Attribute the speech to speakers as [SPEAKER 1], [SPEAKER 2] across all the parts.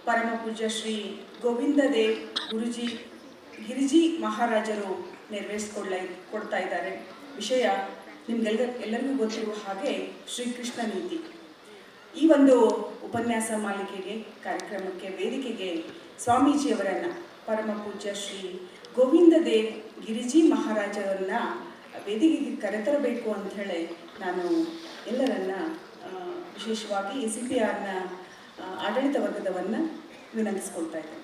[SPEAKER 1] ಪರಮ ಪೂಜ್ಯ ಶ್ರೀ ಗೋವಿಂದ ದೇವ್ ಗುರುಜಿ ಗಿರಿಜಿ ಮಹಾರಾಜರು ಕೊಡ್ತಾ ಇದ್ದಾರೆ. ವಿಷಯ ಎಲ್ಲರಿಗೂ ಗೊತ್ತಿರುವ ಹಾಗೆ ಶ್ರೀಕೃಷ್ಣ ನೀತಿ. ಈ ಒಂದು ಉಪನ್ಯಾಸ ಮಾಲಿಕೆಗೆ ಕಾರ್ಯಕ್ರಮಕ್ಕೆ ವೇದಿಕೆಗೆ ಸ್ವಾಮೀಜಿಯವರನ್ನು ಪರಮ ಪೂಜ್ಯ ಶ್ರೀ ಗೋವಿಂದ ದೇವ್ ಗಿರಿಜಿ ಮಹಾರಾಜರನ್ನ ವೇದಿಕೆಗೆ ಕರೆತರಬೇಕು ಅಂತ ಹೇಳಿ ನಾನು ಎಲ್ಲರನ್ನ ವಿಶೇಷವಾಗಿ CPRನ ಆಡಳಿತ ವರ್ಗದವನ್ನು ವಿನಂತಿಸ್ಕೊಳ್ತಾ ಇದ್ದೇನೆ.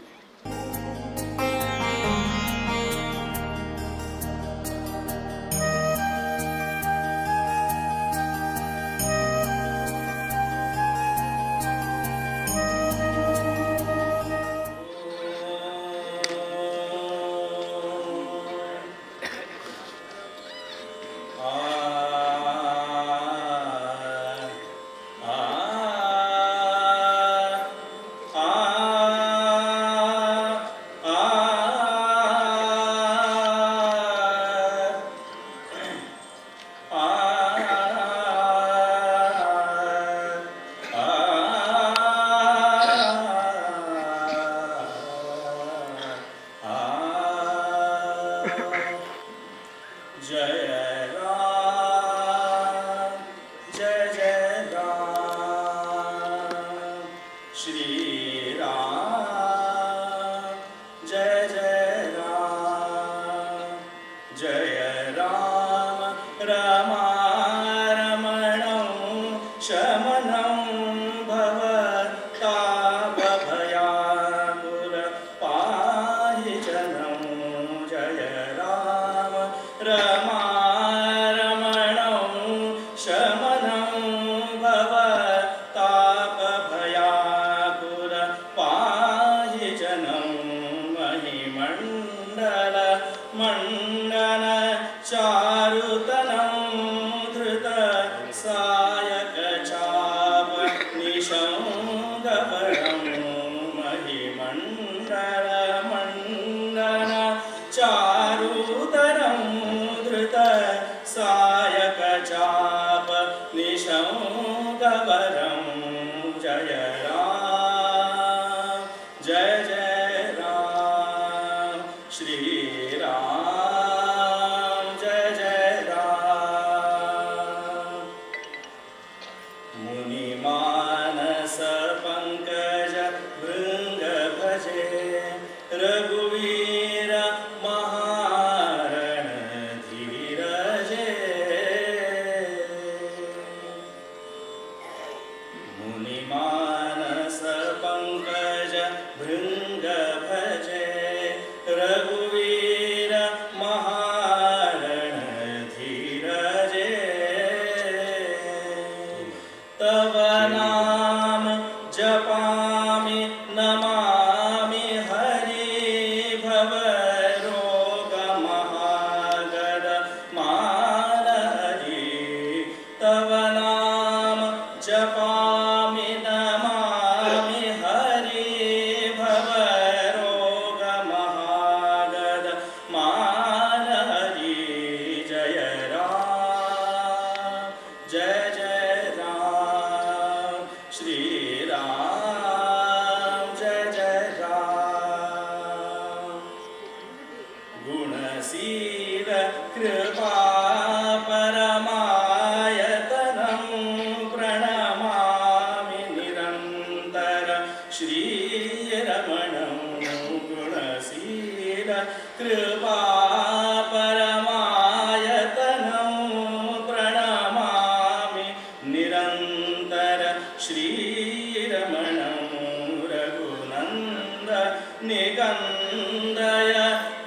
[SPEAKER 2] निगंधय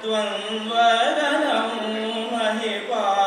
[SPEAKER 2] द्वंद्वगनं महिपा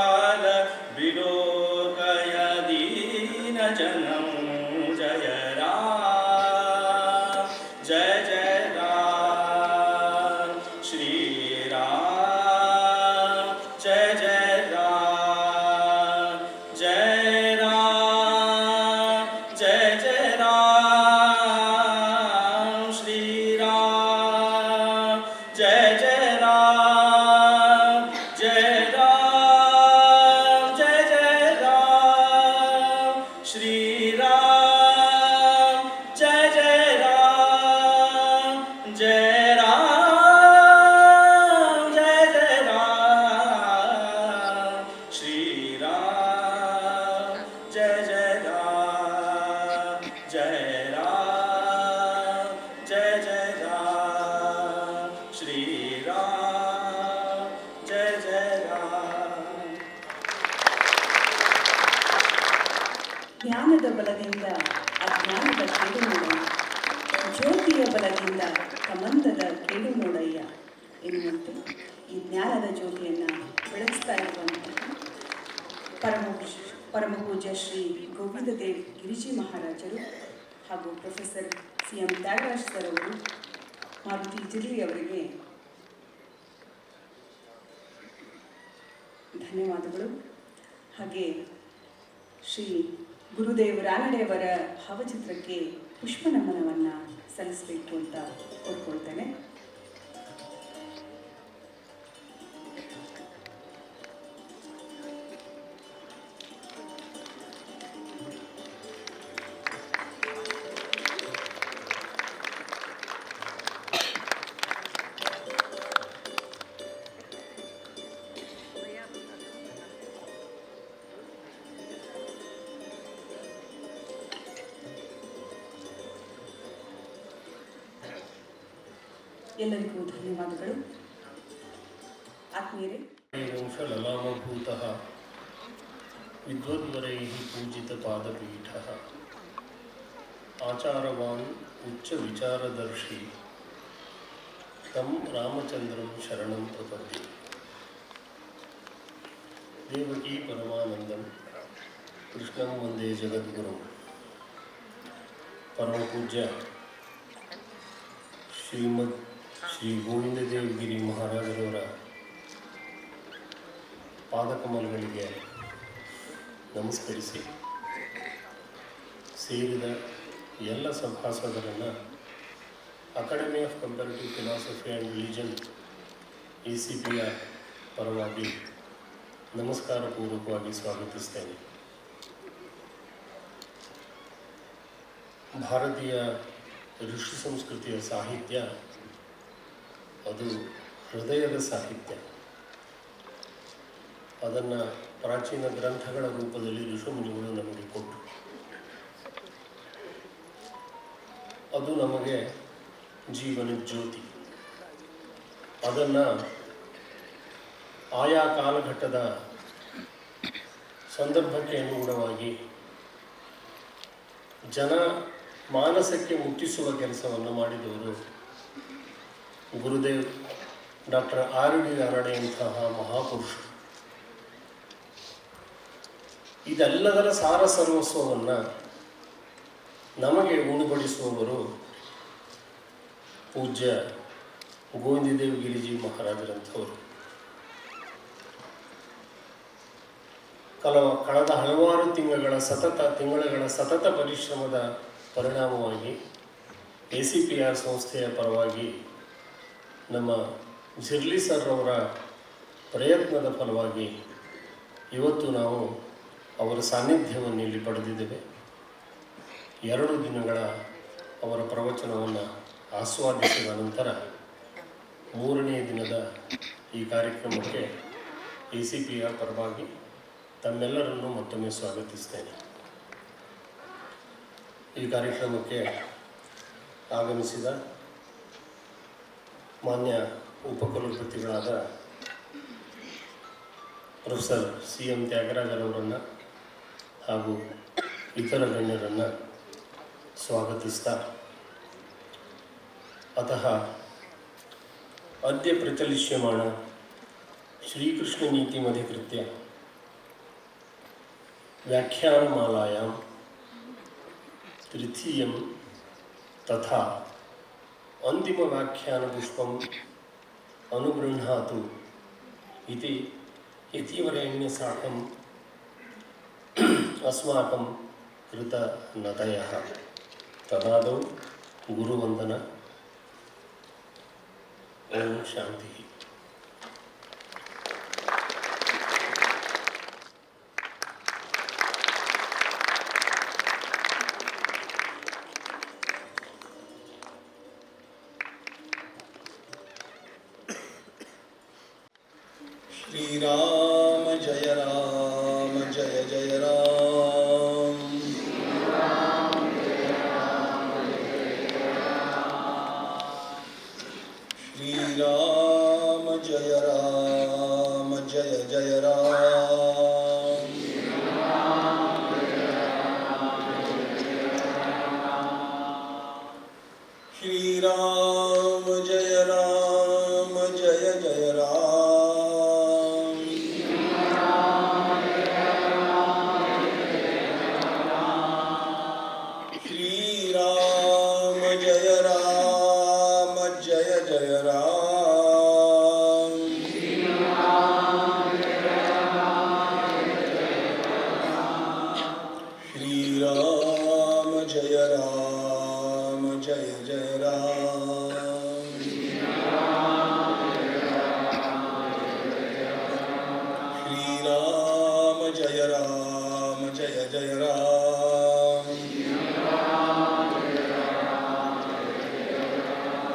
[SPEAKER 1] ಜ್ಞಾನದ ಬಲದಿಂದ ಅಜ್ಞಾನದ ಕೇಡು ನೋಡಯ್ಯ, ಜ್ಯೋತಿಯ ಬಲದಿಂದ ಕಮಂದದ ಕೇಡು ನೋಡಯ್ಯ ಎನ್ನುವಂತೆ ಈ ಜ್ಞಾನದ ಜ್ಯೋತಿಯನ್ನು ಬೆಳಗಿಸ್ತಾ ಇರುವಂತಹ ಪರಮಪೂಜ್ಯ ಶ್ರೀ ಗೋವಿಂದದೇವ್ ಗಿರಿಜಿ ಮಹಾರಾಜರು ಹಾಗೂ ಪ್ರೊಫೆಸರ್ CM ತ್ಯಾಗರಾಜ್ ಸರ್ ಅವರು, ಮಾರುತಿ ಜಿರ್ಲಿ ಅವರಿಗೆ ಧನ್ಯವಾದಗಳು. ಹಾಗೆ ಶ್ರೀ ಗುರುದೇವ್ ರಾನಡೆಯವರ ಭಾವಚಿತ್ರಕ್ಕೆ ಪುಷ್ಪ ನಮನವನ್ನು ಸಲ್ಲಿಸಬೇಕು ಅಂತ ಕೋರ್ಕೊಳ್ತೇನೆ. ಎಲ್ಲರಿಗೂ ಧನ್ಯವಾದಗಳು. ಆತ್ಮೀಯರೇ,
[SPEAKER 2] ಲಲಾಮಭೂತಃ ವಿದ್ವದ್ವರೈಃ ಪೂಜಿತ ಪಾದಪೀಠಃ ಆಚಾರವಾನ್ ಉಚ್ಚ ವಿಚಾರದರ್ಶಿ ತಂ ರಾಮಚಂದ್ರಂ ಶರಣಂ ಪ್ರಪದ್ಯೆ. ದೇವಕೀ ಪರಮಾನಂದಂ ಕೃಷ್ಣಂ ವಂದೇ ಜಗದ್ಗುರುಂ. ಪರಮಪೂಜ್ಯ ಶ್ರೀಮದ್ ಶ್ರೀ ಗೋವಿಂದದೇವ್ ಗಿರಿ ಮಹಾರಾಜರವರ ಪಾದಕಮಲಗಳಿಗೆ ನಮಸ್ಕರಿಸಿ ಸೇರಿದ ಎಲ್ಲ ಸಭಾಸದರನ್ನು academy of comparative philosophy and religion ACPR ಪರವಾಗಿ ನಮಸ್ಕಾರ ಪೂರ್ವಕವಾಗಿ ಸ್ವಾಗತಿಸ್ತೇನೆ. ಭಾರತೀಯ ಋಷಿ ಸಂಸ್ಕೃತಿಯ ಸಾಹಿತ್ಯ ಅದು ಹೃದಯದ ಸಾಹಿತ್ಯ. ಅದನ್ನು ಪ್ರಾಚೀನ ಗ್ರಂಥಗಳ ರೂಪದಲ್ಲಿ ಋಷಿಮುನಿಗಳು ನಮಗೆ ಕೊಟ್ಟರು. ಅದು ನಮಗೆ ಜೀವನ ಜ್ಯೋತಿ. ಅದನ್ನು ಆಯಾ ಕಾಲಘಟ್ಟದ ಸಂದರ್ಭಕ್ಕೆ ಅನುಗುಣವಾಗಿ ಜನ ಮಾನಸಕ್ಕೆ ಮುಟ್ಟಿಸುವ ಕೆಲಸವನ್ನು ಮಾಡಿದವರು ಗುರುದೇವ್ ಡಾಕ್ಟರ್ RD ರಾನಡೆಯಂತಹ ಮಹಾಪುರುಷರು. ಇದೆಲ್ಲದರ ಸಾರ ಸರ್ವಸ್ವವನ್ನು ನಮಗೆ ಉಣಬಡಿಸುವವರು ಪೂಜ್ಯ ಗೋವಿಂದದೇವ್ ಗಿರಿಜಿ ಮಹಾರಾಜರಂಥವರು. ಕಳೆದ ಹಲವಾರು ತಿಂಗಳ ಸತತ ಪರಿಶ್ರಮದ ಪರಿಣಾಮವಾಗಿ ACPR ಸಂಸ್ಥೆಯ ಪರವಾಗಿ ನಮ್ಮ ಜಿರ್ಲಿ ಸರ್ ಅವರ ಪ್ರಯತ್ನದ ಫಲವಾಗಿ ಇವತ್ತು ನಾವು ಅವರ ಸಾನ್ನಿಧ್ಯವನ್ನು ಇಲ್ಲಿ ಪಡೆದಿದ್ದೇವೆ. 2 ದಿನಗಳ ಅವರ ಪ್ರವಚನವನ್ನು ಆಸ್ವಾದಿಸಿದ ನಂತರ 3ನೇ ದಿನದ ಈ ಕಾರ್ಯಕ್ರಮಕ್ಕೆ ACPR ಪರವಾಗಿ ತಮ್ಮೆಲ್ಲರನ್ನು ಮತ್ತೊಮ್ಮೆ ಸ್ವಾಗತಿಸ್ತೇನೆ. ಈ ಕಾರ್ಯಕ್ರಮಕ್ಕೆ ಆಗಮಿಸಿದ ಮಾನ್ಯ ಉಪಕುಲಪತಿಗಳಾದ ಪ್ರೊಫೆಸರ್ CM ತ್ಯಾಗರಾಜರವರನ್ನು ಹಾಗೂ ಇತರ ಗಣ್ಯರನ್ನು ಸ್ವಾಗತಿಸ್ತಾ, ಅತಃ ಅದ್ಯ ಪ್ರಚಲಿಷ್ಯಮಾಣ ಶ್ರೀಕೃಷ್ಣ ನೀತಿಮಧಿಕೃತ್ಯ ವ್ಯಾಖ್ಯಾನಮಾಲಾಯಾಂ ತೃತೀಯಂ ತಥಾ ಅಂತಿಮ ವ್ಯಾಖ್ಯಾನಪುಷ್ಪಂ ಅನುಗೃಹ್ಣಾತು ಇತಿ ಯತಿವರೇಣ್ಯಸಾಕಂ ಅಸ್ಮಾಕಂ ಕೃತನತಯಃ. ತದಾದೌ ಗುರುವಂದನ. ಓಂ ಶಾಂತಿ.
[SPEAKER 3] श्रीराम जय राम जय जय राम. श्रीराम जय राम जय जय राम. श्रीराम जय जय राम श्रीराम जय जय राम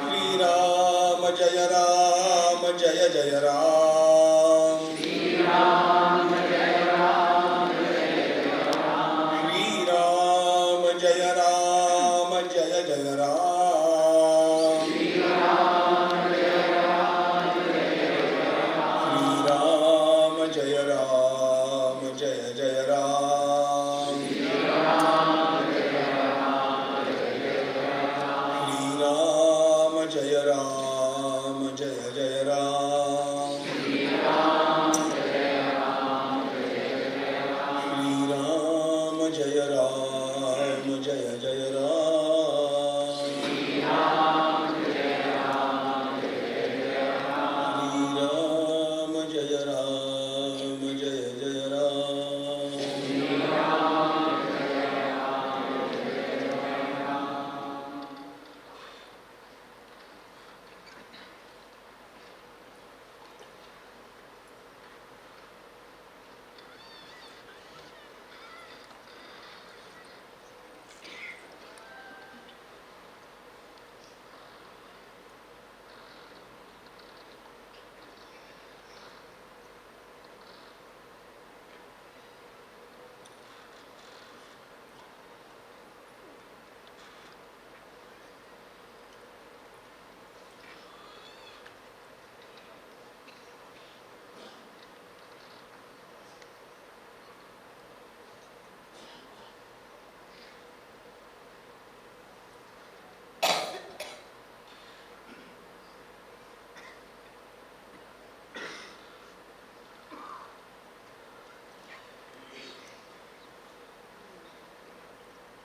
[SPEAKER 3] श्रीराम जय जय राम श्रीराम जय जय राम श्रीराम जय जय राम श्रीराम जय जय राम श्रीराम जय जय राम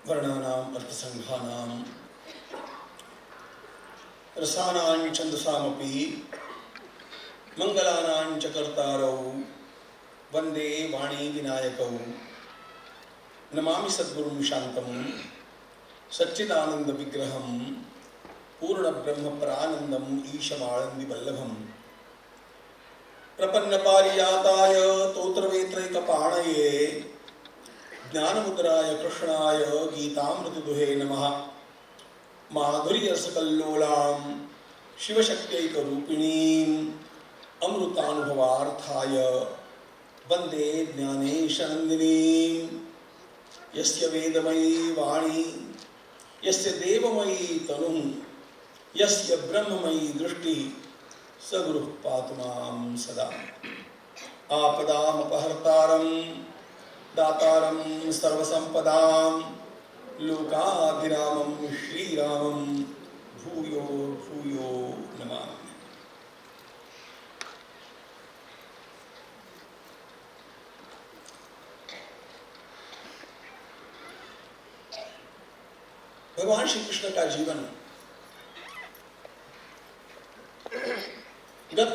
[SPEAKER 3] वर्णानाम् अर्थसंघानां रसानां छन्दसामपि मंगलानां च कर्तारौ वन्दे वाणी विनायकौ नमामि सद्गुरुं शान्तं सच्चिदानन्दविग्रहं पूर्णब्रह्मपरानन्दम् ईशमानन्दिवल्लभं प्रपन्नपारिजाताय तोत्रवेत्रैकपाणये ज्ञानमुद्राय कृष्णाय गीतामृतदुहे नमः माधुर्यरसकल्लोलां शिवशक्त्यैकरूपिणीम् अमृतानुभवार्थाय वन्दे ज्ञानेशनन्दिनीं यस्य वेदमयी वाणी यस्य देवमयी तनुः यस्य ब्रह्ममयी दृष्टिः स गुरुः पातु मां सदा आपदामपहर्तारं दातारं सर्वसंपदां लोकाभिरामं श्रीरामं भूयो भूयो नमामि। भगवान श्री कृष्ण का जीवन गत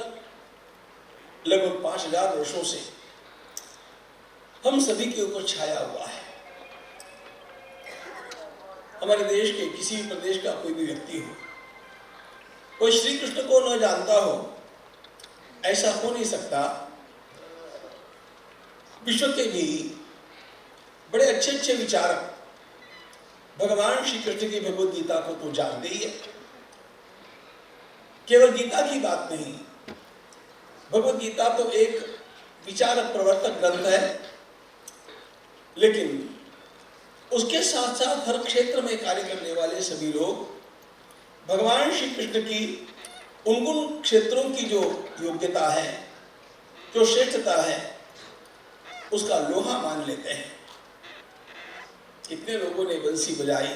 [SPEAKER 3] लगभग 5000 वर्षों से हम सभी के ऊपर छाया हुआ है। हमारे देश के किसी भी प्रदेश का कोई भी व्यक्ति हो, कोई श्री कृष्ण को न जानता हो, ऐसा हो नहीं सकता। विश्व के भी बड़े अच्छे अच्छे विचारक भगवान श्री कृष्ण की भगवद गीता को तो जानते ही है। केवल गीता की बात नहीं, भगवद गीता तो एक विचार प्रवर्तक ग्रंथ है, लेकिन उसके साथ साथ हर क्षेत्र में कार्य करने वाले सभी लोग भगवान श्री कृष्ण की उन क्षेत्रों की जो योग्यता है, जो श्रेष्ठता है, उसका लोहा मान लेते हैं। कितने लोगों ने बंसी बजाई,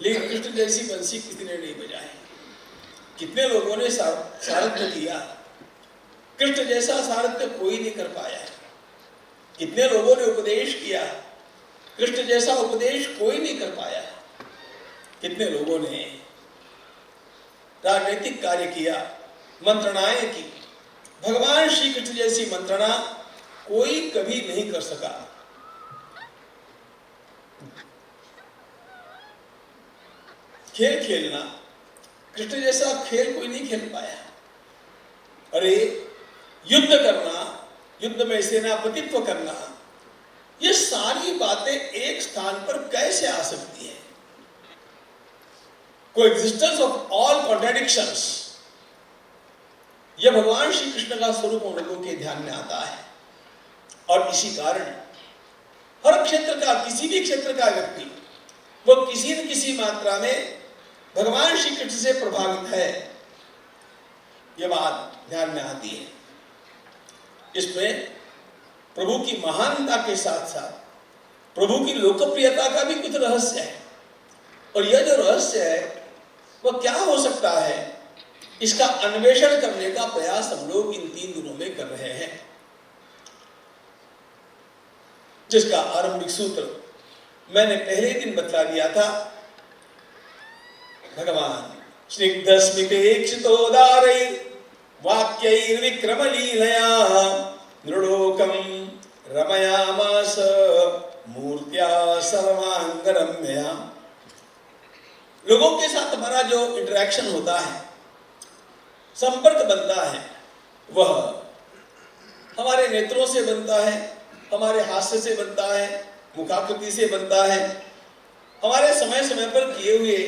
[SPEAKER 3] लेकिन कृष्ण जैसी बंसी किसी ने नहीं बजाई। कितने लोगों ने सारथ्य किया, कृष्ण जैसा सारथ्य कोई नहीं कर पाया। कितने लोगों ने उपदेश किया, कृष्ण जैसा उपदेश कोई नहीं कर पाया। कितने लोगों ने राजनीतिक कार्य किया, मंत्रणाएं की, भगवान श्री कृष्ण जैसी मंत्रणा कोई कभी नहीं कर सका। खेल खेलना, कृष्ण जैसा खेल कोई नहीं खेल पाया। अरे युद्ध करना, युद्ध में सेनापतित्व करना, ये सारी बातें एक स्थान पर कैसे आ सकती है? कोएग्जिस्टेंस ऑफ ऑल कॉन्ट्राडिक्शंस, यह भगवान श्री कृष्ण का स्वरूप हम लोगों के ध्यान में आता है। और इसी कारण हर क्षेत्र का, किसी भी क्षेत्र का व्यक्ति वो किसी न किसी मात्रा में भगवान श्री कृष्ण से प्रभावित है, यह बात ध्यान में आती है। इसमें प्रभु की महानता के साथ साथ प्रभु की लोकप्रियता का भी कुछ रहस्य है। और यह जो रहस्य है वह क्या हो सकता है, इसका अन्वेषण करने का प्रयास हम लोग इन 3 दिनों में कर रहे हैं, जिसका आरंभिक सूत्र मैंने पहले दिन बतला दिया था। भगवान स्निग्ध स्मितेक्षितोदारै वाक्यैर्विक्रमलीलया नृलोकं रमयामास मूर्त्या सर्वांगरम्या। लोगों के साथ हमारा जो इंटरेक्शन होता है, संपर्क बनता है, वह हमारे नेत्रों से बनता है, हमारे हास्य से बनता है, मुखाकृति से बनता है, हमारे समय समय पर किए हुए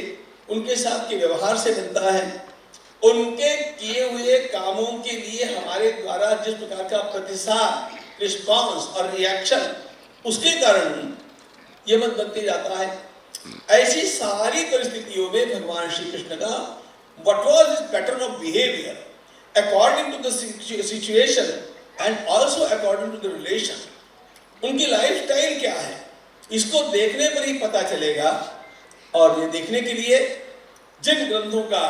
[SPEAKER 3] उनके साथ के व्यवहार से बनता है, उनके किए हुए कामों के लिए हमारे द्वारा जिस प्रकार का प्रतिसाद, रिस्पॉन्स और रिएक्शन, उसके कारण ये मत बनते जाता है। ऐसी सारी परिस्थितियों में भगवान श्री कृष्ण का what was his pattern of behavior according to the situation and also according to the relation, उनकी लाइफस्टाइल क्या है, इसको देखने पर ही पता चलेगा। और ये देखने के लिए जिन ग्रंथों का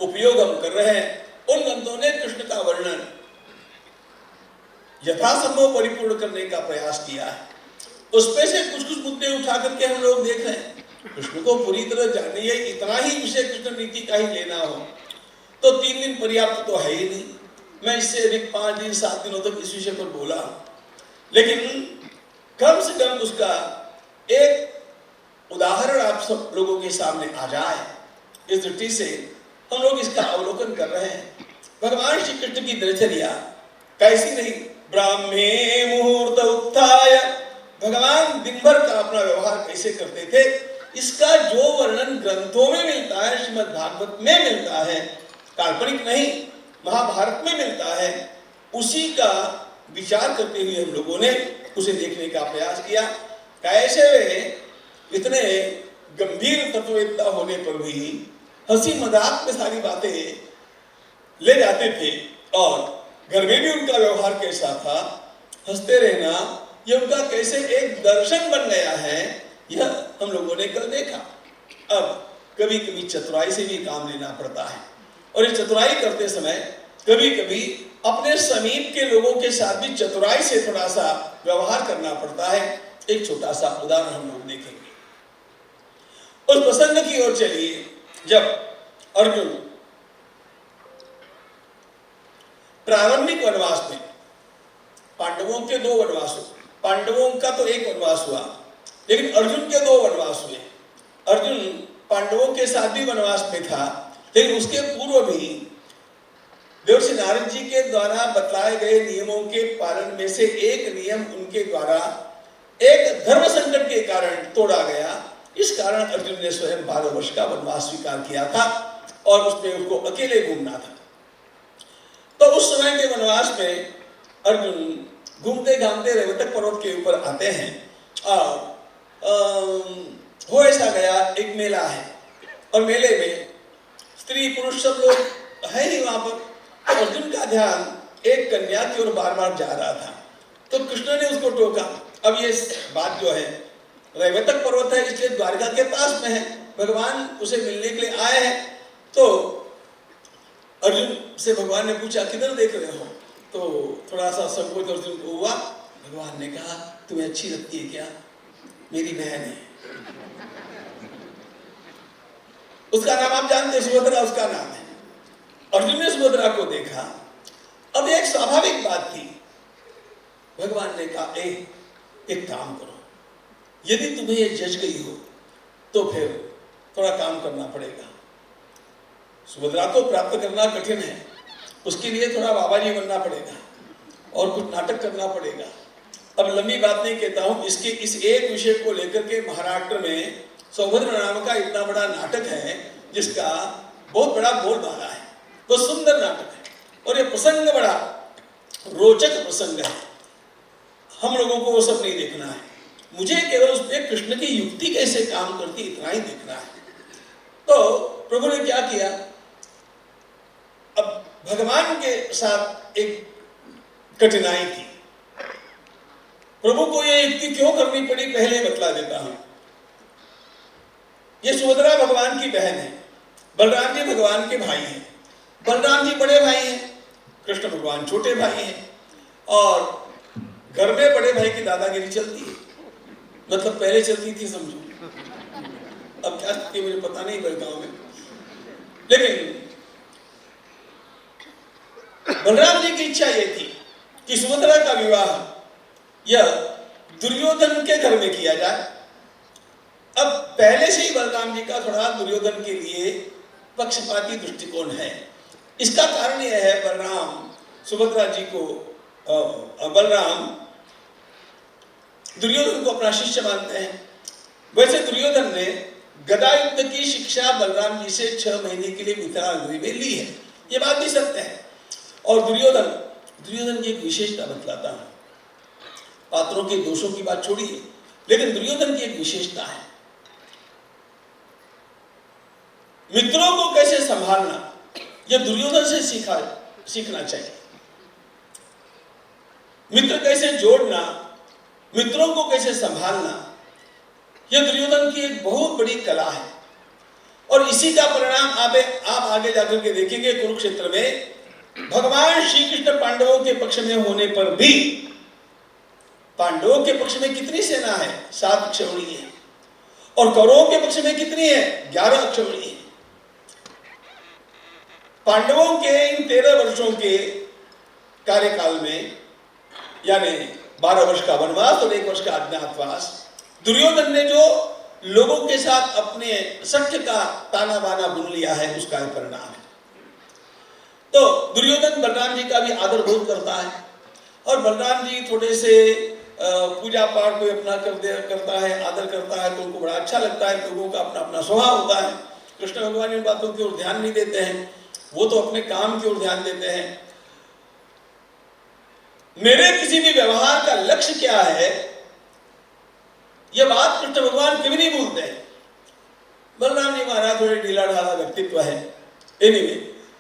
[SPEAKER 3] उपयोग हम कर रहे हैं, उन ग्रंथों ने कृष्ण का वर्णन यथासंभव परिपूर्ण करने का प्रयास किया है। उसमें से कुछ कुछ मुद्दे उठा करके हम लोग देख रहे हैं। कृष्ण को पूरी तरह जानिए, इतना ही विषय कृष्ण नीति का ही लेना हो तो 3 दिन पर्याप्त तो है ही नहीं। मैं इससे अधिक 5 दिन 7 दिनों तक इस विषय पर बोला, लेकिन कम से कम उसका एक उदाहरण आप सब लोगों के सामने आ जाए, इस दृष्टि से हम लोग इसका अवलोकन कर रहे हैं। भगवान श्री कृष्ण की दिनचर्या कैसी रही? ब्राह्मे मुहूर्त उत्थाय, भगवान दिन भर का अपना व्यवहार कैसे करते थे, इसका जो वर्णन ग्रंथों में मिलता है, श्रीमद् भागवत में मिलता है, काल्पनिक नहीं, महाभारत में मिलता है, उसी का विचार करते हुए हम लोगों ने उसे देखने का प्रयास किया। कैसे वे इतने गंभीर तत्ववेत्ता होने पर भी हंसी मजाक में सारी बातें ले जाते थे, और घर में भी उनका व्यवहार कैसा था, हंसते रहना, यह उनका कैसे एक दर्शन बन गया है, यह हम लोगों ने कल देखा। अब कभी कभी चतुराई से भी काम लेना पड़ता है, और ये चतुराई करते समय कभी कभी अपने समीप के लोगों के साथ भी चतुराई से थोड़ा सा व्यवहार करना पड़ता है। एक छोटा सा उदाहरण हम लोग देखेंगे। उस प्रसंग की ओर चलिए, जब अर्जुन प्रारंभिक वनवास में, पांडवों के 2 वनवास हुए, पांडवों का तो एक वनवास हुआ, लेकिन अर्जुन के 2 वनवास हुए। अर्जुन पांडवों के साथ भी वनवास में था, लेकिन उसके पूर्व भी देवर्षि नारद जी के द्वारा बतलाए गए नियमों के पालन में से एक नियम उनके द्वारा एक धर्म संकट के कारण तोड़ा गया। इस कारण अर्जुन ने स्वयं 12 वर्ष का वनवास स्वीकार किया था, और उसमें उनको अकेले घूमना था। तो उस समय के वनवास में अर्जुन घूमते घामते रेवतक पर्वत के ऊपर आते हैं, और हो ऐसा गया, एक मेला है, और मेले में स्त्री पुरुष सब लोग है ही वहां पर। अर्जुन का ध्यान एक कन्या की ओर बार बार जा रहा था, तो कृष्ण ने उसको टोका। अब ये बात जो है, रेवतक पर्वत है, इसलिए द्वारका के पास में है, भगवान उसे मिलने के लिए आए हैं। तो अर्जुन से भगवान ने पूछा, किधर देख रहे हो? तो थोड़ा सा संकोच अर्जुन को हुआ। भगवान ने कहा, तुम्हें अच्छी लगती है क्या? मेरी बहन है। उसका नाम आप जानते हैं, सुभद्रा उसका नाम है। अर्जुन ने सुभद्रा को देखा। अब एक स्वाभाविक बात थी, भगवान ने कहा, एक काम करो, यदि तुम्हें ये जज गई हो तो फिर थोड़ा काम करना पड़ेगा। सुभद्रा को प्राप्त करना कठिन है, उसके लिए थोड़ा बाबा जी बनना पड़ेगा। और कुछ नाटक करना पड़ेगा। अब लंबी बात नहीं कहता हूं, इसके इस एक विषय को लेकर के महाराष्ट्र में सौभद्र नाम का इतना बड़ा नाटक है जिसका बहुत बड़ा बोलबाला है, बहुत सुंदर नाटक है और ये प्रसंग बड़ा रोचक प्रसंग है। हम लोगों को वो सब नहीं देखना है, मुझे केवल उसमें कृष्ण की युक्ति कैसे काम करती इतना ही देखना है। तो प्रभु ने क्या किया, अब भगवान के साथ एक कठिनाई थी। प्रभु को ये युक्ति क्यों करनी पड़ी पहले बतला देता हूं। ये सुभद्रा भगवान की बहन है, बलराम जी भगवान के भाई हैं। बलराम जी बड़े भाई हैं, कृष्ण भगवान छोटे भाई हैं और घर में बड़े भाई की दादागिरी चलती है, मतलब पहले चलती थी समझो, अब क्या स्थिति मुझे पता नहीं गांव में। लेकिन बलराम जी की इच्छा यह थी कि सुभद्रा का विवाह यह दुर्योधन के घर में किया जाए। अब पहले से ही बलराम जी का थोड़ा दुर्योधन के लिए पक्षपाती दृष्टिकोण है। इसका कारण यह है, बलराम सुभद्रा जी को बलराम दुर्योधन को अपना शिष्य मानते हैं। वैसे दुर्योधन ने गदा युद्ध की शिक्षा बलराम जी से 6 महीने के लिए मिथिलानगरी में ली है, ये बात भी सत्य है। और दुर्योधन की एक विशेषता बतलाता हूं, पात्रों के दोषों की बात छोड़िए, लेकिन दुर्योधन की एक विशेषता है, मित्रों को कैसे संभालना यह दुर्योधन से सीखना चाहिए। मित्र कैसे जोड़ना, मित्रों को कैसे संभालना, यह दुर्योधन की एक बहुत बड़ी कला है। और इसी का परिणाम आप आगे जाकर के देखेंगे। कुरुक्षेत्र में भगवान श्री कृष्ण पांडवों के पक्ष में होने पर भी, पांडवों के पक्ष में कितनी सेना है, 7 अक्षौहिणी है, और कौरवों के पक्ष में कितनी है, 11 अक्षौहिणी है। पांडवों के इन 13 वर्षों के कार्यकाल में, यानी 12 वर्ष का वनवास और 1 वर्ष का अज्ञातवास, दुर्योधन ने जो लोगों के साथ अपने सख्य का ताना बाना बुन लिया है, उसका परिणाम है। तो दुर्योधन बलराम जी का भी आदर बहुत करता है और बलराम जी थोड़े से पूजा पाठ को अपना करता है, आदर करता है, तो उनको बड़ा अच्छा लगता है। लोगों का अपना अपना स्वभाव होता है। कृष्ण भगवान इन बातों की ओर ध्यान नहीं देते हैं, वो तो अपने काम की ओर ध्यान देते हैं। मेरे किसी भी व्यवहार का लक्ष्य क्या है, यह बात कृष्ण भगवान कभी नहीं भूलते हैं। बलराम जी महाराज थोड़े ढीला ढाला व्यक्तित्व है। एनीवे,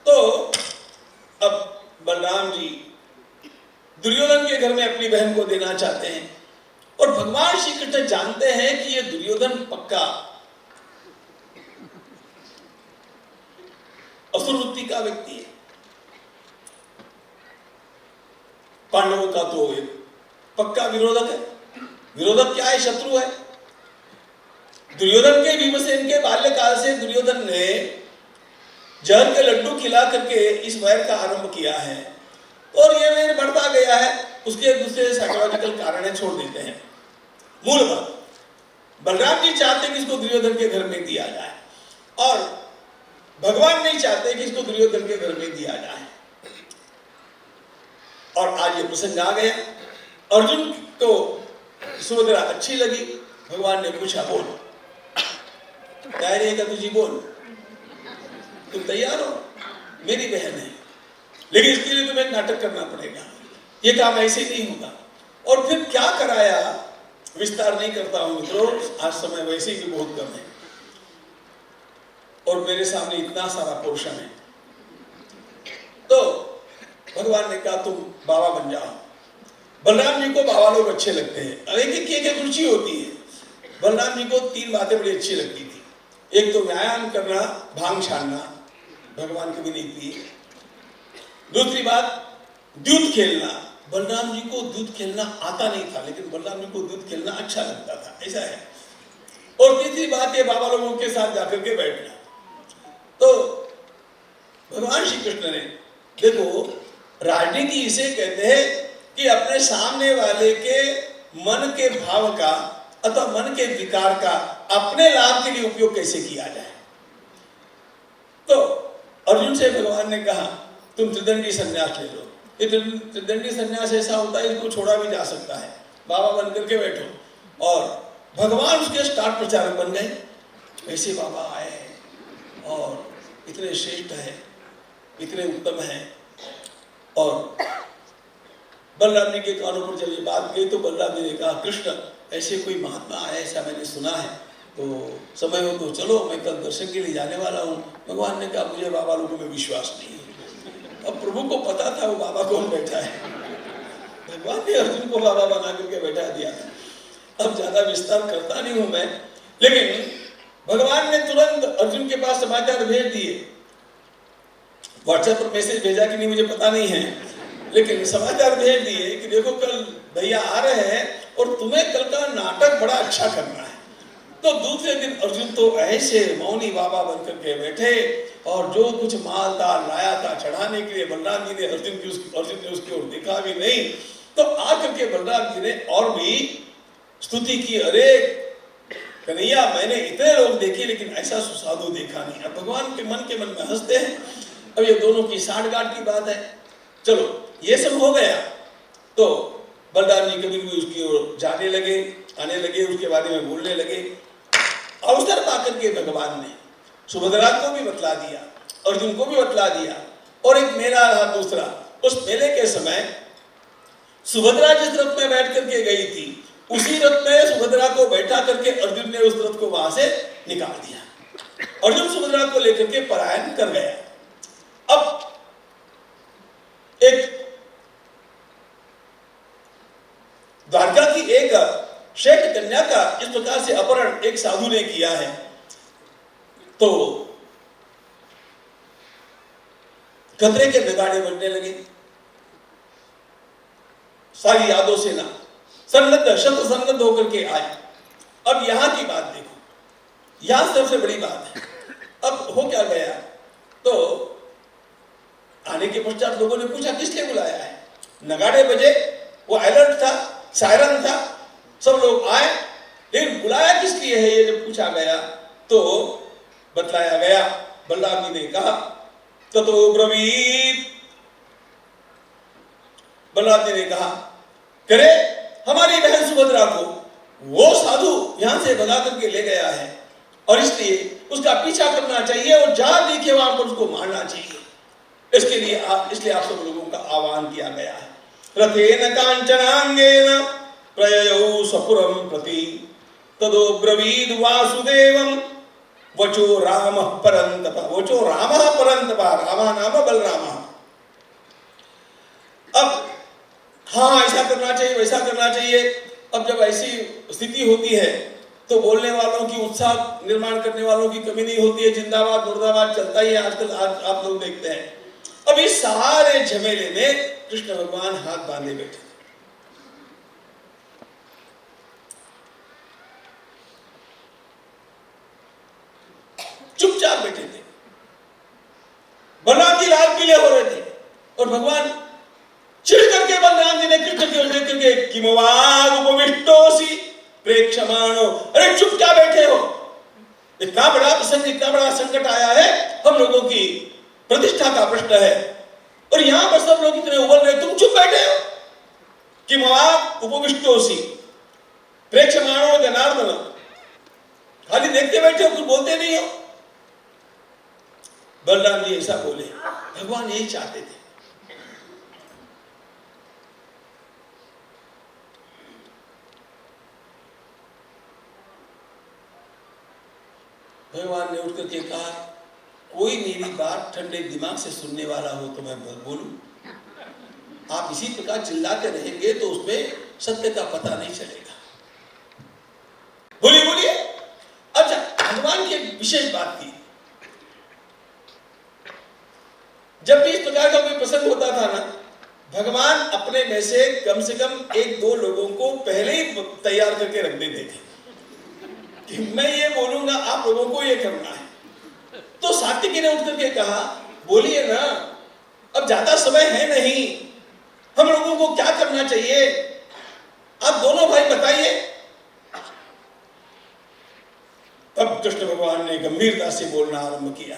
[SPEAKER 3] तो अब बलराम जी दुर्योधन के घर में अपनी बहन को देना चाहते हैं और भगवान श्री कृष्ण जानते हैं कि यह दुर्योधन पक्का असुर वृत्ति का व्यक्ति है। पांडवों का तो एक पक्का विरोधक है। विरोधक क्या है, शत्रु है। दुर्योधन के भीमसेन के बाल्यकाल से दुर्योधन ने जहर के लड्डू खिला करके इस वैर का आरंभ किया है और यह वैर बढ़ता गया है। उसके दूसरे साइकोलॉजिकल कारण छोड़ देते हैं। मूल बात, बलराम जी चाहते कि इसको दुर्योधन के घर में दिया जाए और भगवान नहीं चाहते कि इसको दुर्योधन के घर में दिया जाए। और आज ये प्रसंग आ गया। अर्जुन को सुभद्रा अच्छी लगी। भगवान ने पूछा, बोल तैयार है क्या तुझी, बोल तुम तैयार हो, मेरी बहन है, लेकिन इसके लिए तुम्हें नाटक करना पड़ेगा। ये काम ऐसे ही नहीं होगा। और फिर क्या कराया, विस्तार नहीं करता हूं मित्रों, आज समय वैसे भी बहुत कम है और मेरे सामने इतना सारा पोर्शन है। तो भगवान ने कहा तुम बाबा बन जाओ। बलराम जी को बाबा लोग अच्छे लगते हैं। एक एक रुचि होती है। बलराम जी को 3 बातें बड़ी अच्छी लगती थी। एक तो व्यायाम करना, भांग छानना, भगवान कभी नहीं पिए। दूसरी बात दूध खेलना। बलराम जी को दूध खेलना आता नहीं था, लेकिन बलराम जी को दूध खेलना अच्छा लगता था, ऐसा है। और तीसरी बात ये बाबा लोगों के साथ जाकर के बैठना। तो भगवान श्री कृष्ण ने, देखो राजनीति इसे कहते हैं कि अपने सामने वाले के मन के भाव का अथवा मन के विकार का अपने लाभ के लिए उपयोग कैसे किया जाए। तो अर्जुन से भगवान ने कहा तुम त्रिदंडी संन्यास ले लो। ये त्रिदंडी संन्यास ऐसा होता है, इसको छोड़ा भी जा सकता है, बाबा बन करके बैठो। और भगवान उसके स्टार प्रचारक बन गए। ऐसे बाबा आए हैं और इतने श्रेष्ठ हैं, इतने उत्तम हैं। और बलराम जी के कानों पर जब ये बात गई तो बलराम जी ने कहा, कृष्ण ऐसे कोई महात्मा आया ऐसा मैंने सुना है, तो समय हो तो चलो, मैं कल दर्शन के लिए जाने वाला हूँ। भगवान ने कहा, मुझे बाबा लोगों में विश्वास नहीं है। अब प्रभु को पता था वो बाबा कौन बैठा है, भगवान ने अर्जुन को बाबा बना करके बैठा दिया। अब ज्यादा विस्तार करता नहीं हूं मैं, लेकिन भगवान ने तुरंत अर्जुन के पास समाचार भेज दिए। व्हाट्सएप पर मैसेज भेजा कि नहीं मुझे पता नहीं है, लेकिन समाचार भेज दिए कि देखो कल भैया आ रहे हैं और तुम्हें कल का नाटक बड़ा अच्छा करना है। तो दूसरे दिन अर्जुन तो ऐसे मौनी बाबा बनकर के बैठे और जो कुछ मालदार लाया था चढ़ाने के लिए, बलराम जी ने अर्जुन ने उसकी ओर देखा भी नहीं। तो आकर के बलराम जी ने और भी स्तुति की, अरे कन्हैया मैंने इतने लोग देखे लेकिन ऐसा सुसाधु देखा नहीं। अब भगवान के मन में हंसते हैं। अब ये दोनों की साठगांठ की बात है। चलो ये सब हो गया तो बलराम जी कभी भी उसकी ओर जाने लगे, आने लगे, उसके बारे में बोलने लगे। अवसर पाकर के भगवान ने सुभद्रा को भी बतला दिया, अर्जुन को भी बतला दिया। और एक मेला रहा दूसरा। उस मेले के समय सुभद्रा जिस रथ में बैठ करके गई थी, उसी रथ में सुभद्रा को बैठा करके अर्जुन ने उस रथ को वहां से निकाल दिया। अर्जुन सुभद्रा को लेकर के पलायन कर गया। अब एक द्वारका की एक श्रेष्ठ कन्या का इस प्रकार से अपहरण एक साधु ने किया है। तो खतरे के नगाड़े बनने लगे। सारी यादव सेना सन्नद्ध शत सन्नद्ध होकर के आए। अब यहां की बात देखो, यहां सबसे बड़ी बात है। अब हो क्या गया, तो आने के पश्चात लोगों ने पूछा किसने बुलाया है। नगाड़े बजे, वो अलर्ट था, सायरन था, सब लोग आए, लेकिन बुलाया किस लिए है ये जब पूछा गया तो बतलाया गया। बलराम जी ने कहा, ततो ब्रवीत, बलराम जी ने कहा, करे हमारी बहन सुभद्रा को वो साधु यहां से भगा करके ले गया है और इसलिए उसका पीछा करना चाहिए और जहां दिखे वहां पर उसको मारना चाहिए। इसलिए आप सब लोगों का आह्वान किया गया है। रथेन कांचनांगेन प्रययौ सपुरम प्रति तदो ब्रवीद वासुदेवम वचो रामः परन्तप। वचो रामः परन्तप, रामः नाम बलरामः। अब हाँ ऐसा करना चाहिए, वैसा करना चाहिए। अब जब ऐसी स्थिति होती है तो बोलने वालों की, उत्साह निर्माण करने वालों की कमी नहीं होती है। जिंदाबाद मुर्दाबाद चलता ही है आजकल, आज आप लोग देखते हैं। अब इस सारे झमेले में कृष्ण भगवान हाथ बांधे बैठे, चुपचाप बैठे थे। बलराम जी लाल पीले हो रहे थे और भगवान चिढ़ करके बलराम जी ने कृष्ण की ओर देख करके किमवाग उपविष्टोसी प्रेक्षमाणो, अरे चुप क्या बैठे हो, इतना बड़ा प्रसंग, इतना बड़ा संकट आया है, हम लोगों की प्रतिष्ठा का प्रश्न है और यहां पर सब लोग इतने उबल रहे, तुम चुप बैठे हो। किमवाग उपविष्टोसी प्रेक्षमाणो जनार्दन, खाली देखते बैठे हो, कुछ बोलते नहीं हो। बलराम जी ऐसा बोले, भगवान यही चाहते थे। भगवान ने उठ करके कहा, कोई मेरी बात ठंडे दिमाग से सुनने वाला हो तो मैं बोलूं। आप इसी प्रकार चिल्लाते रहेंगे तो उसमें सत्य का पता नहीं चलेगा। बोलिए बोलिए। अच्छा, भगवान की एक विशेष बात थी, जब भी इस प्रकार का कोई प्रसंग होता था ना, भगवान अपने में से कम 1-2 लोगों को पहले ही तैयार करके रख देते थे कि मैं ये बोलूंगा, आप लोगों को ये करना है। तो सात्विकी ने उठ करके कहा, बोलिए ना, अब ज्यादा समय है नहीं, हम लोगों को क्या करना चाहिए, आप दोनों भाई बताइए। तब कृष्ण भगवान ने गंभीरता से बोलना आरंभ किया।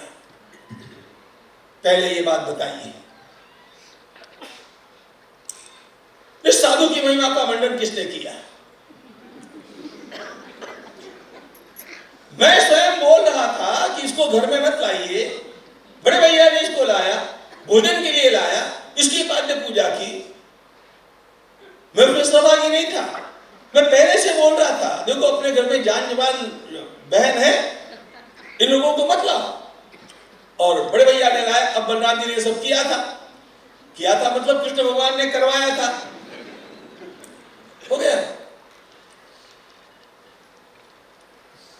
[SPEAKER 3] पहले ये बात बताइए, इस साधु की महिमा का मंडन किसने किया? मैं स्वयं बोल रहा था कि इसको घर में मत लाइए, बड़े भैया ने इसको लाया, भोजन के लिए लाया, इसकी पाद्य पूजा की। मैं उसमें सहभागी नहीं था। मैं पहले से बोल रहा था, देखो अपने घर में जान जवान बहन है, इन लोगों को मत लाओ। और बड़े भैया ने लाया। अब बलराम जी ने सब किया था मतलब कृष्ण भगवान ने करवाया था, हो गया।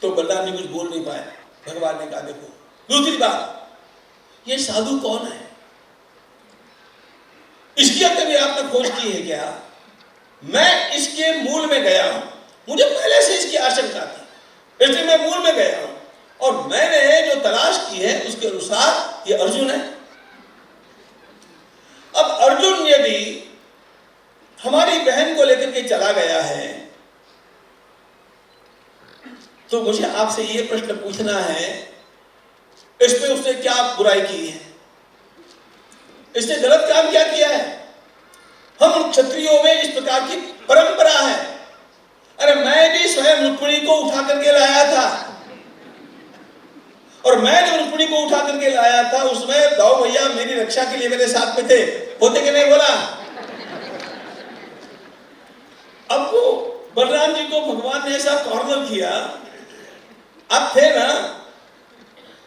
[SPEAKER 3] तो बलराम जी कुछ बोल नहीं पाए। भगवान ने कहा देखो, दूसरी बात, ये साधु कौन है? इसकी कभी आपने खोज की है क्या? मैं इसके मूल में गया हूं, मुझे पहले से इसकी आशंका थी, इसलिए मैं मूल में गया हूं और मैंने जो तलाश की है उसके अनुसार ये अर्जुन है। अब अर्जुन यदि हमारी बहन को लेकर के चला गया है तो मुझे आपसे ये प्रश्न पूछना है, इसमें उसने क्या बुराई की है? इसने गलत काम क्या किया है? हम क्षत्रियों में इस प्रकार की परंपरा है। अरे मैं भी स्वयं रुक्मिणी को उठा करके लाया था, और मैं जब रुक्मिणी को उठा करके लाया था उसमें दाऊ भैया मेरी रक्षा के लिए मेरे साथ में थे, होते कि नहीं बोला? अब वो बलराम जी को भगवान ने ऐसा कॉर्नर किया, अब थे ना।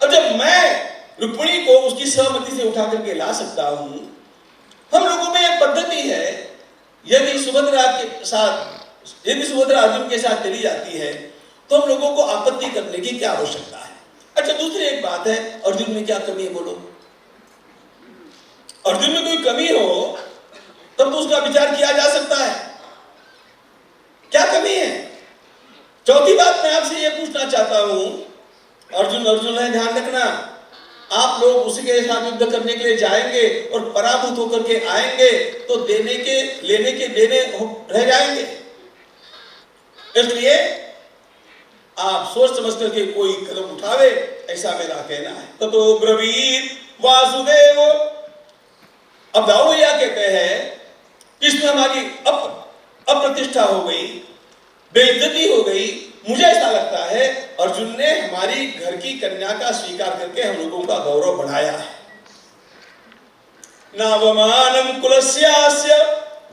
[SPEAKER 3] अब जब मैं रुक्मिणी को उसकी सहमति से उठा करके ला सकता हूं, हम लोगों में एक पद्धति है, यदि सुभद्रा अर्जुन के साथ चली जाती है तो हम लोगों को आपत्ति करने की क्या आवश्यकता है? अच्छा, दूसरी एक बात है, अर्जुन में क्या कमी है बोलो? अर्जुन में कोई कमी हो तब तो उसका विचार किया जा सकता है। क्या कमी है? चौथी बात मैं आपसे यह पूछना चाहता हूं, अर्जुन है, ध्यान रखना, आप लोग उसी के साथ युद्ध करने के लिए जाएंगे और पराभूत होकर के आएंगे तो लेने के देने रह जाएंगे। इसलिए आप सोच समझ करके कोई कदम उठावे, ऐसा मेरा कहना है। ततो ब्रवीत वासुदेव। अब दाऊ भैया कहते हैं इसमें हमारी अप्रतिष्ठा हो गई, बेइज्जती हो गई। मुझे ऐसा लगता है अर्जुन ने हमारी घर की कन्या का स्वीकार करके हम लोगों का गौरव बढ़ाया है। नावमानम कुलस्यास्य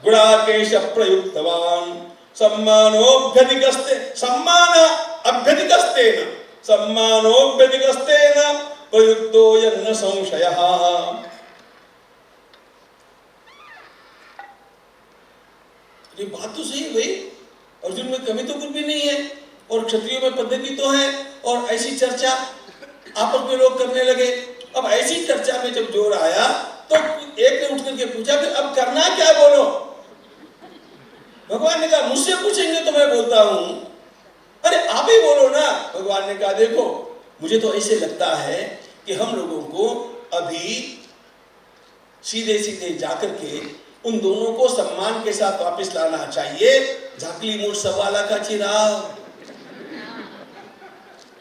[SPEAKER 3] गुणाकेश प्रयुक्तवान सम्मानोभ्यधिकस्तेन प्रयुक्तो यन्न संशयः। ये बात तो सही है भाई, अर्जुन में कमी तो कुछ भी नहीं है और क्षत्रियों में पद्धति तो है, और ऐसी चर्चा आपस में लोग करने लगे। अब ऐसी चर्चा में जब जोर आया तो एक ने उठ करके पूछा कि अब करना क्या, बोलो। भगवान ने कहा मुझसे पूछेंगे तो मैं बोलता हूं, अरे आप ही बोलो ना। भगवान ने कहा देखो, मुझे तो ऐसे लगता है कि हम लोगों को अभी सीधे सीधे जाकर के उन दोनों को सम्मान के साथ वापस लाना चाहिए। झाकली मूठ सवाला का चिराग,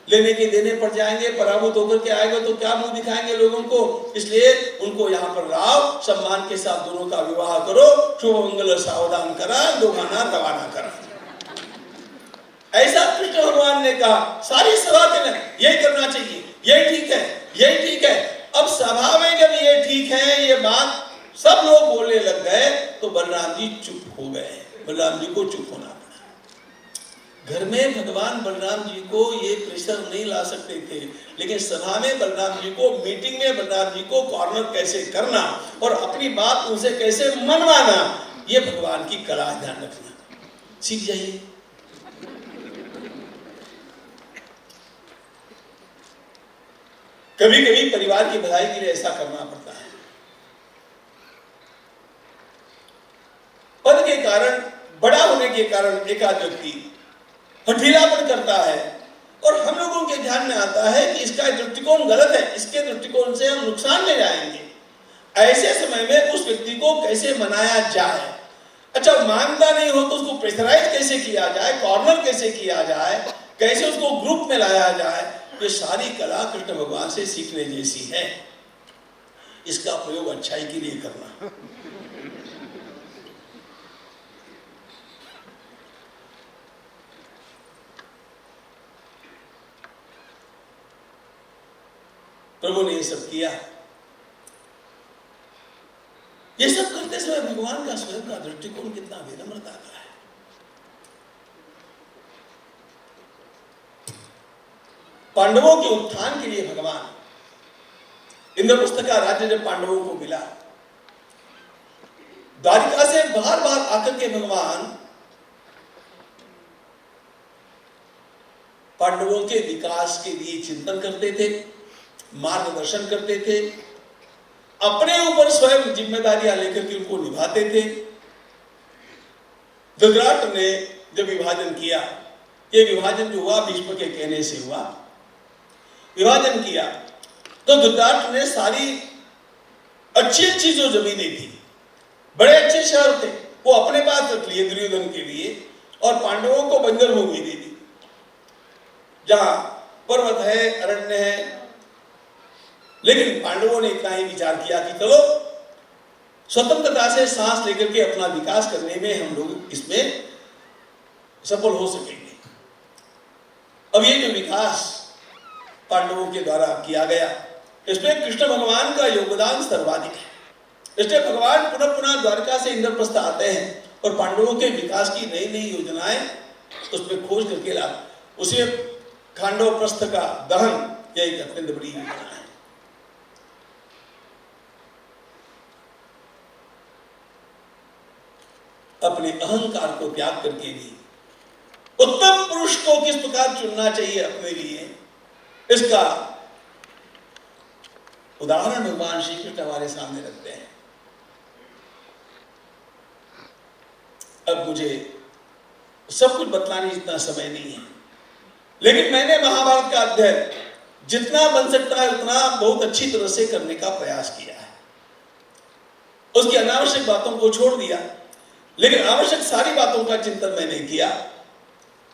[SPEAKER 3] लेने के देने पड़ जाएंगे, पराभूत होकर के आएंगे तो क्या मुंह दिखाएंगे लोगों को। इसलिए उनको यहाँ पर लाओ, सम्मान के साथ दोनों का विवाह करो, शुभ मंगल सावधान करा, दोगाना रवाना करा। ऐसा कृष्ण भगवान ने कहा। सारी सभा के यही करना चाहिए, यही ठीक है, यही ठीक है। अब सभा में जब ये ठीक है, ये बात सब लोग बोलने लग गए तो बलराम जी चुप हो गए। बलराम जी को चुप होना पड़ा। घर में भगवान बलराम जी को ये प्रेशर नहीं ला सकते थे, लेकिन सभा में बलराम जी को, मीटिंग में बलराम जी को कॉर्नर कैसे करना और अपनी बात उनसे कैसे मनवाना, ये भगवान की कला, ध्यान रखना, सीख जाइए। कभी कभी परिवार की भलाई के लिए ऐसा करना पड़ता है। पद के कारण, बड़ा होने के कारण एक आध व्यक्ति हठीलापन करता है और हम लोगों के ध्यान में आता है कि इसका दृष्टिकोण गलत है, इसके दृष्टिकोण से हम नुकसान में जाएंगे। ऐसे समय में उस व्यक्ति को कैसे मनाया जाए। अच्छा, मानता नहीं हो तो उसको प्रेशराइज कैसे किया जाए, कॉर्नर कैसे किया जाए, कैसे उसको ग्रुप में लाया जाए, ये सारी कला कृष्ण भगवान से सीखने जैसी है। इसका प्रयोग अच्छाई के लिए करना। प्रभु ने ये सब किया। ये सब करते समय भगवान का स्वयं का दृष्टिकोण कितना विनम्रता का है। पांडवों के उत्थान के लिए भगवान, इंद्रप्रस्थ का राज्य जब पांडवों को मिला, द्वारिका से बार बार आकर के भगवान पांडवों के विकास के लिए चिंतन करते थे, मार्गदर्शन करते थे, अपने ऊपर स्वयं जिम्मेदारियां लेकर के उनको निभाते थे। धृतराष्ट्र ने जब विभाजन किया, ये विभाजन जो हुआ भीष्म के कहने से हुआ, विभाजन किया तो धृतराष्ट्र ने सारी अच्छी अच्छी जो जमीनें थी, बड़े अच्छे शहर थे, वो अपने पास रख लिए दुर्योधन के लिए, और पांडवों को बंजर भूमि दे दी, जहां पर्वत है, अरण्य है। लेकिन पांडवों ने इतना ही विचार किया कि चलो स्वतंत्रता से सांस लेकर के अपना विकास करने में हम लोग इसमें सफल हो सकेंगे। अब ये जो विकास पांडवों के द्वारा किया गया, इसमें कृष्ण भगवान का योगदान सर्वाधिक है। इसलिए भगवान पुनः पुनः द्वारका से इंद्रप्रस्थ आते हैं और पांडवों के विकास की नई नई योजनाएं उसमें खोज करके ला, उसे खांडव प्रस्थ का दहन, यह एक अत्यंत बड़ी योजना है। अपने अहंकार को त्याग करके भी उत्तम पुरुष को किस प्रकार चुनना चाहिए अपने लिए, इसका उदाहरण भगवान श्री कृष्ण हमारे सामने रखते हैं। अब मुझे सब कुछ बतलाने जितना समय नहीं है, लेकिन मैंने महाभारत का अध्ययन जितना बन सकता है उतना बहुत अच्छी तरह से करने का प्रयास किया है। उसकी अनावश्यक बातों को छोड़ दिया, लेकिन आवश्यक सारी बातों का चिंतन मैंने किया।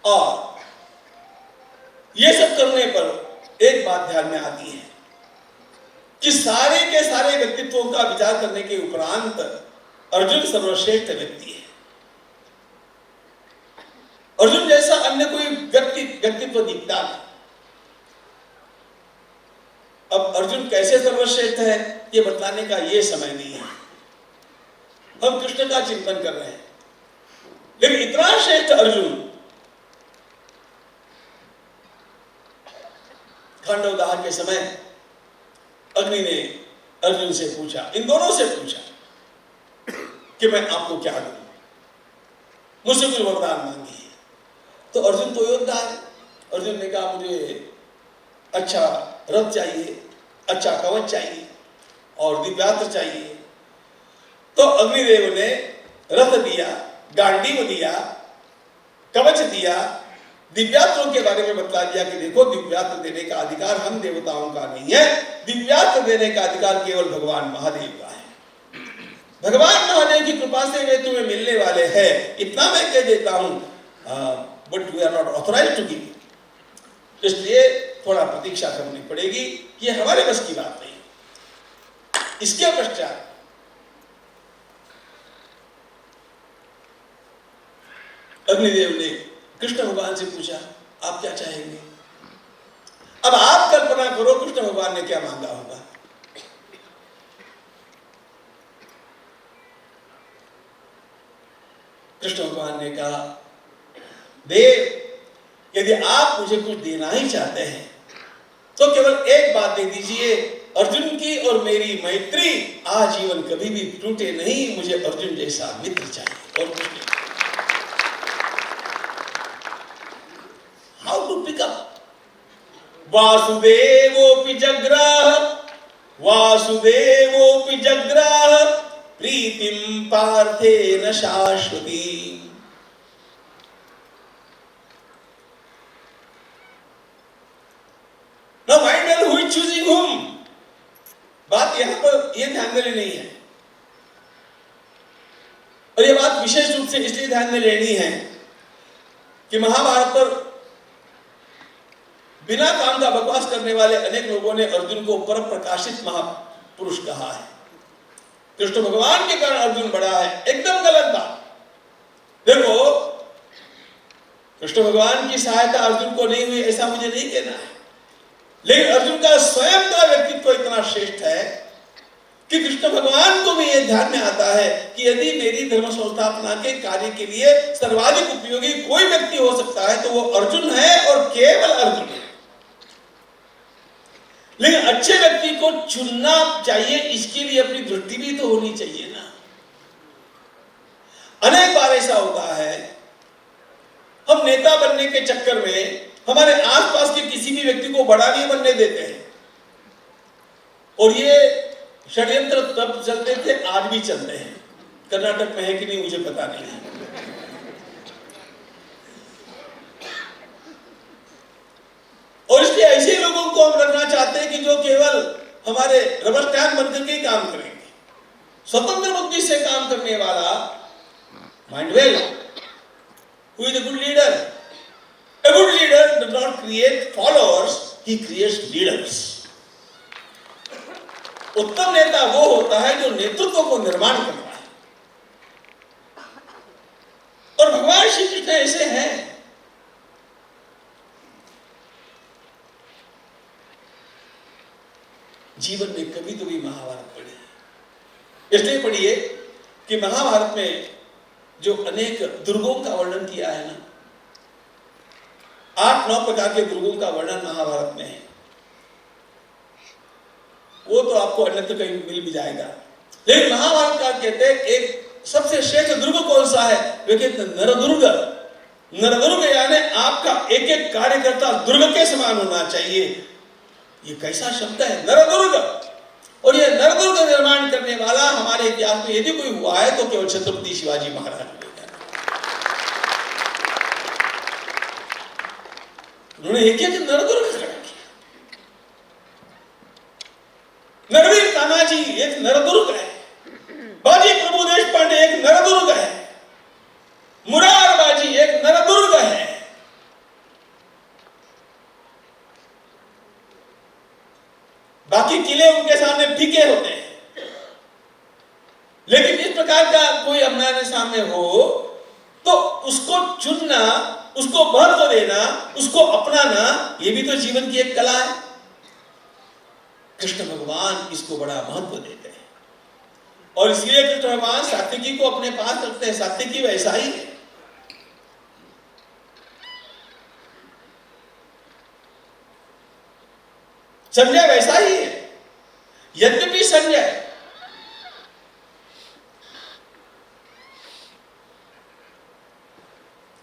[SPEAKER 3] और यह सब करने पर एक बात ध्यान में आती है कि सारे के सारे व्यक्तित्वों का विचार करने के उपरांत अर्जुन सर्वश्रेष्ठ व्यक्ति है। अर्जुन जैसा अन्य कोई व्यक्तित्व दिखता नहीं। अब अर्जुन कैसे सर्वश्रेष्ठ है ये बतलाने का ये समय नहीं है, हम कृष्ण का चिंतन कर रहे हैं। लेकिन इतना श्रेष्ठ अर्जुन, खांडव दाह के समय अग्नि ने अर्जुन से पूछा, इन दोनों से पूछा कि मैं आपको क्या दूं, मुझसे कुछ वरदान मांगिए। तो अर्जुन तो योद्धा है, अर्जुन ने कहा मुझे अच्छा रथ चाहिए, अच्छा कवच चाहिए और दिव्यास्त्र चाहिए। तो अग्निदेव ने रथ दिया, गांडीव दिया, कवच दिया, दिव्यास्त्रों के बारे में बतला दिया कि देखो दिव्यास्त्र देने का अधिकार हम देवताओं का नहीं है, दिव्यास्त्र देने का अधिकार केवल भगवान महादेव का है। भगवान महादेव की कृपा से वे तुम्हें मिलने वाले हैं, इतना मैं कह देता हूं, but we are not authorized to give. इसलिए थोड़ा प्रतीक्षा करनी पड़ेगी, ये हमारे बस की बात नहीं। इसके पश्चात अग्निदेव ने कृष्ण भगवान से पूछा, आप क्या चाहेंगे? अब आप कल्पना करो कृष्ण भगवान ने क्या मांगा होगा। कृष्ण भगवान ने कहा, देव यदि आप मुझे कुछ देना ही चाहते हैं तो केवल एक बात दे दीजिए, अर्जुन की और मेरी मैत्री आजीवन कभी भी टूटे नहीं, मुझे अर्जुन जैसा मित्र चाहिए और कुछ नहीं। How to pick up? वासुदेवोऽपि जग्राह, वासुदेवोऽपि जग्राह प्रीतिं पार्थेन शाश्वती। Now mind well who is choosing whom? बात यहां पर यह ध्यान में लेनी है, और यह बात विशेष रूप से इसलिए ध्यान में लेनी है कि महाभारत पर बिना काम का बकवास करने वाले अनेक लोगों ने अर्जुन को परम प्रकाशित महापुरुष कहा है। कृष्ण भगवान के कारण अर्जुन बड़ा है, एकदम गलत बात। देखो, कृष्ण भगवान की सहायता अर्जुन को नहीं हुई ऐसा मुझे नहीं कहना है। लेकिन अर्जुन का स्वयं का व्यक्तित्व इतना श्रेष्ठ है कि कृष्ण भगवान को भी यह ध्यान में आता है कि यदि मेरी धर्म संस्थापना के कार्य के लिए सर्वाधिक उपयोगी कोई व्यक्ति हो सकता है तो वो अर्जुन है और केवल अर्जुन है। लेकिन अच्छे व्यक्ति को चुनना चाहिए, इसके लिए अपनी दृष्टि भी तो होनी चाहिए ना। अनेक बार ऐसा होता है, हम नेता बनने के चक्कर में हमारे आसपास के किसी भी व्यक्ति को बड़ा नहीं बनने देते हैं, और ये षड्यंत्र तब चलते थे, आज भी चलते हैं। कर्नाटक में है कि नहीं मुझे पता नहीं है। और इसलिए ऐसे लोगों को हम रखना चाहते हैं कि जो केवल हमारे रबर स्टैम्प बनकर के काम करेंगे। स्वतंत्र बुद्धि से काम करने वाला, mind well, who is a good leader? A good leader does not create followers, he creates leaders. उत्तम नेता वो होता है जो नेतृत्व को निर्माण करता है, और भगवान श्री कृष्ण ऐसे हैं। जीवन में कभी तो भी महाभारत पढ़िए, इसलिए पढ़िए कि महाभारत में जो अनेक दुर्गों का वर्णन किया है ना, 8-9 प्रकार के दुर्गों का वर्णन महाभारत में है। वो तो आपको अन्यत्र कहीं मिल भी जाएगा, लेकिन महाभारत का कहते हैं एक सबसे श्रेष्ठ दुर्ग कौन सा है? वे कहते हैं नरदुर्ग। नरदुर्ग यानी आपका एक एक कार्यकर्ता दुर्ग के समान होना चाहिए। ये कैसा शब्द है, नरदुर्ग। और ये नरदुर्ग निर्माण करने वाला हमारे इतिहास में यदि कोई हुआ है तो केवल छत्रपति शिवाजी महाराज। उन्होंने एक एक नरदुर्ग खड़ा किया। नरवीर तानाजी एक नरदुर्ग है, बाजी प्रभु देशपांडे एक नरदुर्ग है, मुरार बाजी एक नरदुर्ग है। बाकी किले उनके सामने फीके होते हैं, लेकिन इस प्रकार का कोई हमारे सामने हो तो उसको चुनना, उसको महत्व देना, उसको अपनाना, ये भी तो जीवन की एक कला है। कृष्ण भगवान इसको बड़ा महत्व देते हैं, और इसलिए कृष्ण भगवान सात्विकी को अपने पास रखते हैं। सात्विकी वैसा ही है। संजय वैसा ही है, यद्यपि संजय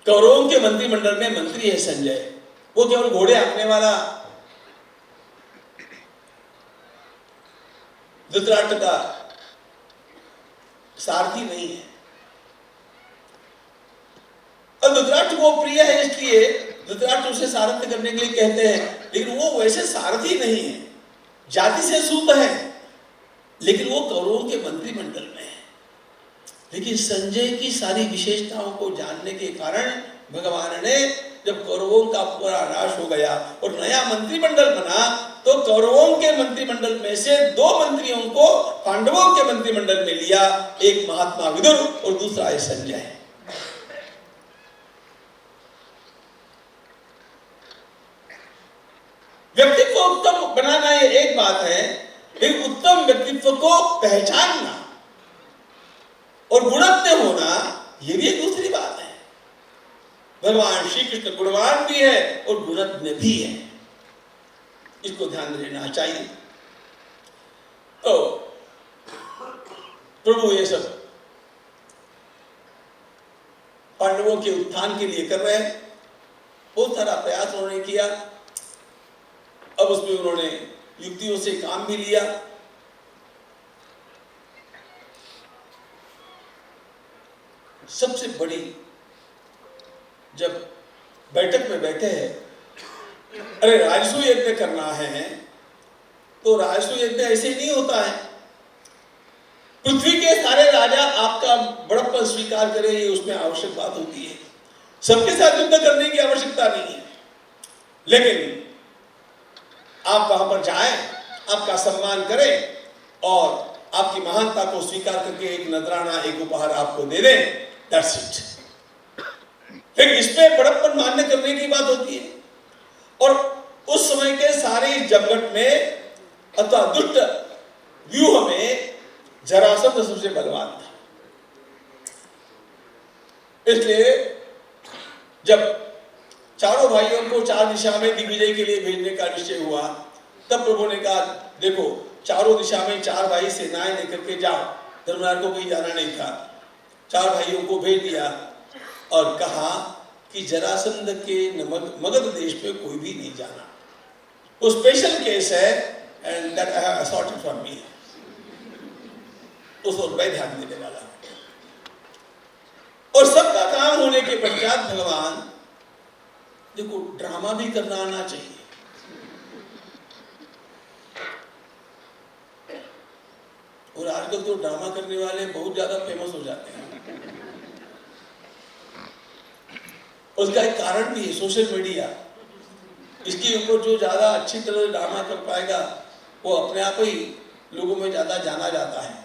[SPEAKER 3] कौरवों के मंत्रिमंडल में मंत्री है। संजय वो केवल घोड़े हाँकने वाला धृतराष्ट्र का सारथी नहीं है। और धृतराष्ट्र को प्रिय है, इसलिए धृतराष्ट्र उसे सारथ्य करने के लिए कहते हैं, लेकिन वो वैसे सारथी नहीं है, जाति से सूत है, लेकिन वो कौरवों के मंत्रिमंडल में है। लेकिन संजय की सारी विशेषताओं को जानने के कारण भगवान ने, जब कौरवों का पूरा नाश हो गया और नया मंत्रिमंडल बना, तो कौरवों के मंत्रिमंडल में से 2 मंत्रियों को पांडवों के मंत्रिमंडल में लिया। एक महात्मा विदुर और दूसरा है संजय। व्यक्तित्व उत्तम बनाना ये एक बात है, लेकिन उत्तम व्यक्तित्व को पहचानना और गुणज्ञ होना ये भी एक दूसरी बात है। भगवान श्री कृष्ण गुणवान भी है और गुणज्ञ भी है, इसको ध्यान देना चाहिए। तो प्रभु ये सब पांडवों के उत्थान के लिए कर रहे हैं। बहुत सारा प्रयास उन्होंने किया, अब उसमें उन्होंने युक्तियों से काम भी लिया। सबसे बड़ी, जब बैठक में बैठे हैं, अरे राजसू यज्ञ करना है, तो राजसू यज्ञ ऐसे नहीं होता है। पृथ्वी के सारे राजा आपका बड़प्पन स्वीकार करें, ये उसमें आवश्यक बात होती है। सबके साथ युद्ध करने की आवश्यकता नहीं है, लेकिन आप वहां पर जाएं, आपका सम्मान करें और आपकी महानता को स्वीकार करके एक नजराना, एक उपहार आपको दे दें, दैट्स इट। लेकिन इसमें बड़प्पन मान्य करने की बात होती है, और उस समय के सारे जमघट में अथवा दुष्ट व्यूह में जरासंध सबसे बलवान था। इसलिए जब चारों भाइयों को चार दिशा में दिग्विजय के लिए भेजने का निश्चय हुआ, तब प्रभु ने कहा देखो चारों दिशा में चार भाई सेनाएं लेकर के जाओ। धर्मराज को कहीं जाना नहीं था, चार भाइयों को भेज दिया और कहा कि जरासंध के मगध देश पे कोई भी नहीं जाना, वो स्पेशल केस है and that I have assorted from me, उस पर मैं ध्यान देने वाला। और सबका काम होने के पश्चात भगवान, देखो ड्रामा भी करना आना चाहिए। और आजकल तो ड्रामा करने वाले बहुत ज्यादा फेमस हो जाते हैं। उसका एक कारण भी है सोशल मीडिया। इसके ऊपर जो ज्यादा अच्छी तरह ड्रामा कर पाएगा वो अपने आप ही लोगों में ज्यादा जाना जाता है।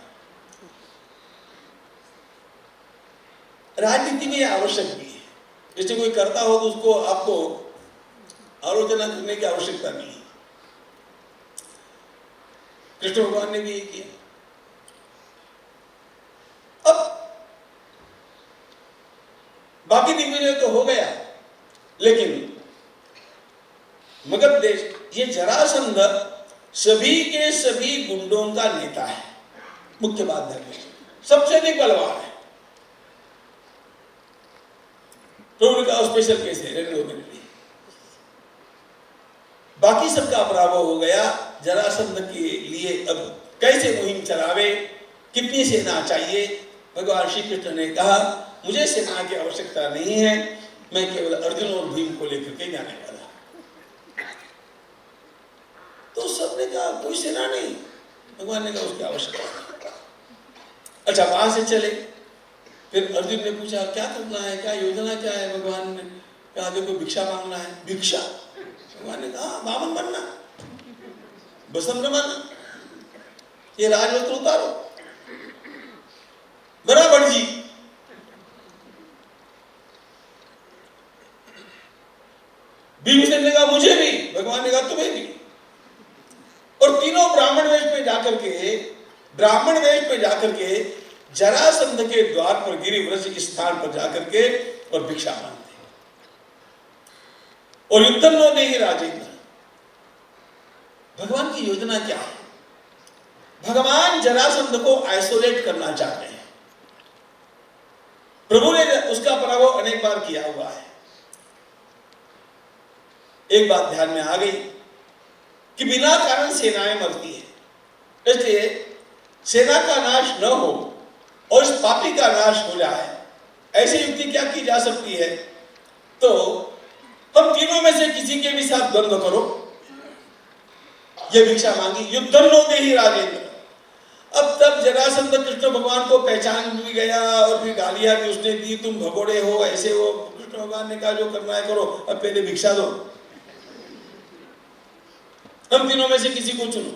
[SPEAKER 3] राजनीति में आवश्यक भी है, जैसे कोई करता हो तो उसको आपको आलोचना करने की आवश्यकता नहीं है। कृष्ण भगवान ने भी यही किया। अब बाकी दिग्विजय तो हो गया, लेकिन मगध देश, ये जरासंध सभी के सभी गुंडों का नेता है। मुख्य बात है सबसे अधिक बलवान है। प्रभु का स्पेशल केस है रहने के लिए। बाकी सबका पराभव हो गया। जरासंध के लिए अब कैसे मुहिम चलावे, कितनी सेना चाहिए? भगवान श्री कृष्ण ने कहा मुझे सेना की आवश्यकता नहीं है, मैं केवल अर्जुन और भीम को लेकर के जाने वाला। तो सबने कहा कोई सेना नहीं। भगवान ने कहा उसकी आवश्यकता नहीं। अच्छा वहां से चले। फिर अर्जुन ने पूछा क्या करना है, क्या योजना क्या है? भगवान ने कहा देखो भिक्षा मांगना है। भिक्षा? भगवान ने कहा बामन बनना, बसंत बनना, ये राजवस्त्र उतारो, बराबर जी। भीमसेन ने कहा मुझे भी। भगवान ने कहा तुम्हें भी। और तीनों ब्राह्मण वेश पे जाकर के जरासंध के द्वार पर गिरिव्रज के स्थान पर जाकर के और भिक्षा मांगते। और युद्धन्नो देहि राजेंद्र। भगवान की योजना क्या है? भगवान जरासंध को आइसोलेट करना चाहते हैं। प्रभु ने उसका पराभव अनेक बार किया हुआ है। एक बात ध्यान में आ गई कि बिना कारण सेनाएं मरती है, इसलिए सेना का नाश न हो और इस पापी का नाश हो जाए, ऐसी युक्ति क्या की जा सकती है? तो हम तीनों में से किसी के भी साथ द्वंद्व करो। यह भिक्षा मांगी, युद्धन्नो देहि राजेंद्र। अब तब जरासंध कृष्ण भगवान को पहचान भी गया और फिर गालियां भी उसने दी, तुम भगोड़े हो, ऐसे हो। कृष्ण भगवान ने कहा जो करना है करो, अब पहले भिक्षा दो, हम तीनों में से किसी को चुनो।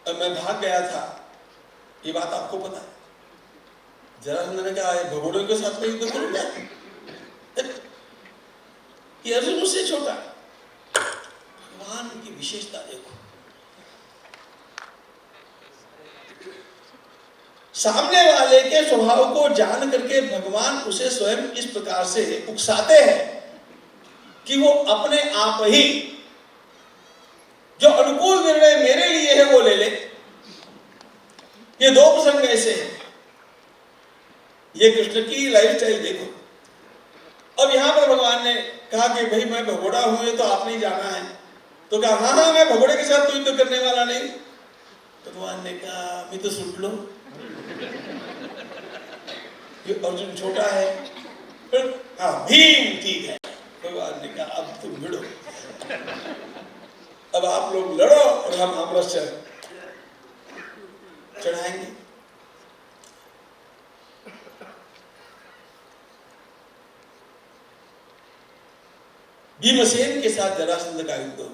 [SPEAKER 3] अब मैं भाग गया था, ये बात आपको पता है। जरासंध ने कहा भगोड़ों के साथ में युद्ध करूंगा, ये अर्जुन मुझसे छोटा। भगवान की विशेषता देखो, सामने वाले के स्वभाव को जान करके भगवान उसे स्वयं इस प्रकार से उकसाते हैं कि वो अपने आप ही जो अनुकूल निर्णय मेरे लिए है वो ले ले। ये दो प्रसंग ऐसे हैं। ये कृष्ण की लाइफस्टाइल देखो। अब यहां पर भगवान ने कहा कि भाई मैं भगोड़ा हूं, ये तो आप नहीं जाना है। तो कहा हाँ मैं भगोड़े के साथ तो युद्ध करने वाला नहीं। तो भगवान ने कहा मैं तो सुन लो, ये अर्जुन छोटा है। फिर हाँ भीम ठीक है। भगवान ने कहा अब तुम भिड़ो, अब आप लोग लड़ो और हम आमरस चढ़ाएंगे। भीमसेन के साथ जरासंध का युद्ध।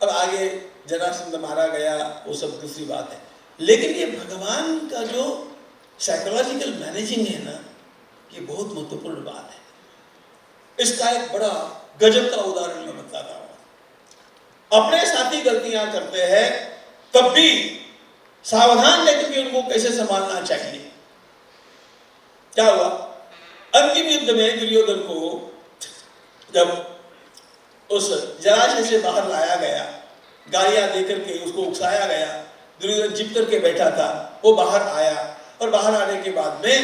[SPEAKER 3] अब आगे जरासंध मारा गया वो सब दूसरी बात है, लेकिन ये भगवान का जो साइकोलॉजिकल मैनेजिंग है ना, ये बहुत महत्वपूर्ण बात है। इसका एक बड़ा गजब का उदाहरण मैं बताता हूं। अपने साथी गलतियां करते हैं तब भी सावधान लेकर के उनको कैसे संभालना चाहिए। क्या हुआ, अंतिम युद्ध में दुर्योधन को जब उस जलाशय से बाहर लाया गया, गालियां देकर के उसको उकसाया गया, दुर्योधन जिप करके बैठा था, वो बाहर आया और बाहर आने के बाद में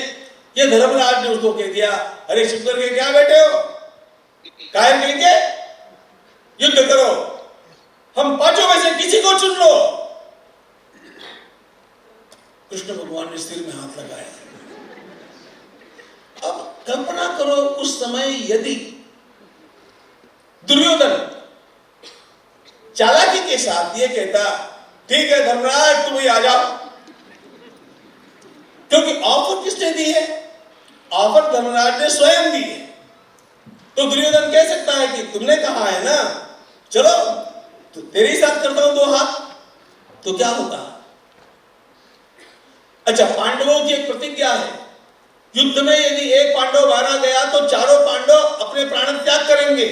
[SPEAKER 3] ये धर्मराज ने उसको कह दिया, अरे चुप करके क्या बैठे हो, कायर कहेंगे, युद्ध करो, हम पांचों में से किसी को चुन लो। कृष्ण भगवान ने सिर में हाथ लगाया। अब कल्पना करो उस समय यदि दुर्योधन चालाकी के साथ ये कहता, ठीक है धर्मराज तुम ही आ जाओ, क्योंकि ऑफर किसने दी है, ऑफर धर्मराज ने स्वयं दी है। तो दुर्योधन कह सकता है कि तुमने कहा है ना, चलो तो तेरे ही साथ करता हूं दो हाथ, तो क्या होता। अच्छा, पांडवों की एक प्रतिज्ञा है, युद्ध में यदि एक पांडव मारा गया तो चारों पांडव अपने प्राण त्याग करेंगे।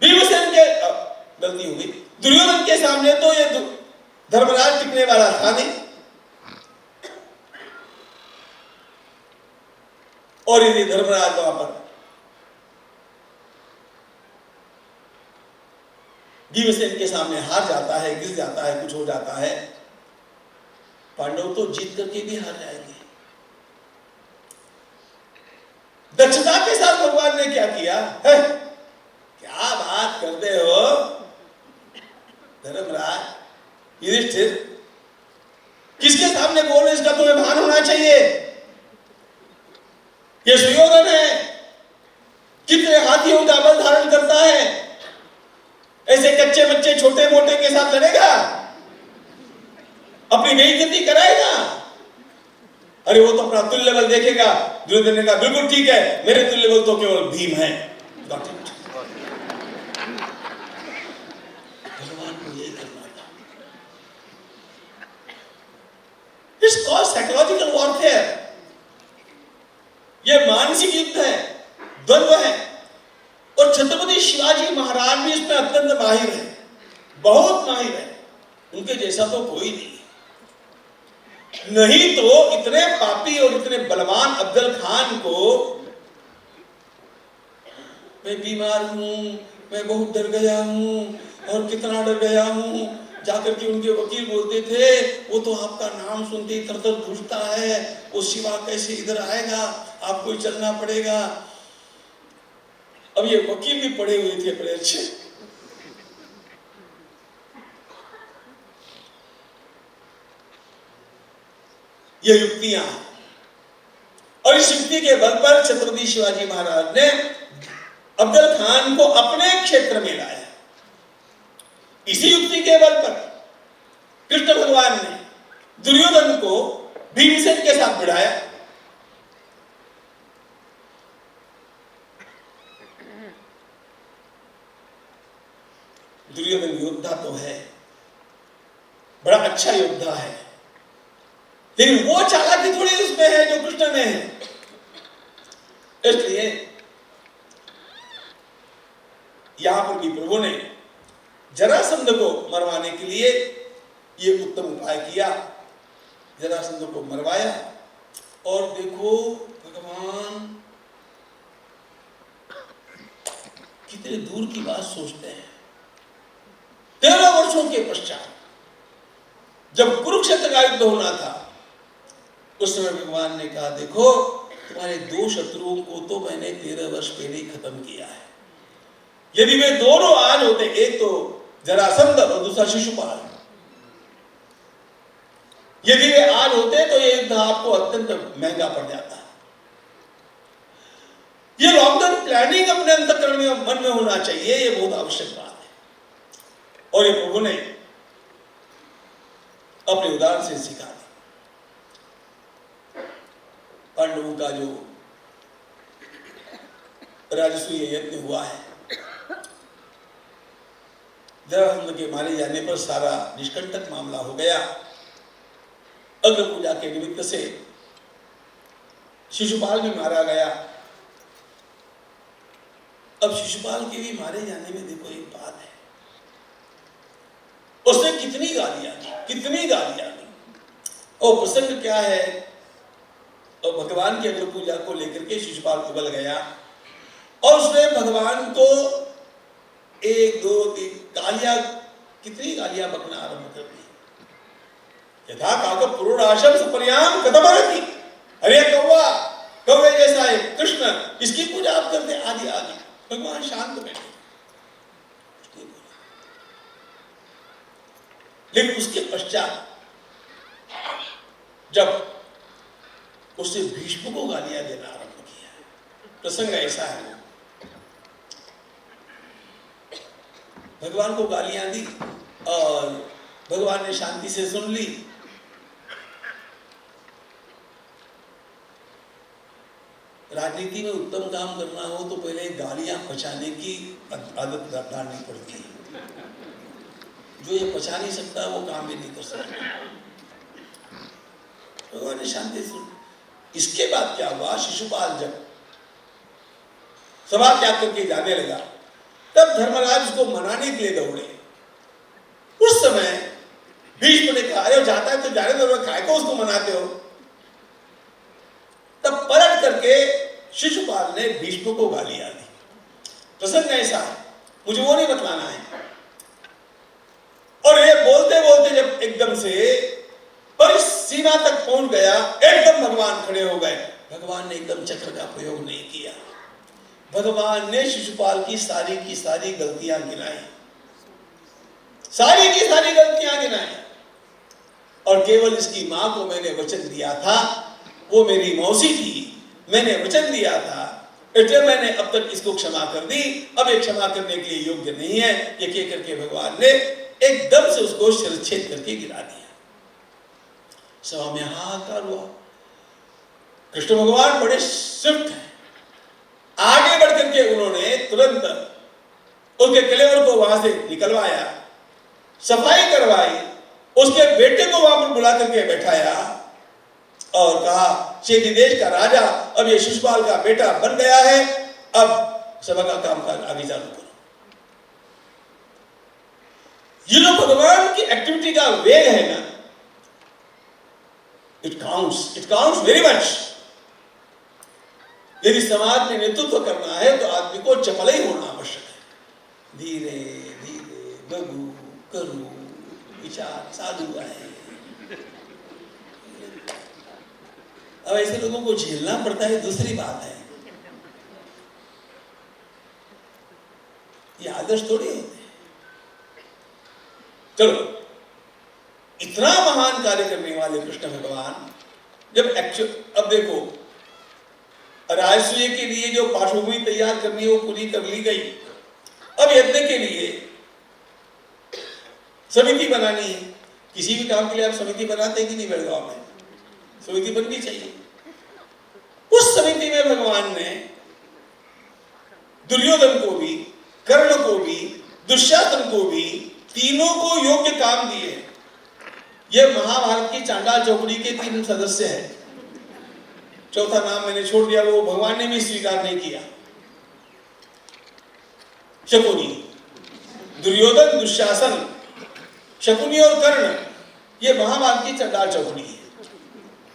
[SPEAKER 3] भीमसेन के गलती हुई, दुर्योधन के सामने तो ये धर्मराज टिकने वाला था नहीं। और यदि धर्मराज वहां पर भीमसेन के सामने हार जाता है, गिर जाता है, कुछ हो जाता है, पांडव तो जीत करके भी हार जाएंगे। दक्षता के साथ भगवान ने क्या किया है? क्या बात करते हो धर्मराज, युधिष्ठिर, किसके सामने बोल रहे, इसका तुम्हें भान होना चाहिए। ये सुयोधन है, कितने हाथियों का बल धारण करता है, ऐसे कच्चे बच्चे छोटे मोटे के साथ लड़ेगा, अपनी बेइज्जती कराएगा। अरे वो तो अपना तुल्य बल देखेगा। दुर्योधन ने कहा बिल्कुल ठीक है, मेरे तुल्य बल तो केवल भीम है। भगवान को यही करना था। It's called psychological warfare। ये मानसिक युद्ध है, द्वंद्व है, और छत्रपति शिवाजी महाराज भी इसमें अत्यंत माहिर है, बहुत माहिर है। उनके जैसा तो कोई नहीं, नहीं तो इतने पापी और इतने बलवान अफजल खान को, मैं बीमार हूं, मैं बहुत डर गया हूं, और कितना डर गया हूं, जाकर के उनके वकील बोलते थे, वो तो आपका नाम सुनते ही थर-थर घुटता है, वो शिवा कैसे इधर आएगा, आपको ही चलना पड़ेगा। अब ये वकील भी पढ़े हुए थे बड़े अच्छे, ये युक्तियां, और इस युक्ति के बल पर छत्रपति शिवाजी महाराज ने अफजल खान को अपने क्षेत्र में लाया। इसी युक्ति के बल पर कृष्ण भगवान ने दुर्योधन को भीमसेन के साथ भिड़ाया। दुर्योधन योद्धा तो है, बड़ा अच्छा योद्धा है, लेकिन वो चालाकी थोड़ी उसमें है जो कृष्ण में है। इसलिए यहां पर भी प्रभु ने जरासंध को मरवाने के लिए ये उत्तम उपाय किया। जरासंध को मरवाया, और देखो भगवान कितने दूर की बात सोचते हैं। 13 वर्षों के पश्चात जब कुरुक्षेत्र का युद्ध होना था, उस समय भगवान ने कहा, देखो तुम्हारे 2 शत्रुओं को तो मैंने 13 वर्ष पहले ही खत्म किया है। यदि वे दोनों आज होते, एक तो जरासंध और दूसरा शिशुपाल, यदि वे आज होते तो ये युद्ध आपको अत्यंत महंगा पड़ जाता। ये लॉन्ग टर्म प्लानिंग अपने अंतःकरण में, मन में होना चाहिए, ये बहुत आवश्यक बात है। और ये प्रभु ने अपने उदाहरण से सिखा दी। पांडवों का जो राजसूय यज्ञ हुआ है, जरासंध के मारे जाने पर सारा निष्कंटक मामला हो गया। अग्र पूजा के निमित्त से शिशुपाल भी मारा गया। अब शिशुपाल के भी मारे जाने में देखो एक बात है, उसने कितनी गालियां दी। और प्रसंग क्या है, और भगवान की अग्र पूजा को लेकर के शिशुपाल उबल गया और उसने भगवान को 1 2 3 गालियां, कितनी गालियां बकना आरंभ कर दी। यथा काक पुरुषाशम सपर्याम कदमरति, अरे कौवा, कौवे जैसा है कृष्ण, इसकी पूजा आप करते आदि आदि। भगवान शांत बैठे, लेकिन उसके पश्चात जब उसने भीष्म को गालियां देना आरंभ किया, प्रसंग ऐसा है, भगवान को गालियां दी और भगवान ने शांति से सुन ली। राजनीति में उत्तम काम करना हो तो पहले गालियां पचाने की आदत डालनी पड़ती है। जो ये पचा नहीं सकता वो काम भी नहीं कर सकता। भगवान ने शांति से सुन। इसके बाद क्या हुआ, शिशुपाल जब सभा त्याग करके जाने लगा तब धर्मराज उसको मनाने के लिए दौड़े। उस समय भीष्म ने कहा, अरे जाता है तो जाने दो, काय को उसको मनाते हो। तब पलट करके शिशुपाल ने भीष्म को गालियां दी। प्रसंग ऐसा है, मुझे वो नहीं बतलाना है। और ये बोलते बोलते जब एकदम से सीमा तक पहुंच गया, एकदम भगवान खड़े हो गए। भगवान ने एकदम चक्र का प्रयोग नहीं किया। भगवान ने शिशुपाल की सारी गलतियां गिनाई, सारी की सारी गलतियां गिनाई। और केवल इसकी मां को मैंने वचन दिया था, वो मेरी मौसी थी, मैंने वचन दिया था, इसलिए मैंने अब तक इसको क्षमा कर दी, अब ये क्षमा करने के लिए योग्य नहीं है। ये कह करके भगवान ने एकदम से उसको शिरच्छेद करके गिरा दिया। सभा में हाहाकार हुआ। कृष्ण भगवान बड़े स्विफ्ट हैं, आगे बढ़ करके उन्होंने तुरंत उसके कलेवर को वहां से निकलवाया, सफाई करवाई, उसके बेटे को वहां पर बुला करके बैठाया और कहा, शेखी देश का राजा अब ये शिशुपाल का बेटा बन गया है, अब सभा का कामकाज आगे चालू करो। ये जो भगवान की एक्टिविटी का वेग है ना, इट काउंट्स वेरी मच। यदि समाज में नेतृत्व करना है तो आदमी को चपल ही होना आवश्यक है। धीरे धीरे लघु करु विचार साधु है। अब ऐसे लोगों को झेलना पड़ता है, दूसरी बात है। ये आदर्श थोड़ी होते हैं। चलो, इतना महान कार्य करने वाले कृष्ण भगवान जब अब देखो, राजसूय के लिए जो पार्श्वभूमि तैयार करनी है वो पूरी कर ली गई। अब यज्ञ के लिए समिति बनानी है। किसी भी काम के लिए आप समिति बनाते हैं कि नहीं? बेलगांव में समिति बननी चाहिए। उस समिति में भगवान ने दुर्योधन को भी, कर्ण को भी, दुशासन को भी, तीनों को योग्य काम दिए। ये महाभारत की चांडाल चौकड़ी के 3 सदस्य हैं। चौथा नाम मैंने छोड़ दिया, वो भगवान ने भी स्वीकार नहीं किया। शकुनी, दुर्योधन, दुशासन, शकुनी और कर्ण, ये महाभारत की चांडाल चौकड़ी है।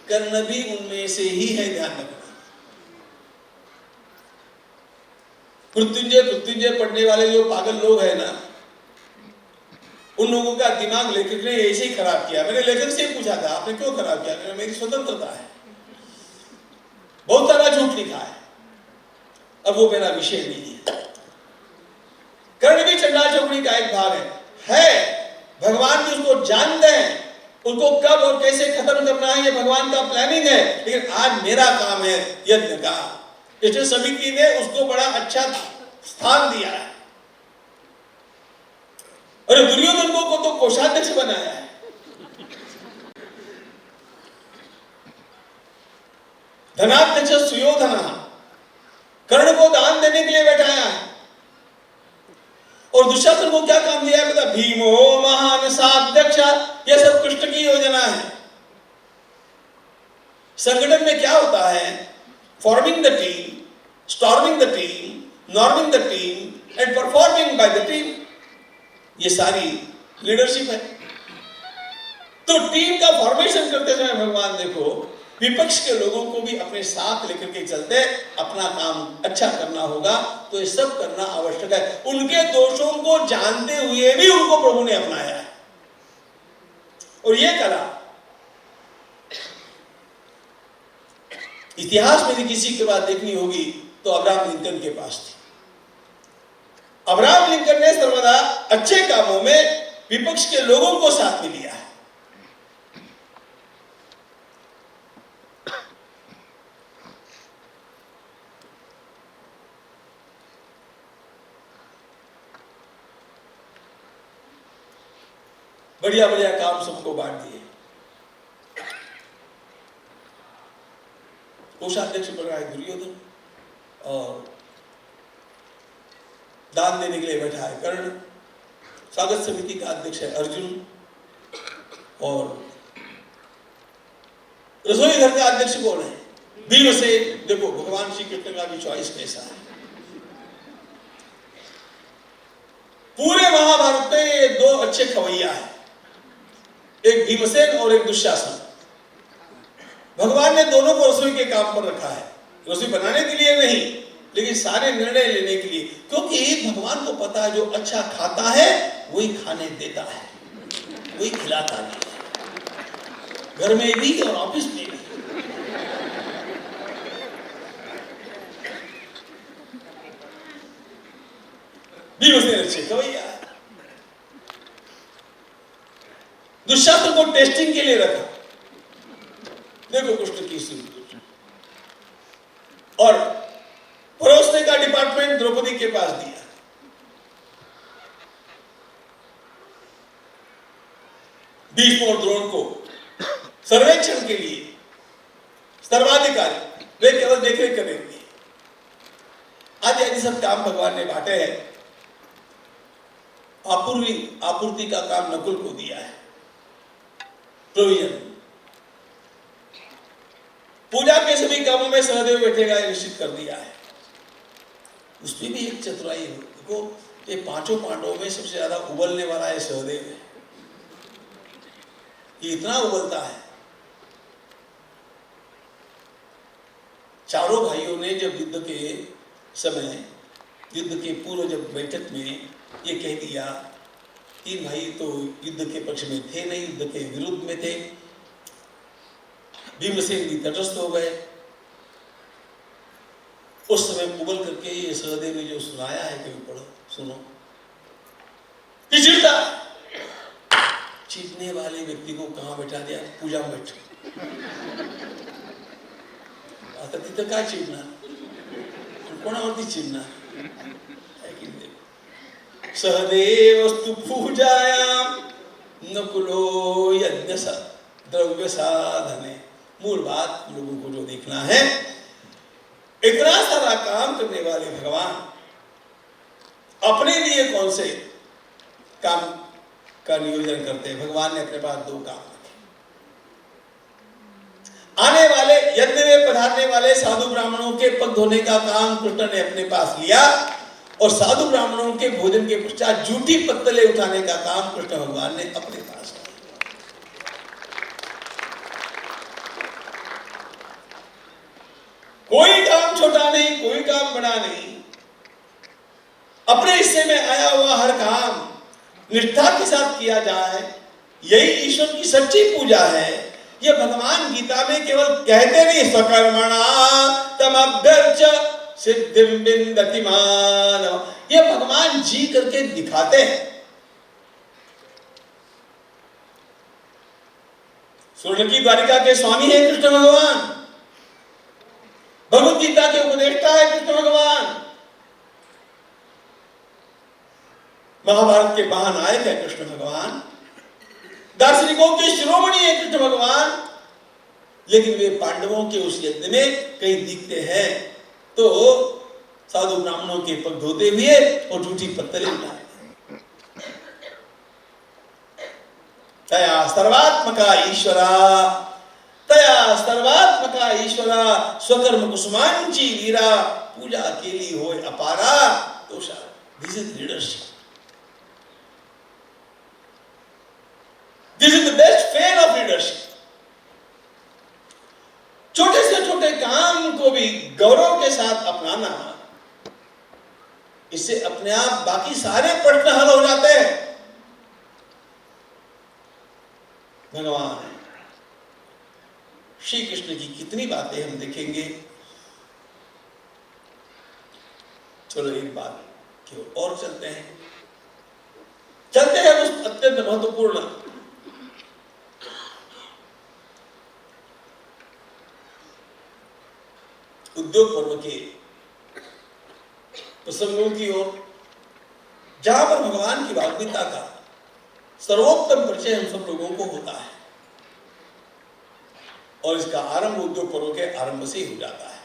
[SPEAKER 3] कर्ण भी उनमें से ही है, ध्यान रखना। मृत्युंजय पढ़ने वाले जो पागल लोग हैं ना, उन लोगों का दिमाग लेखक ने ऐसे ही खराब किया। मैंने लेखक से पूछा था, आपने क्यों खराब किया? मेरी स्वतंत्रता है, बहुत सारा झूठ लिखा है, अब वो मेरा विषय नहीं है। कर्ण भी चंडाल चौकड़ी का एक भाग है। भगवान भी उसको जानते हैं, उसको कब और कैसे खत्म करना है ये भगवान का प्लानिंग है। लेकिन आज मेरा काम है यज्ञ का, इसलिए समिति ने उसको बड़ा अच्छा स्थान दिया है। और दुर्योधन को तो कोषाध्यक्ष बनाया है। धनाध्यक्ष सुयोधन, कर्ण को दान देने के लिए बैठाया है। और दुशासन को क्या काम दिया है? भीमो महान साध्यक्ष, यह सब कृष्ण की योजना है। संगठन में क्या होता है? Forming the team, storming the team, norming the team and performing by the team, ये सारी लीडरशिप है। तो टीम का फॉर्मेशन करते समय भगवान देखो विपक्ष के लोगों को भी अपने साथ लेकर के चलते, अपना काम अच्छा करना होगा तो ये सब करना आवश्यक है। उनके दोषों को जानते हुए भी उनको प्रभु ने अपनाया है। और ये कला इतिहास में भी किसी के बाद देखनी होगी तो अब्राहम लिंकन के पास थी। अब्राहम लिंकन ने सर्वदा अच्छे कामों में विपक्ष के लोगों को साथ में लिया है। बढ़िया बढ़िया काम सबको बांट दिए। कोषाध्यक्ष बन रहा है दुर्योधन और दान देने के लिए बैठा है कर्ण। स्वागत समिति का अध्यक्ष है अर्जुन और रसोई घर का अध्यक्ष कौन है? भीमसेन। देखो भगवान श्री कृष्ण का भी चॉइस कैसा है। पूरे महाभारत में ये दो अच्छे खवैया है, एक भीमसेन और एक दुशासन। भगवान ने दोनों को रसोई के काम पर रखा है, रसोई बनाने के लिए नहीं लेकिन सारे निर्णय लेने के लिए, क्योंकि भगवान को पता है जो अच्छा खाता है वही खाने देता है, वही खिलाता नहीं, घर में भी और ऑफिस में भी। भीमसेन अच्छे खवैया है। दुशासन को टेस्टिंग के लिए रखा। देखो कृष्ण की स्थिति। और परोसने का डिपार्टमेंट द्रौपदी के पास दिया। भीष्म और द्रोण को सर्वेक्षण के लिए सर्वाधिकारी, वे केवल देखरेख करेंगे। आदि आदि सब काम भगवान ने बांटे हैं। आपूर्ति का काम नकुल को दिया है, प्रोविजन। पूजा के सभी कामों में सहदेव बैठेगा निश्चित कर दिया है। उसमें भी एक चतुराई है। देखो ये पांचों पांडवों में सबसे ज्यादा उबलने वाला है सहदेव है। ये इतना उबलता है। चारों भाइयों ने जब युद्ध के समय, युद्ध के पूर्व जब बैठक में ये कह दिया, तीन भाई तो युद्ध के पक्ष में थे नहीं, युद्ध के विरुद्ध में थे। भीमसेन भी तटस्थ हो गए। उस समय उबल करके ये सहदेव ने जो सुनाया है, कभी पढ़ो सुनो। कि चीटने वाले व्यक्ति को कहां बैठा दिया? पूजा में बैठ। आता तिथं काय चिडणार? कोणावरती चिडणार? सहदेवस्तु पूजायाम नकुलो यज्ञ द्रव्य साधने। मूल बात लोगों को जो देखना है, इतना सारा काम करने वाले भगवान अपने लिए कौन से काम का नियोजन करते हैं? भगवान ने अपने पास दो काम रखे। आने वाले यज्ञ में पधारने वाले साधु ब्राह्मणों के पग धोने का काम कृष्ण ने अपने पास लिया और साधु ब्राह्मणों के भोजन के पश्चात जूठी पत्तले उठाने का काम कृष्ण भगवान ने अपने पास लिया। कोई काम छोटा नहीं, कोई काम बड़ा नहीं। अपने हिस्से में आया हुआ हर काम निष्ठा के साथ किया जाए, यही ईश्वर की सच्ची पूजा है। ये भगवान गीता में केवल कहते नहीं, स्वकर्मणा तमभ्यर्च सिद्धिं विन्दति मानव, ये भगवान जी करके दिखाते हैं। स्वर्ण की द्वारिका के स्वामी है कृष्ण भगवान, भगवद गीता के उपदेष्टा है कृष्ण भगवान, महाभारत के महानायक है कृष्ण भगवान, दार्शनिकों के शिरोमणि है कृष्ण भगवान। लेकिन वे पांडवों के उस यज्ञ में कहीं दिखते हैं तो साधु ब्राह्मणों के पग धोते हुए और झूठी पत्तले उठाए। तया सर्वात्मका ईश्वरा तया सर्वात्मका ईश्वरा स्वकर्म कुसुमांची वीरा पूजा केली होय अपारा दोषा. This is leadership. This is the best fair of leadership. छोटे से छोटे काम को भी गौरव के साथ अपनाना, इससे अपने आप बाकी सारे प्रश्न हल हो जाते हैं. भगवान श्री कृष्ण की कितनी बातें हम देखेंगे. चलो एक बात की और चलते हैं उस अत्यंत महत्वपूर्ण उद्योग पर्व के प्रसंगों की ओर, जहां पर भगवान की वाग्मिता का सर्वोत्तम परिचय हम सब लोगों को होता है. और इसका आरंभ उद्योग पर्व के आरंभ से ही हो जाता है.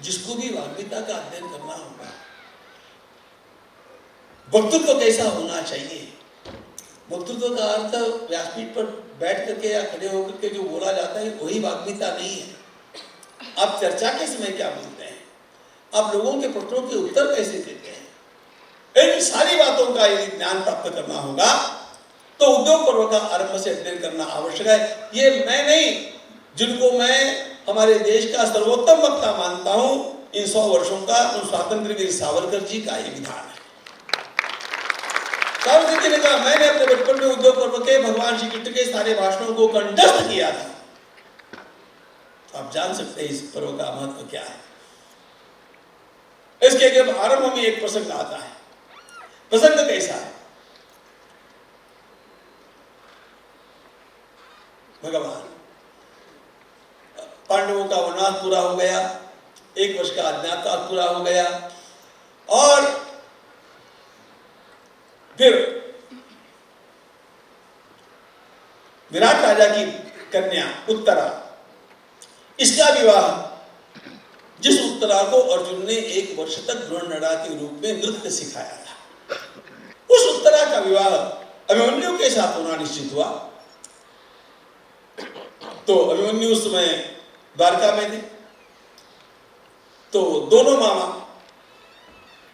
[SPEAKER 3] जिसको भी वाग्मिता का अध्ययन करना होगा, वक्तृत्व कैसा होना चाहिए. वक्तृत्व का अर्थ व्यासपीठ पर बैठ करके या खड़े होकर के जो बोला जाता है वही वाग्मिता नहीं है. आप चर्चा के समय क्या बोलते हैं, आप लोगों के प्रश्नों के उत्तर कैसे देते हैं, इन सारी बातों का यदि ज्ञान प्राप्त करना होगा तो उद्योग पर्व का आरंभ से अध्ययन करना आवश्यक है. ये मैं नहीं, जिनको मैं हमारे देश का सर्वोत्तम वक्ता मानता हूं, इन 100 वर्षों का उन स्वतंत्र वीर सावरकर जी का ये विधान है. सावरकर जी ने कहा, मैंने अपने बचपन में उद्योग पर्व के भगवान श्री कृष्ण के सारे भाषणों को कंठस्थ किया था. आप जान सकते हैं इस पर्व का महत्व क्या है. इसके जब आरंभ में एक प्रसंग आता है. प्रसंग कैसा है. भगवान पांडवों का वनवास पूरा हो गया, 1 वर्ष का अज्ञातवास पूरा हो गया, और फिर विराट राजा की कन्या उत्तरा, इसका विवाह, जिस उत्तरा को अर्जुन ने 1 वर्ष तक द्रोणनड़ा के रूप में नृत्य सिखाया था, उस उत्तरा का विवाह अभिमन्यु के साथ होना निश्चित हुआ. तो अभिमन्यु उस समय द्वारका में थे. तो दोनों मामा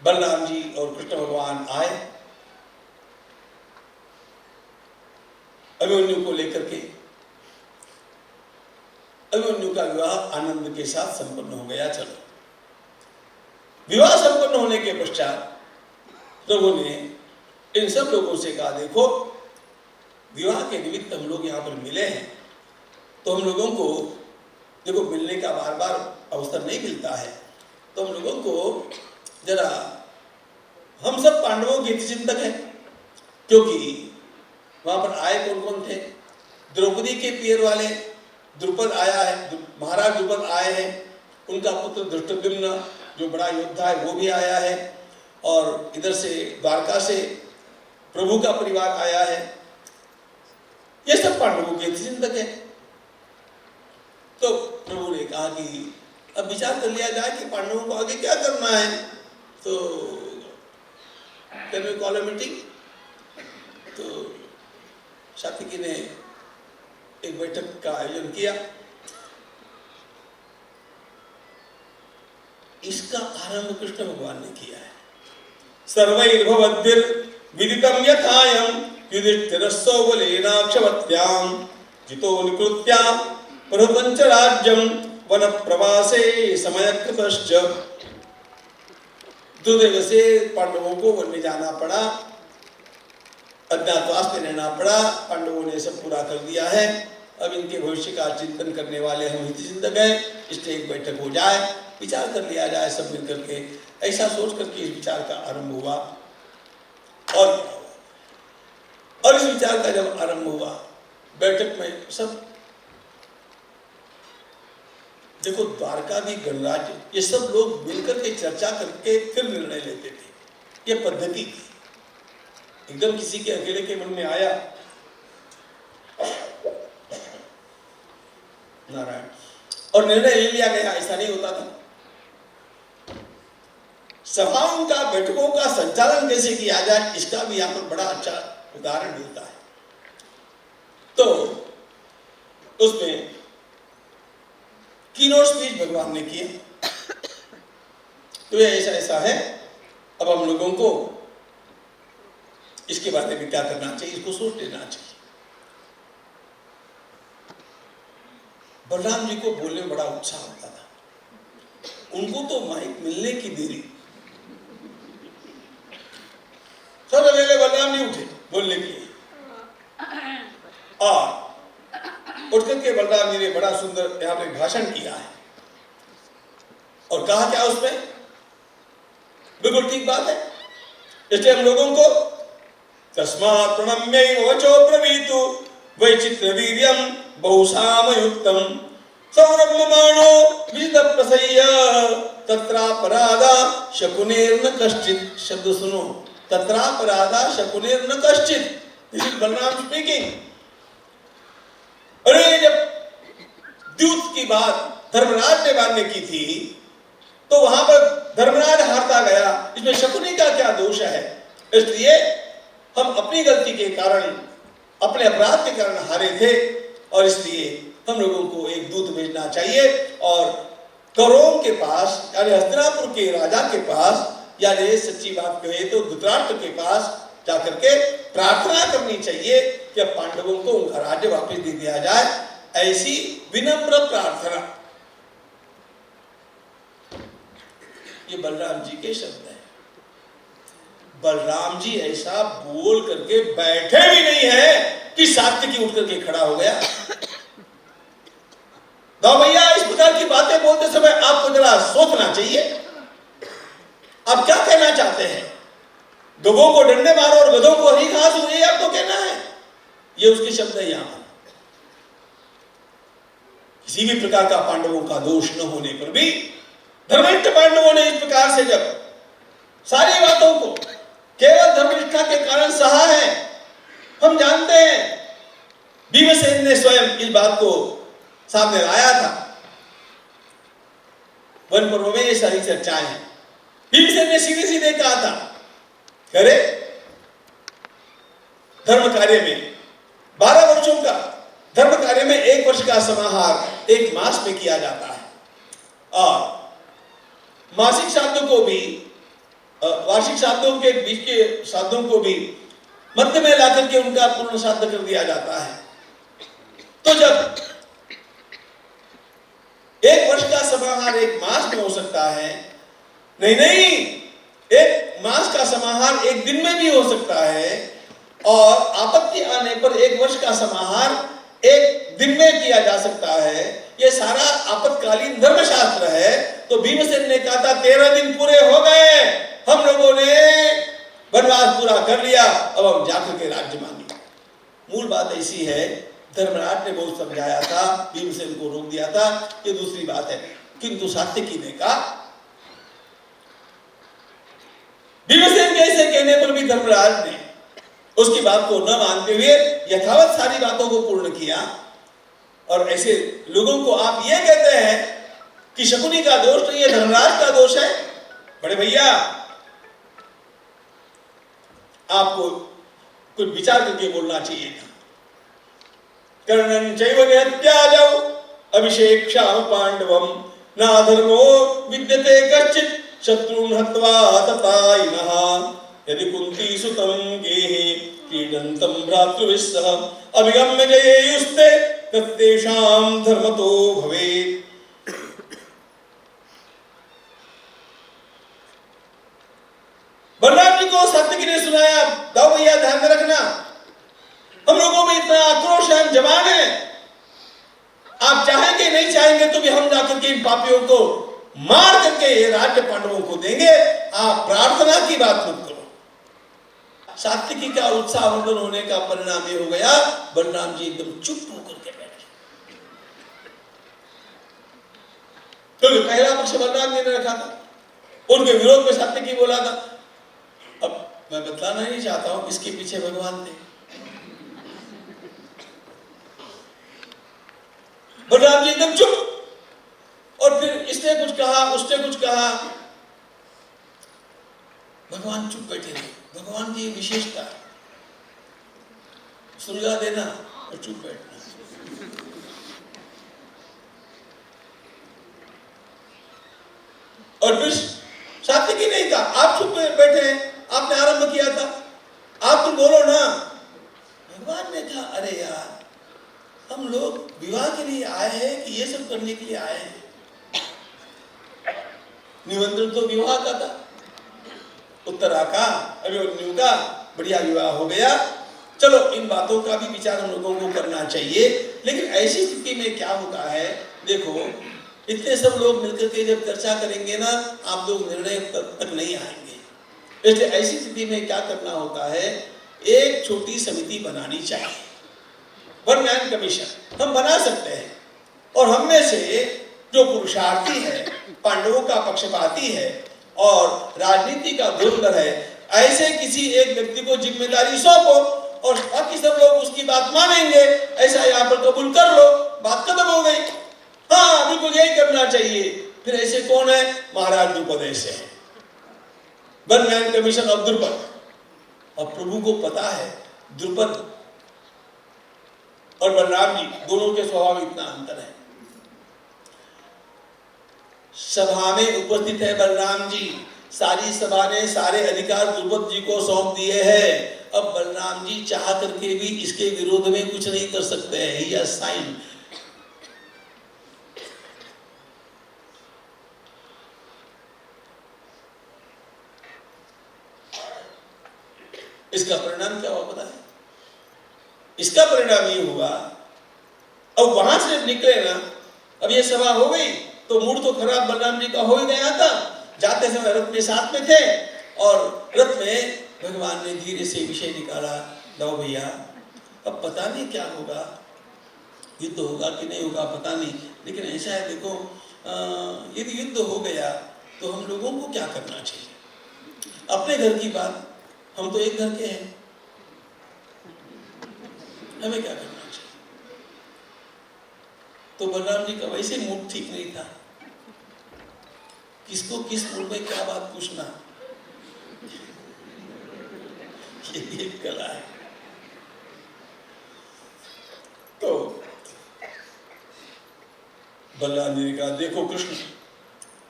[SPEAKER 3] बलराम जी और कृष्ण भगवान आए अभिमन्यु को लेकर के. अभिमन्यु का विवाह आनंद के साथ संपन्न हो गया. चलो, विवाह संपन्न होने के पश्चात प्रभु ने इन सब लोगों से कहा, देखो विवाह के निमित्त हम लोग यहाँ पर मिले हैं, तो हम लोगों को देखो मिलने का बार बार अवसर नहीं मिलता है, तो हम लोगों को जरा, हम सब पांडवों के हितचिंतक हैं, क्योंकि वहां पर आए कौन कौन थे. द्रौपदी के पियर वाले द्रुपद आया है, महाराज द्रुपद आए हैं, उनका पुत्र धृष्टद्युम्न जो बड़ा योद्धा है वो भी आया है, और इधर से द्वारका से प्रभु का परिवार आया है. ये सब पांडवों के हितचिंतक है. तो प्रभु ने कहा कि अब विचार कर लिया जाए कि पांडवों को आगे क्या करना है. तो can we call a meeting. तो सात्विकी ने एक बैठक का आयोजन किया. इसका आरंभ कृष्ण भगवान ने किया है. सर्वैर्भवद्भिर विदितम यथायं युधिष्ठिरस्सो बलेनाक्षवत्यां जितो निकृत्या प्रभुपंच राज्यम वन प्रवासे समयकृतश्च. दुर्दैव से पांडवों को वन में जाना पड़ा, अज्ञातवास में रहना पड़ा. पांडवों ने सब पूरा कर दिया है. अब इनके भविष्य का चिंतन करने वाले हम हितचिंतक हैं, इसलिए एक बैठक हो जाए, विचार कर लिया जाए सब मिल करके. ऐसा सोच करके इस विचार का आरंभ हुआ. और इस विचार का जब आरंभ हुआ, बैठक में सब, देखो द्वारका भी गणराज्य, ये सब लोग मिलकर के चर्चा करके फिर निर्णय लेते थे. ये पद्धति थी. एकदम किसी के अकेले के मन में आया नारायण और निर्णय ले लिया गया, ऐसा नहीं होता था. सभाओं का, बैठकों का संचालन कैसे किया जाए, इसका भी यहाँ पर बड़ा अच्छा उदाहरण मिलता है. तो उसमें कीनोट स्पीच भगवान ने किया। तो ये ऐसा ऐसा है। अब हम लोगों को इसके बारे में क्या करना चाहिए, इसको सोच लेना चाहिए। बलराम जी को बोलने में बड़ा उत्साह होता था। उनको तो माइक मिलने की देरी, सब अकेले बलराम जी उठे बोलने के लिए, और उठ करके बलराम जी ने बड़ा सुंदर यहाँ पे भाषण किया है। और कहा क्या उसमें, बिल्कुल ठीक बात है। इसलिए हम लोगों को तस्मात् प्रणम्य वचो ब्रवीतु वैचित्र वीर्यम बहुसामयुक्तम सौरभमाणो विजित प्रसय्य तत्रापराधा शकुनेर्न कश्चित्। शब्द सुनो, तत्रापराधा शकुनेर्न कश्चित्। This is Balram speaking. अरे जब द्यूत की बात धर्मराज ने मानने की थी तो वहां पर धर्मराज हारता गया, इसमें शकुनी का क्या दोष है। इसलिए हम अपनी गलती के कारण, अपने अपराध के कारण हारे थे, और इसलिए हम लोगों को एक दूत भेजना चाहिए और कौरवों के पास यानी हस्तिनापुर के राजा के पास, यानी सच्ची बात कहे तो धृतराष्ट्र के पास जाकर के प्रार्थना करनी चाहिए कि अब पांडवों को उनका राज्य वापस दे दिया जाए। ऐसी विनम्र प्रार्थना, ये बलराम जी के शब्द हैं। बलराम जी ऐसा बोल करके बैठे भी नहीं है कि सात्विकी उठ करके खड़ा हो गया। तो भैया इस प्रकार की बातें बोलते समय आपको जरा सोचना चाहिए, आप क्या कहना चाहते हैं। गधों को डंडे मारो और गधों को हरी घास हो, ये आपको कहना है। ये उसके शब्द है। यहां किसी भी प्रकार का पांडवों का दोष न होने पर भी धर्मनिष्ठ पांडवों ने इस प्रकार से जब सारी बातों को केवल धर्मनिष्ठा के कारण सहा है। हम जानते हैं भीमसेन ने स्वयं इस बात को सामने लाया था। वन पर्व में ये सारी चर्चाएं हैं। भीमसेन ने सीधे सीधे कहा था, करे धर्म कार्य में 12 वर्षों का धर्म कार्य में 1 वर्ष का समाहार 1 मास में किया जाता है, और मासिक श्राद्धों को भी, वार्षिक श्राद्धों के बीच के श्राद्धों को भी मध्य में लाकर के उनका पूर्ण श्राद्ध कर दिया जाता है। तो जब 1 वर्ष का समाहार 1 मास में हो सकता है, नहीं 1 मास का समाहार 1 दिन में भी हो सकता है, और आपत्ति आने पर 1 वर्ष का समाहार 1 दिन में किया जा सकता है। यह सारा आपातकालीन धर्मशास्त्र है। तो भीमसेन ने कहा था 13 दिन पूरे हो गए, हम लोगों ने वनवास पूरा कर लिया, अब हम जाकर के राज्य मांगे। मूल बात ऐसी है, धर्मराज ने बहुत समझाया था, भीमसेन को रोक दिया था, ये दूसरी बात है। किंतु सात्विकी ने कहा, भीमसेन के ऐसे कहने पर भी धर्मराज ने उसकी बात को न मानते हुए यथावत सारी बातों को पूर्ण किया। और ऐसे लोगों को आप ये कहते हैं कि शकुनी का दोष नहीं है, धर्मराज का दोष है। बड़े भैया, आपको कुछ विचार करके बोलना चाहिए था। कर्णं चैव निहत्याजौ अभिषेक्षाम पांडवम नाधर्मो विद्यते कश्चित् शत्रुन् हत्वा ततायिनः यदि कुंती सुतं गेहे क्रीडन्तं भ्रातृभिः सह अभिगम्य जयेयुस्ते तत्तेषां धर्मतो भवेत्। बलराम जी को सात्विकी ने सुनाया, दाऊ भैया ध्यान में रखना, हम लोगों में इतना आक्रोश है, हम जवान हैं, आप चाहेंगे नहीं चाहेंगे तो भी हम जाकर के इन पापियों को मार करके ये राज्य पांडवों को देंगे, आप प्रार्थना की बात मत करो। सात्विकी का उत्साहवर्धन होने का परिणाम ये हो गया, बलराम जी एकदम चुप होकर के बैठे। क्योंकि पहला पक्ष बलराम जी ने रखा था, उनके विरोध में सात्विकी बोला था। अब मैं बतलाना नहीं चाहता हूं, इसके पीछे भगवान थे। बलराम जी एकदम चुप, और फिर इसने कुछ कहा, उसने कुछ कहा, भगवान चुप बैठे थे। भगवान की विशेषता सुलगा देना और चुप बैठना। और फिर सात्विकी नहीं था, आप चुप बैठे हैं, आपने आरंभ किया था, आप तुम बोलो ना। भगवान ने कहा अरे यार, हम लोग विवाह के लिए आए हैं कि ये सब करने के लिए आए हैं? निमंत्रण तो विवाह का था। उत्तरा का, अभिमन्यु का बढ़िया विवाह हो गया। चलो इन बातों का भी विचार हम लोगों को करना चाहिए। लेकिन ऐसी स्थिति में क्या होता है, देखो इतने सब लोग मिलकर के जब चर्चा करेंगे ना, आप लोग निर्णय तक नहीं आएंगे। इसलिए ऐसी स्थिति में क्या करना होता है, एक छोटी समिति बनानी चाहिए, वन मैन कमीशन हम बना सकते हैं। और हम में से जो पुरुषार्थी है, पांडवों का पक्षपाती है और राजनीति का धुरंधर है, ऐसे किसी एक व्यक्ति को जिम्मेदारी सौंपो और बाकी सब लोग उसकी बात मानेंगे, ऐसा यहाँ पर कबूल कर लो, बात खत्म हो गई। हाँ बिल्कुल यही करना चाहिए। फिर ऐसे कौन है? महाराज द्रुपद ऐसे हैं, one man commission of Drupad. और प्रभु को पता है द्रुपद और बलराम जी दोनों के स्वभाव इतना अंतर है। सभा में उपस्थित है बलराम जी, सारी सभा ने सारे अधिकार द्रुपद जी को सौंप दिए हैं। अब बलराम जी चाह करके भी इसके विरोध में कुछ नहीं कर सकते हैं। यह साइन इसका परिणाम क्या हुआ पता है? इसका परिणाम ये हुआ, अब वहां से निकले ना, अब ये सभा हो गई तो मूड तो खराब बलराम जी का हो ही गया था। जाते समय रथ में साथ में थे और रथ में भगवान ने धीरे से विषय निकाला, लो भैया अब पता नहीं क्या होगा, युद्ध होगा कि नहीं होगा पता नहीं, लेकिन ऐसा है देखो, यदि युद्ध हो गया तो हम लोगों को क्या करना चाहिए? अपने घर की बात, हम तो एक घर के हैं, हमें क्या करना चाहिए? तो बलराम जी का वैसे मूड ठीक नहीं था, किसको किस मूड में क्या बात पूछना, ये कला है। तो बलराम जी ने कहा देखो कृष्ण,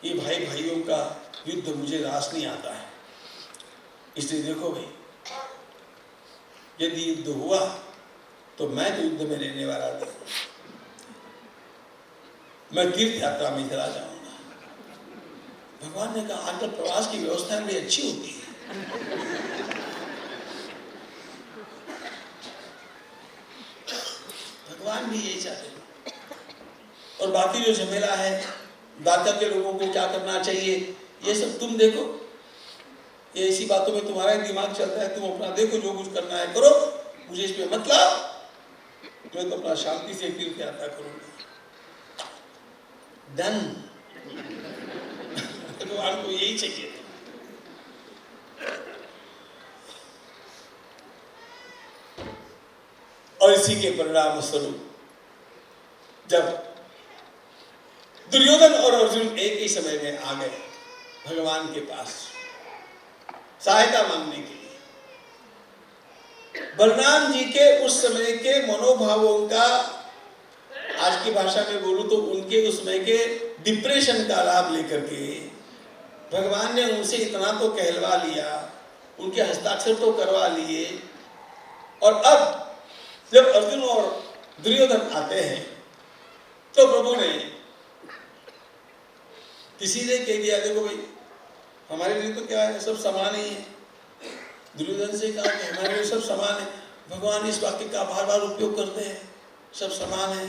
[SPEAKER 3] ये भाई भाइयों का युद्ध मुझे रास नहीं आता है, इसलिए देखो भाई, यदि युद्ध हुआ तो मैं तो युद्ध में रहने वाला था, मैं तीर्थ यात्रा में चला जाऊंगा। भगवान ने कहा आजकल प्रवास की व्यवस्था बड़ी अच्छी होती है, भगवान भी यही चाहते हैं। और बाकी जो झमेला है, द्वारका के लोगों को क्या करना चाहिए, ये सब तुम देखो, ये ऐसी बातों में तुम्हारा दिमाग चलता है, तुम अपना देखो, जो कुछ करना है करो, मुझे इसमें मत लाओ, मैं तो अपना शांति से तीर्थ यात्रा करूंगा। डन। भगवान को यही चाहिए। और इसी के परिणाम स्वरूप जब दुर्योधन और अर्जुन एक ही समय में आ गए भगवान के पास सहायता मांगने के लिए, बलराम जी के उस समय के मनोभावों का, आज की भाषा में बोलूं तो उनके उस समय के डिप्रेशन का लाभ लेकर के भगवान ने उनसे इतना तो कहलवा लिया, उनके हस्ताक्षर तो करवा लिए, और अब जब अर्जुन और दुर्योधन आते हैं तो प्रभु ने किसी ने कह दिया देखो भाई हमारे लिए तो क्या है, सब समान ही है। दुर्योधन से कहा कि हमारे लिए सब समान है। भगवान इस वाक्य का बार बार उपयोग करते हैं, सब समान है,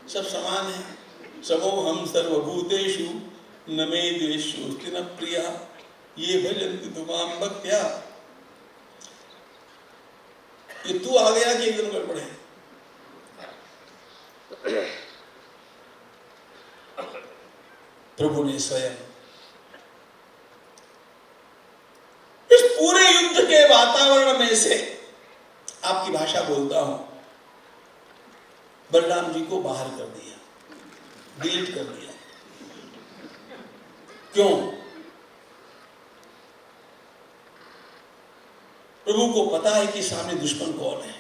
[SPEAKER 3] सब समान है। समो हम सर्वभूतेषु न मे द्वेषोऽस्ति न प्रियः ये भजन्ति त्वां भक्त्या। ये तू आ गया कि एकदम गड़बड़ है? प्रभु ने स्वयं इस पूरे युद्ध के वातावरण में से, आपकी भाषा बोलता हूं, बलराम जी को बाहर कर दिया, डिलीट कर दिया। क्यों? प्रभु को पता है कि सामने दुश्मन कौन है।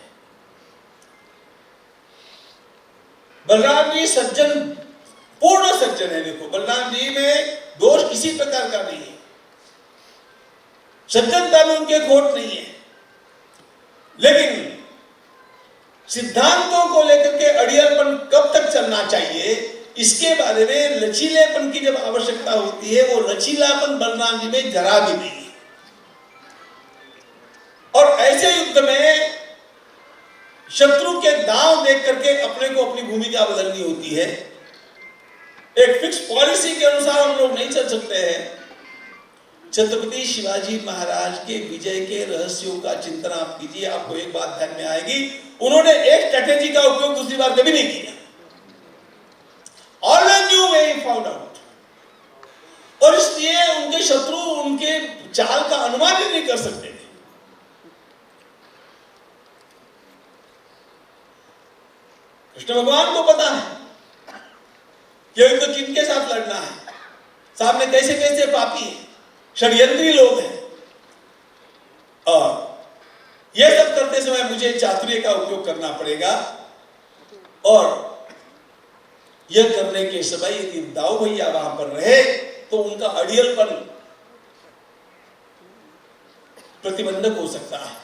[SPEAKER 3] बलराम जी सज्जन, पूर्ण सज्जन है। देखो बलराम जी में दोष किसी प्रकार का नहीं है, सज्जनता में उनके खोट नहीं है, लेकिन सिद्धांतों को लेकर के अड़ियलपन कब तक चलना चाहिए, इसके बारे में लचीलेपन की जब आवश्यकता होती है, वो लचीलापन बलराम जी में जरा भी नहीं है। और ऐसे युद्ध में शत्रु के दांव देख करके अपने को अपनी भूमिका बदलनी होती है। एक फिक्स पॉलिसी के अनुसार हम लोग नहीं चल सकते हैं। छत्रपति शिवाजी महाराज के विजय के रहस्यों का चिंतन आप कीजिए, आपको एक बात ध्यान में आएगी, उन्होंने एक स्ट्रेटेजी का उपयोग दूसरी बार कभी नहीं किया। Always new way found out, और इसलिए उनके शत्रु उनके चाल का अनुमान भी नहीं कर सकते थे। कृष्ण भगवान को पता है कि युद्ध किनके साथ लड़ना है, सामने कैसे कैसे पापी है, षड्यंत्री लोग हैं, और यह सब करते समय मुझे चातुर्य का उपयोग करना पड़ेगा। और यह करने के समय यदि दाऊ भैया वहां पर रहे तो उनका अड़ियलपन प्रतिबंधक हो सकता है,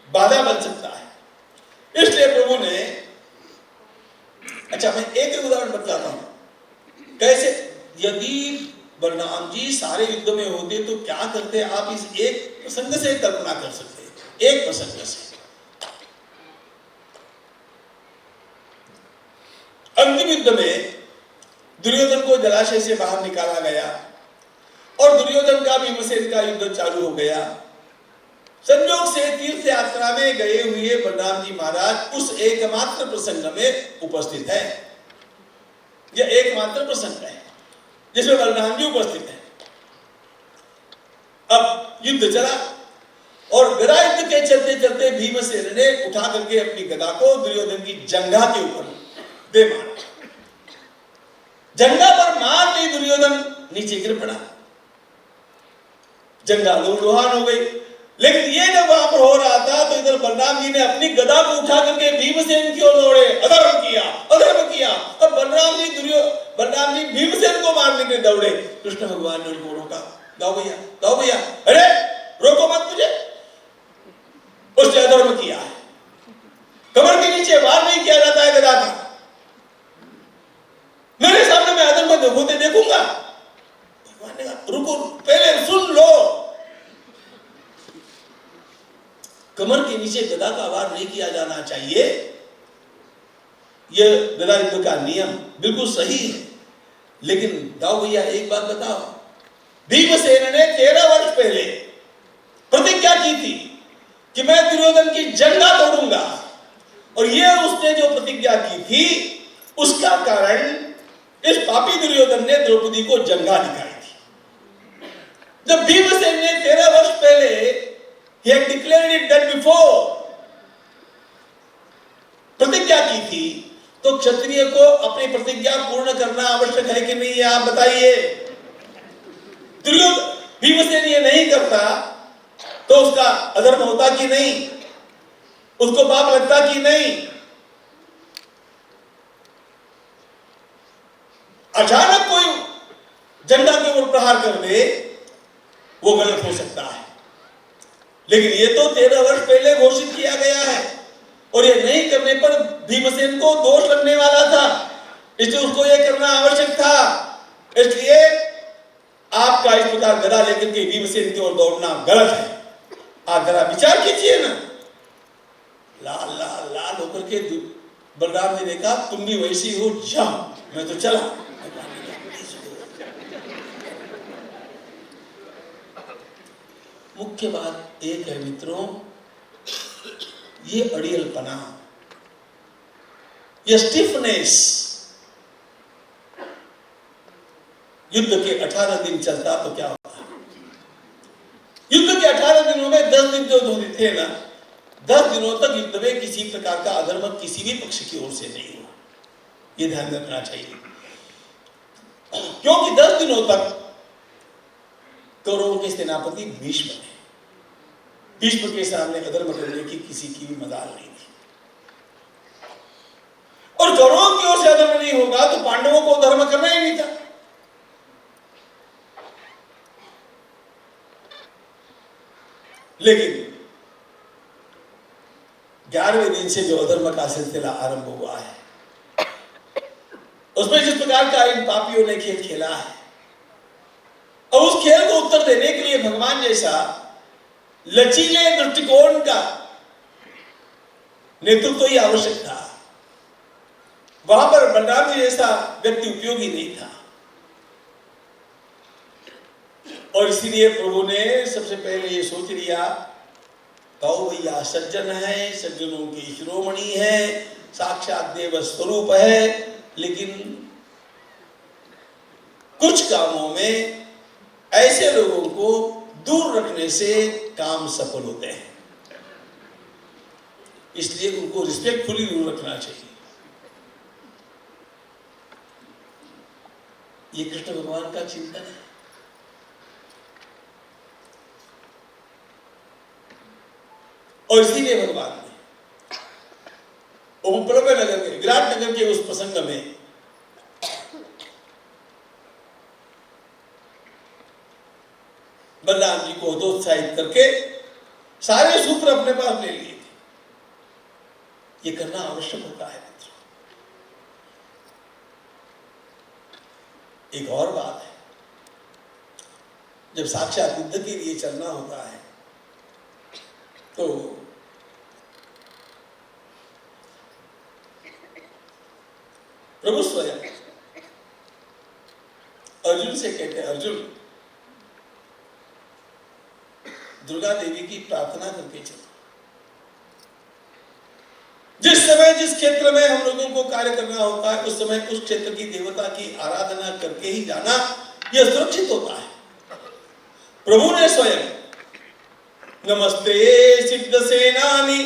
[SPEAKER 3] बाधा बन सकता है। इसलिए प्रभु ने, अच्छा मैं एक उदाहरण बताता हूं कैसे, यदि बलराम जी सारे युद्ध में होते तो क्या करते, आप इस एक प्रसंग से कल्पना कर सकते हैं। एक प्रसंग से अंतिम युद्ध में दुर्योधन को जलाशय से बाहर निकाला गया और दुर्योधन का भीमसेन का युद्ध चालू हो गया। संयोग से तीर्थ यात्रा में गए हुए बलराम जी महाराज उस एकमात्र प्रसंग में उपस्थित है। यह एकमात्र प्रसंग है जिसमें बलराम जी उपस्थित है। अब युद्ध चला और गदा युद्ध के चलते चलते भीमसेन ने उठा करके अपनी गदा को दुर्योधन की जंघा के ऊपर दे मारा। जंघा पर मार नहीं, दुर्योधन नीचे गिर पड़ा, जंघा लहूलुहान हो गई। लेकिन ये जब वहां पर हो रहा था तो इधर बलराम जी ने अपनी गदा को उठा करके भीमसेन की ओर दौड़े, अधर्म किया, अधर्म किया। और बलराम जी भीमसेन को मारने के दौड़े। कृष्ण भगवान ने उनको रोका, दाऊ भैया, अरे रोको मत मुझे, उसने अधर्म किया है, कमर के नीचे वार नहीं किया जाता है गदा का, मेरे सामने मैं अधर्म होते देखूंगा। भगवान ने कहा रुको, पहले सुन लो, कमर के नीचे गदा का वार नहीं किया जाना चाहिए, यह गदा युद्ध का नियम बिल्कुल सही है। लेकिन दाऊ भैया एक बात बताओ, भीमसेन ने 13 वर्ष पहले प्रतिज्ञा की थी कि मैं दुर्योधन की जंघा तोड़ूंगा, और यह उसने जो प्रतिज्ञा की थी उसका कारण इस पापी दुर्योधन ने द्रौपदी को जंघा दिखाई थी। जब भीमसेन ने 13 वर्ष पहले he had declared it that before प्रतिज्ञा की थी, तो क्षत्रिय को अपनी प्रतिज्ञा पूर्ण करना आवश्यक है कि नहीं है, आप बताइए। दुर्योधन भीमसेन ये नहीं करता तो उसका अधर्म होता कि नहीं, उसको पाप लगता कि नहीं। अचानक कोई झंडा के ऊपर प्रहार कर दे, वो गलत हो सकता है, लेकिन ये तो 13 वर्ष पहले घोषित किया गया है, और ये नहीं करने पर भीमसेन को दोष लगने वाला था, इसलिए उसको ये करना आवश्यक था। इसलिए आपका इस प्रकार गदा लेकर के भीमसेन की ओर दौड़ना गलत है। आप जरा विचार कीजिए ना। लाल लाल लाल होकर के बलराम जी ने कहा तुम भी वैसी हो, जाओ, मैं तो चला। मुख्य बात एक है मित्रों, ये अड़ियलपना, ये स्टिफनेस युद्ध के 18 दिन चलता तो क्या होता। युद्ध के 18 दिनों में 10 दिन जो थे ना, 10 दिनों तक युद्ध में किसी प्रकार का अधर्म किसी भी पक्ष की ओर से नहीं हुआ, ये ध्यान रखना चाहिए। क्योंकि 10 दिनों तक कौरवों के सेनापति भीष्म थे। भीष्म के सामने अधर्म करने की किसी की भी मजाल नहीं थी, और कौरवों होगा तो पांडवों को धर्म करना ही नहीं था। लेकिन 11वें दिन से जो अधर्म का सिलसिला आरंभ हुआ है, उसमें जिस प्रकार का इन पापियों ने खेल खेला है, और उस खेल को उत्तर देने के लिए भगवान जैसा लचीले दृष्टिकोण का नेतृत्व ही आवश्यक था। वहां पर बलराम जी जैसा व्यक्ति उपयोगी नहीं था, और इसीलिए प्रभु ने सबसे पहले ये सोच लिया, कहो भैया सज्जन है, सज्जनों की शिरोमणि है, साक्षात देव स्वरूप है, लेकिन कुछ कामों में ऐसे लोगों को दूर रखने से काम सफल होते हैं, इसलिए उनको रिस्पेक्टफुली दूर रखना चाहिए। ये कृष्ण भगवान का चिंतन है। और इसीलिए भगवान ने उपप्लव्य नगर के, विराट नगर के उस प्रसंग में बलराम जी को हतोत्साहित करके सारे सूत्र अपने पास ले लिए थे। ये करना आवश्यक होता है मित्रों। एक और बात है, जब साक्षात युद्ध के लिए चलना होता है तो प्रभु स्वयं अर्जुन से कहते हैं, अर्जुन दुर्गा देवी की प्रार्थना करके चलो। जिस समय जिस क्षेत्र में हम लोगों को कार्य करना होता है, उस समय उस क्षेत्र की देवता की आराधना करके ही जाना यह सुरक्षित होता है। प्रभु ने स्वयं नमस्ते सिद्ध सेनानी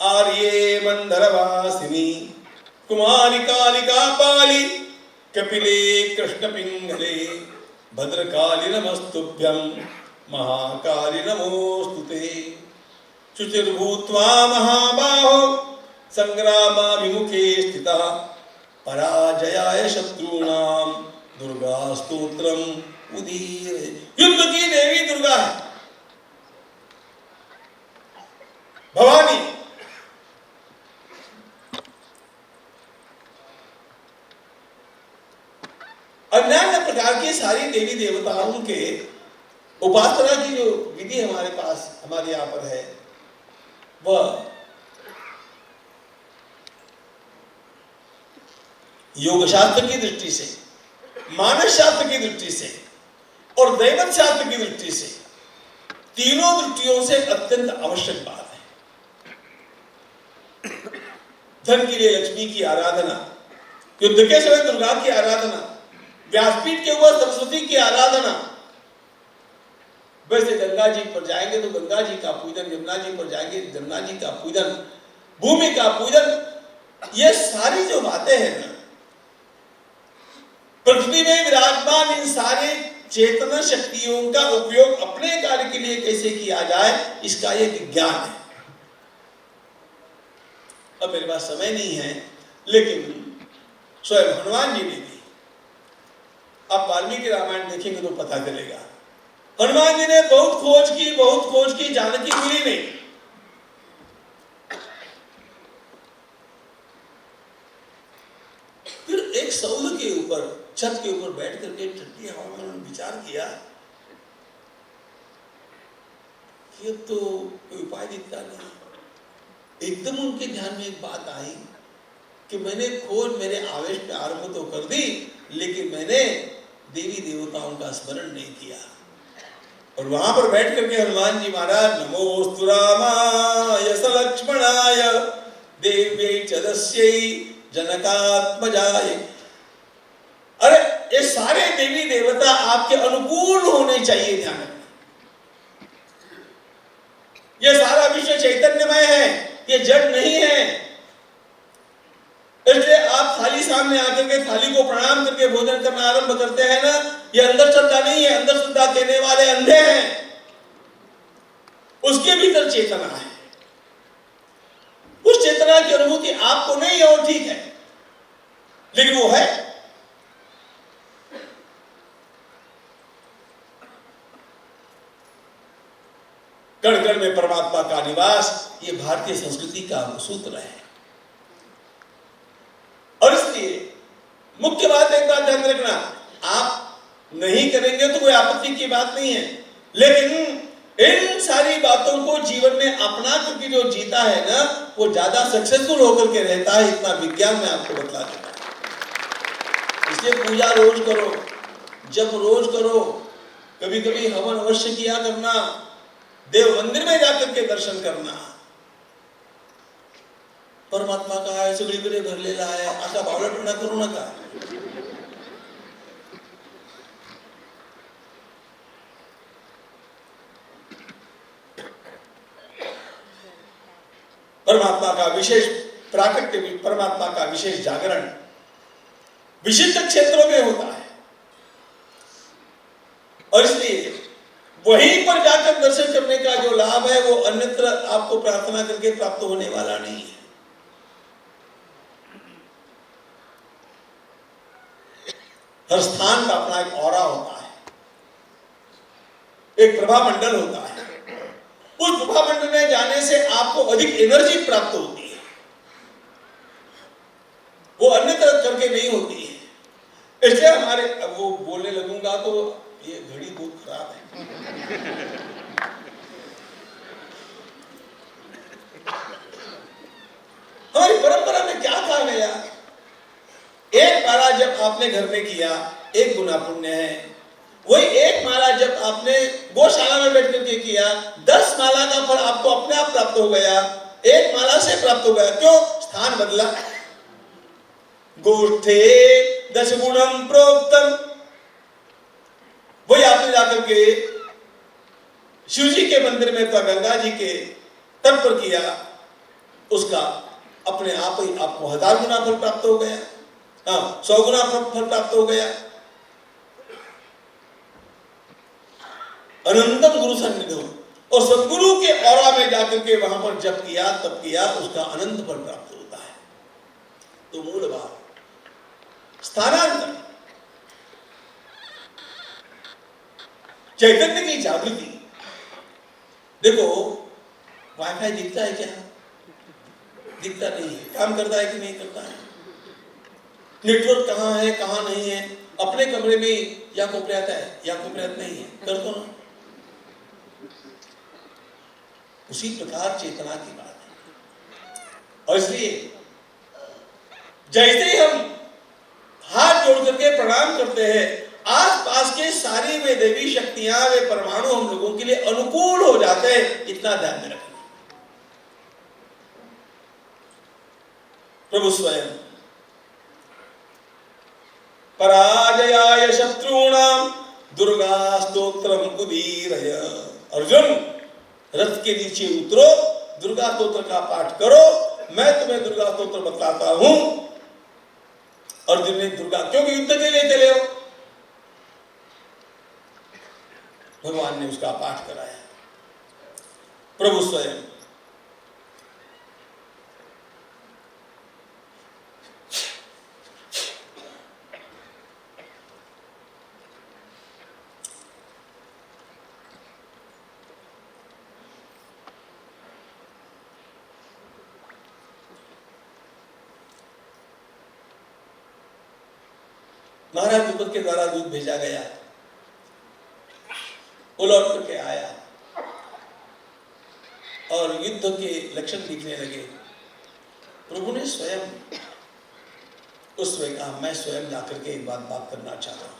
[SPEAKER 3] आर्ये मंदरवासिनी कुमारी कालिका पाली कपिले कृष्ण पिंगले भद्रकाली नमस्तुभ्यं महाकाली नमोस्तुते शुचिर्भूत्वा महाबाहो संग्रामाभिमुखे स्थिता पराजयाय शत्रूणाम दुर्गा स्तोत्रम उदीरये। युद्ध की देवी दुर्गा है, भवानी। अन्य प्रकार की सारी देवी देवताओं के उपासना की जो विधि हमारे पास, हमारे यहां पर है, वह योग शास्त्र की दृष्टि से, मानस शास्त्र की दृष्टि से और दैवत शास्त्र की दृष्टि से, तीनों दृष्टियों से अत्यंत आवश्यक बात है। धन के लिए लक्ष्मी की आराधना, युद्ध के समय दुर्गा की आराधना, व्यासपीठ के ऊपर सरस्वती की आराधना। वैसे गंगा जी पर जाएंगे तो गंगा जी का पूजन, यमुना जी पर जाएंगे यमुना जी का पूजन, भूमि का पूजन। ये सारी जो बातें हैं ना, पृथ्वी में विराजमान इन सारे चेतन शक्तियों का उपयोग अपने कार्य के लिए कैसे किया जाए, इसका एक ज्ञान है। अब मेरे पास समय नहीं है, लेकिन स्वयं हनुमान जी ने भी, आप वाल्मीकि रामायण देखेंगे तो पता चलेगा, हनुमान जी ने बहुत खोज की, जानकी मिली नहीं। फिर एक सौल के ऊपर, छत के ऊपर बैठ करके ठंडी हवा में उन्होंने विचार किया कि अब तो कोई उपाय दिखता नहीं। एकदम उनके ध्यान में एक बात आई कि मैंने खोज मेरे आवेश में आरंभ तो कर दी, लेकिन मैंने देवी देवताओं का स्मरण नहीं किया। और वहां पर बैठ करके हनुमान जी महाराज नमोस्तु रामाय स लक्ष्मणाय देव्यै च दस्यै जनकात्मजाय। अरे ये सारे देवी देवता आपके अनुकूल होने चाहिए, ध्यान रखना। ये सारा विश्व चैतन्यमय है, ये जड़ नहीं है। इसलिए आप थाली सामने आकर के थाली को प्रणाम करके भोजन करना आरंभ करते हैं ना, ये अंदर श्रद्धा नहीं है। अंदर श्रद्धा देने वाले अंधे हैं, उसके भीतर चेतना है। उस चेतना की अनुभूति आपको नहीं है, और ठीक है, लेकिन वो है। कण कण में परमात्मा का निवास, ये भारतीय संस्कृति का सूत्र है। और इसलिए मुख्य बात, एक बात ध्यान रखना, आप नहीं करेंगे तो कोई आपत्ति की बात नहीं है, लेकिन इन सारी बातों को जीवन में अपना करके जो जीता है ना, वो ज्यादा सक्सेसफुल होकर के रहता है। इतना विज्ञान में आपको बतला दूंगा। इसलिए पूजा रोज करो, जब रोज करो, कभी कभी हवन अवश्य किया करना, देव मंदिर में जाकर के दर्शन करना। परमात्मा का है, सगळी कडे भरलेला आहे, असा बावळटपणा करू नका। परमात्मा का विशेष प्राकट्य, परमात्मा का विशेष जागरण विशिष्ट क्षेत्रों में होता है, और इसलिए वहीं पर जाकर दर्शन करने का जो लाभ है वो अन्यत्र आपको प्रार्थना करके प्राप्त होने वाला नहीं है। हर स्थान का अपना एक ऑरा होता है, एक प्रभा मंडल होता है। उस प्रभा मंडल में जाने से आपको अधिक एनर्जी प्राप्त होती है, वो अन्यत्र करके नहीं होती है। इसलिए हमारे, अब वो बोलने लगूंगा तो ये घड़ी बहुत खराब है। हमारी परंपरा में क्या कहा गया, एक माला जब आपने घर में किया एक गुना पुण्य है, वही एक माला जब आपने गौशाला में बैठ करके किया 10 माला का फल आपको अपने आप प्राप्त हो गया, एक माला से प्राप्त हो गया। क्यों? स्थान बदला। गोष्ठे 10 गुणम प्रोक्तम, वही आपने जाकर के शिव जी के मंदिर में तो गंगा जी के तट पर किया, उसका अपने आप ही आपको 1000 गुना फल प्राप्त हो गया, 100 गुना फल प्राप्त हो गया। अनंतम गुरु सन्निधो, और सदगुरु के औरा में जाकर के वहां पर जब किया तब किया, उसका अनंत फल प्राप्त होता है। तो मूल बात स्थानांतर, चैतन्य की जागृति। देखो वाईफाई दिखता है क्या? दिखता नहीं है। काम करता है कि नहीं करता है? नेटवर्क कहाँ है कहाँ नहीं है? अपने कमरे में या कोपऱ्यात है या कोपऱ्यात नहीं है, कर दो ना। उसी प्रकार चेतना की बात है। और इसलिए जैसे ही हम हाथ जोड़ करके प्रणाम करते हैं, आस पास के सारी वे देवी शक्तियां, वे परमाणु हम लोगों के लिए अनुकूल हो जाते हैं। इतना ध्यान में रखना। प्रभु स्वयं पराजयाय शत्रूणाम दुर्गा स्तोत्रम उदीरय। अर्जुन, रथ के नीचे उतरो, दुर्गा स्तोत्र का पाठ करो। मैं तुम्हें दुर्गा स्तोत्र बताता हूं। अर्जुन ने दुर्गा, क्योंकि युद्ध के लिए चले हो, भगवान ने उसका पाठ कराया। प्रभु स्वयं महाराज द्रुपद के द्वारा दूध भेजा गया, वो लौट करके आया और युद्ध के लक्षण दिखने लगे। प्रभु ने स्वयं उस समय कहा, मैं स्वयं जाकर के एक बात करना चाहता हूं,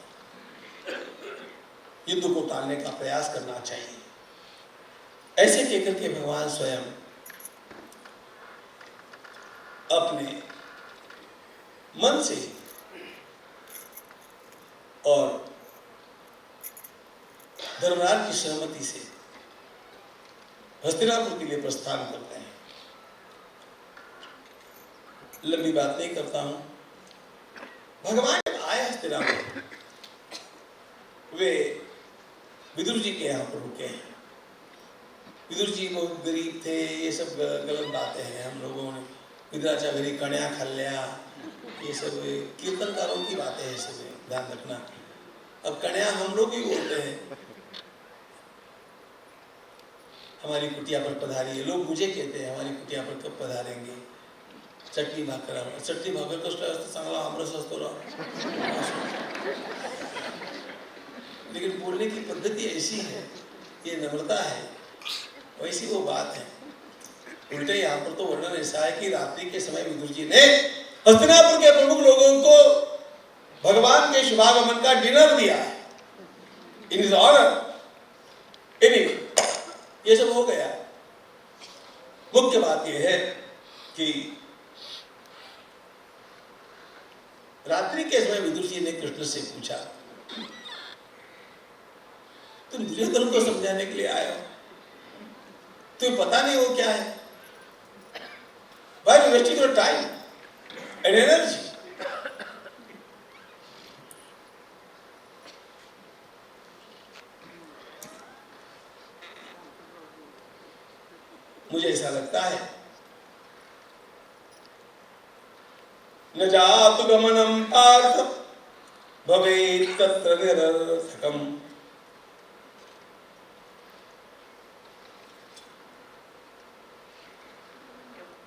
[SPEAKER 3] युद्ध को टालने का प्रयास करना चाहिए। ऐसे कहकर के भगवान स्वयं अपने मन से और धर्मराज की सहमति से हस्तिनापुर के लिए प्रस्थान करते हैं। लंबी बात नहीं करता हूं। भगवान आए हस्तिनापुर, वे विदुर जी के यहाँ पर रुके हैं। विदुर जी बहुत गरीब थे, ये सब गलत बातें हैं। हम लोगों ने विदुराच्या घरी कण्या खाल्ल्या, ये सब कीर्तनकारों की बातें हैं, सब ध्यान रखना। अब कन्या हम लोग ही बोलते हैं, हमारी कुटिया पर पधारिए। लोग मुझे कहते हैं हमारी कुटिया पर कब पधारेंगे, चटनी भाकर तो चांगला आमरस असतो राव। लेकिन बोलने की पद्धति ऐसी है, ये नम्रता है, वैसी वो बात है। उल्टे यहाँ पर तो वर्णन ऐसा है कि रात्रि के समय विदुर जी ने हस्तिनापुर के प्रमुख लोगों को भगवान के शुभागमन का डिनर दिया है इन हिज ऑनर। एनीवे, ये सब हो गया। मुख्य बात यह है कि रात्रि के समय विदुर जी ने कृष्ण से पूछा, तुम दुर्योधन को समझाने के लिए आए हो, तुम्हें पता नहीं वो क्या है? Why are you wasting your time and energy? मुझे ऐसा लगता है न जातु गमनम पार्थ भवेत् तत्र निरर्थकम।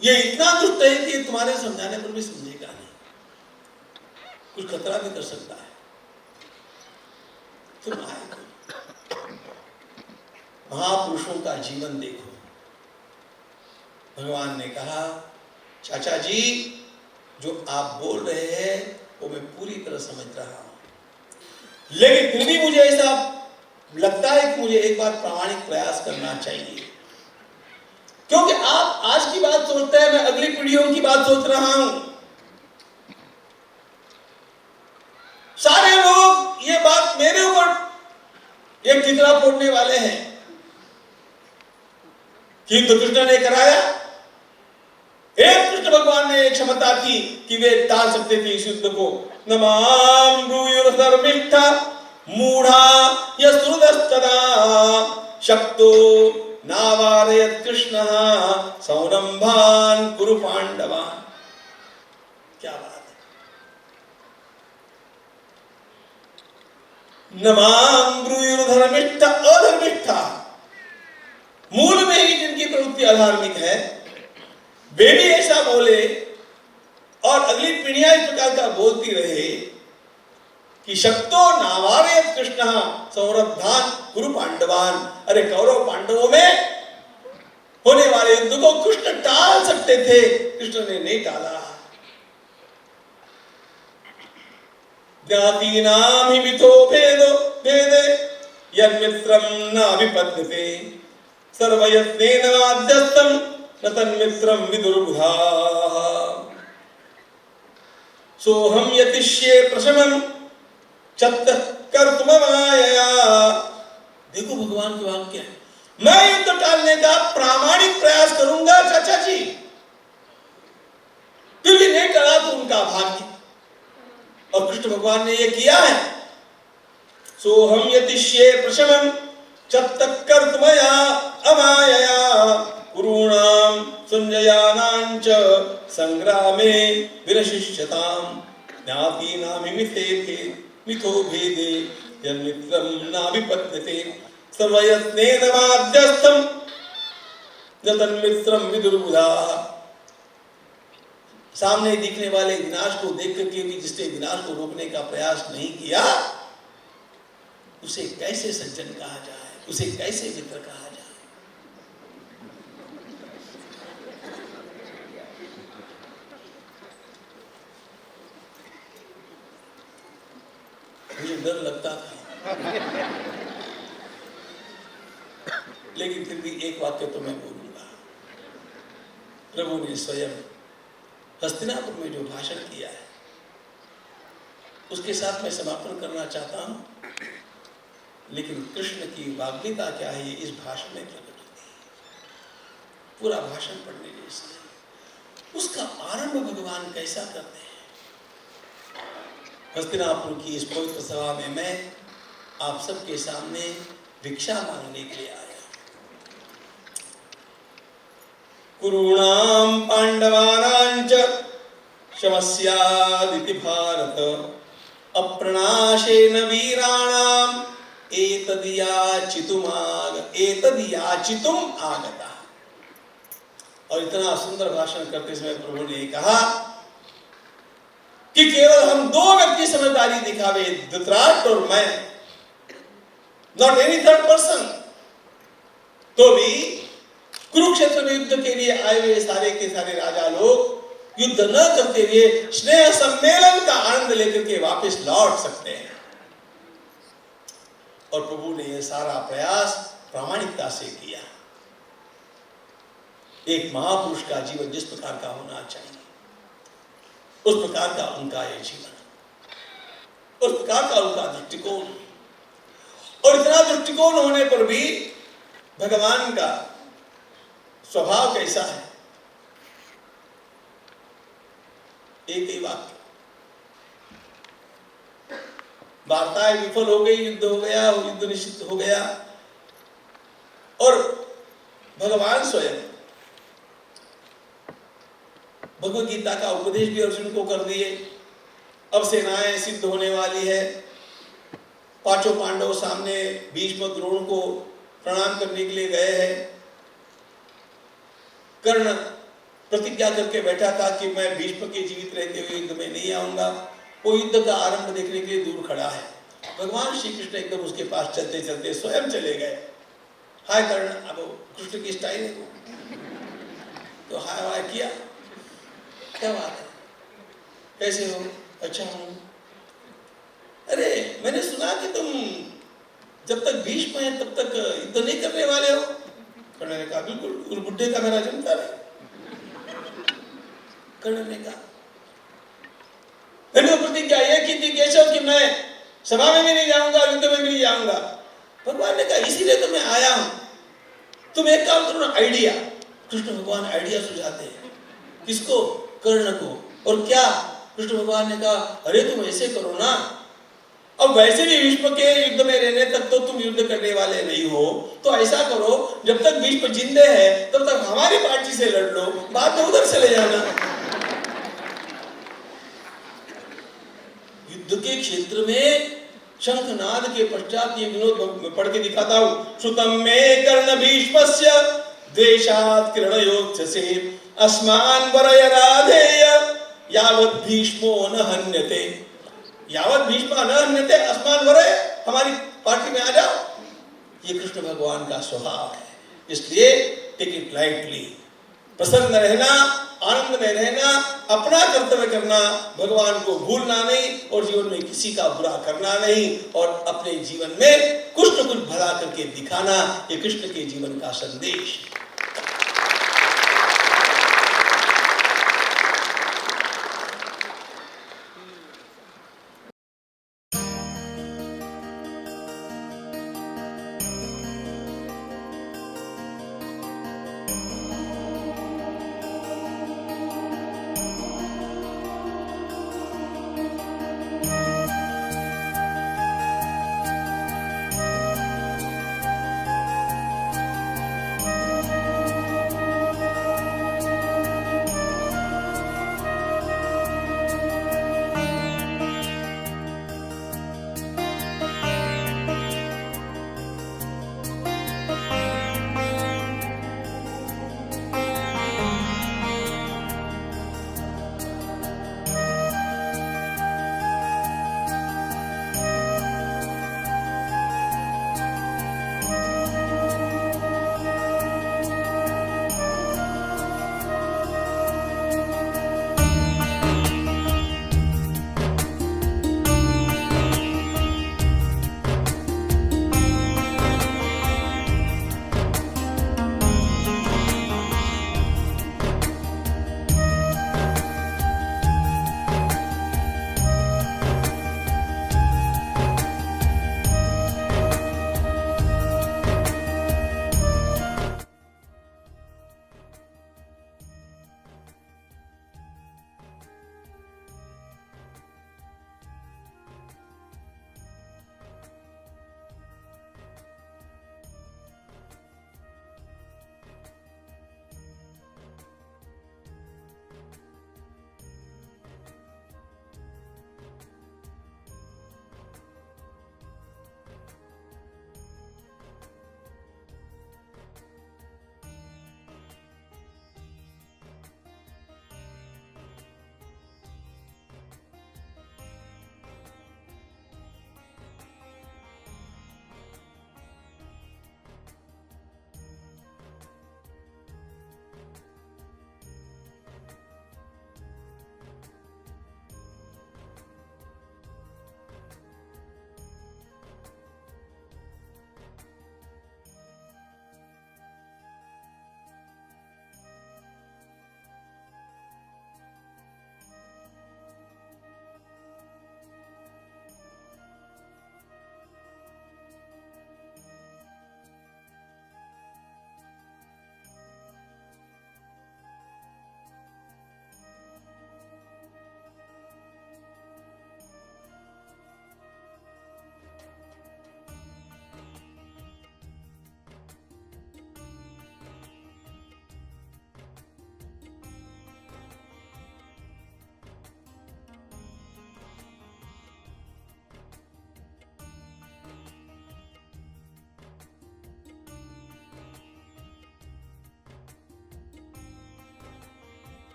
[SPEAKER 3] ये इतना दुष्ट है कि तुम्हारे समझाने पर भी समझेगा नहीं, कुछ खतरा भी कर सकता है। तुम आए महापुरुषों का जीवन देखो। भगवान ने कहा, चाचा जी जो आप बोल रहे हैं वो मैं पूरी तरह समझ रहा हूं, लेकिन फिर भी मुझे ऐसा लगता है कि मुझे एक बार प्रामाणिक प्रयास करना चाहिए, क्योंकि आप आज की बात सोचते हैं, मैं अगली पीढ़ियों की बात सोच रहा हूं। सारे लोग ये बात मेरे ऊपर एक ठिकरा फोड़ने वाले हैं कि तो कृष्ण ने कराया। एक कृष्ण भगवान ने एक क्षमता थी कि वे टाल सकते थे इस युद्ध को। नमाम ब्रूयुर्धर्मिष्ठा मूढ़ा यस्रुदस्तदा शक्तो नावारयत् कृष्णः सौरंभान कुरु पांडवान। क्या बात है। नमाम ब्रूयुर्धर्मिष्ठा अधर्मिष्ठा, मूल में ही जिनकी प्रवृत्ति अधार्मिक है, वे भी ऐसा बोले और अगली पीढ़ियां इस प्रकार का बोलती रहे कि शक्तो नावारयत् कृष्ण सौरभान कुरु पांडवान। अरे कौरव पांडवों में होने वाले युद्ध को कृष्ण टाल सकते थे, कृष्ण ने नहीं टाला। ज्ञातीनां हि मिथो भेदो भेदे यन्मित्रं न विपद्यते सर्वयत्नेन वाद्यस्तं न तन्मित्रं विदुर्बुधाः। सोहम यतिष्ये प्रशमं चत्तः कर्तुममायया। देखो भगवान के वाक्य है, मैं युद्ध टालने का प्रामाणिक प्रयास करूंगा चाचा जी, फिर भी नहीं टला तो उनका भाग्य। और कृष्ण भगवान ने ये किया है। सोहम यतिष्ये प्रशमं चत्तः कर्तुमया अमायया कुरूणां संजयानां च संग्रामे विनशिष्यताम् ज्ञातीनां मिथो भेदे यन्मित्रं नाभिपद्यते सर्वयत्नेन वाद्यस्थं न तन्मित्रं विदुर्बुधाः। सामने दिखने वाले विनाश को देख करके भी जिसने विनाश को रोकने का प्रयास नहीं किया, उसे कैसे सज्जन कहा जाए, उसे कैसे मित्र कहा जाए। मुझे डर लगता था, लेकिन फिर भी एक वाक्य तो मैं बोलूंगा। प्रभु ने स्वयं हस्तिनापुर में जो भाषण किया है उसके साथ मैं समापन करना चाहता हूं, लेकिन कृष्ण की वाग्मिता क्या है ये इस भाषण में प्रकट होती है। पूरा भाषण पढ़ने जैसा है। उसका आरंभ भगवान कैसा करते हैं। हस्तिनापुर की इस पवित्र सभा में मैं आप सबके सामने भिक्षा मांगने के लिए आया। कुरूणां पांडवानां च शमस्यादिति भारत अप्रणाशेन वीराणाम एतदियाचितुम आगता। और इतना सुंदर भाषण करते समय प्रभु ने कहा कि केवल हम दो व्यक्ति समझदारी दिखावे, धृतराष्ट्र और मैं, नॉट एनी थर्ड पर्सन। तो भी कुरुक्षेत्र में युद्ध के लिए आए हुए सारे के सारे राजा लोग युद्ध न करते हुए स्नेह सम्मेलन का आनंद लेकर के वापस लौट सकते हैं। और प्रभु ने यह सारा प्रयास प्रामाणिकता से किया। एक महापुरुष का जीवन जिस प्रकार का होना चाहिए, उस प्रकार का उनका यह जीवन, उस प्रकार का उनका दृष्टिकोण। और इतना दृष्टिकोण होने पर भी भगवान का स्वभाव कैसा है? एक ही वाक्य, वार्ताएं विफल हो गई, युद्ध हो गया, युद्ध निश्चित हो गया, और भगवान स्वयं भगवद गीता का उपदेश भी अर्जुन को कर दिए। अब सेनाएं सिद्ध होने वाली है। पांचों पांडव सामने भीष्म द्रोण को प्रणाम करने के लिए गए हैं। कर्ण प्रतिज्ञा करके बैठा था कि मैं भीष्म के जीवित रहते हुए युद्ध में नहीं आऊंगा। वो युद्ध का आरंभ देखने के लिए दूर खड़ा है। भगवान श्री कृष्ण एकदम उसके पास चलते चलते स्वयं चले गए। हाय कर्ण, अब कृष्ण की स्टाइल है, तो हाय हाय किया, क्या बात है, कैसे हो? अच्छा हूं। अरे मैंने सुना कि तुम जब तक भीष्म है तब तक युद्ध नहीं करने वाले हो। कर्ण ने कहा बिल्कुल, उस बुड्ढे का मेरा जमता है। कर्ण ने कहा मैंने प्रतिज्ञा यह की थी केशव कि मैं सभा में भी नहीं जाऊंगा, युद्ध में भी नहीं जाऊंगा। भगवान ने कहा इसीलिए तो मैं आया हूं। तुम एक काम करो ना, आइडिया। कृष्ण भगवान आइडिया सुझाते हैं। किसको? कर्ण को। और क्या? कृष्ण भगवान ने कहा अरे तुम ऐसे करो ना, अब वैसे भी भीष्म के युद्ध में रहने तक तो तुम युद्ध करने वाले नहीं हो, तो ऐसा करो जब तक भीष्म जिंदे हैं तब तक हमारी पार्टी से लड़ लो, बाद में उधर चले जाना। युद्ध के क्षेत्र में शंखनाद के पश्चात ये विनोद पढ़ के दिखाता हूं। श्रुतम में कर्ण भीष्मस्य द्वेषात् क्रीडयोत्ससे अस्मान वरय राधेय यावत् भीष्मो न हन्यते। यावत् भीष्म न हन्यते अस्मान वरय, हमारी पार्टी में आ जाओ। ये कृष्ण भगवान का स्वभाव है। इसलिए टेक इट लाइटली, प्रसन्न रहना, आनंद में रहना, अपना कर्तव्य करना, भगवान को भूलना नहीं, और जीवन में किसी का बुरा करना नहीं, और अपने जीवन में कुछ न कुछ भला करके दिखाना। ये कृष्ण के जीवन का संदेश।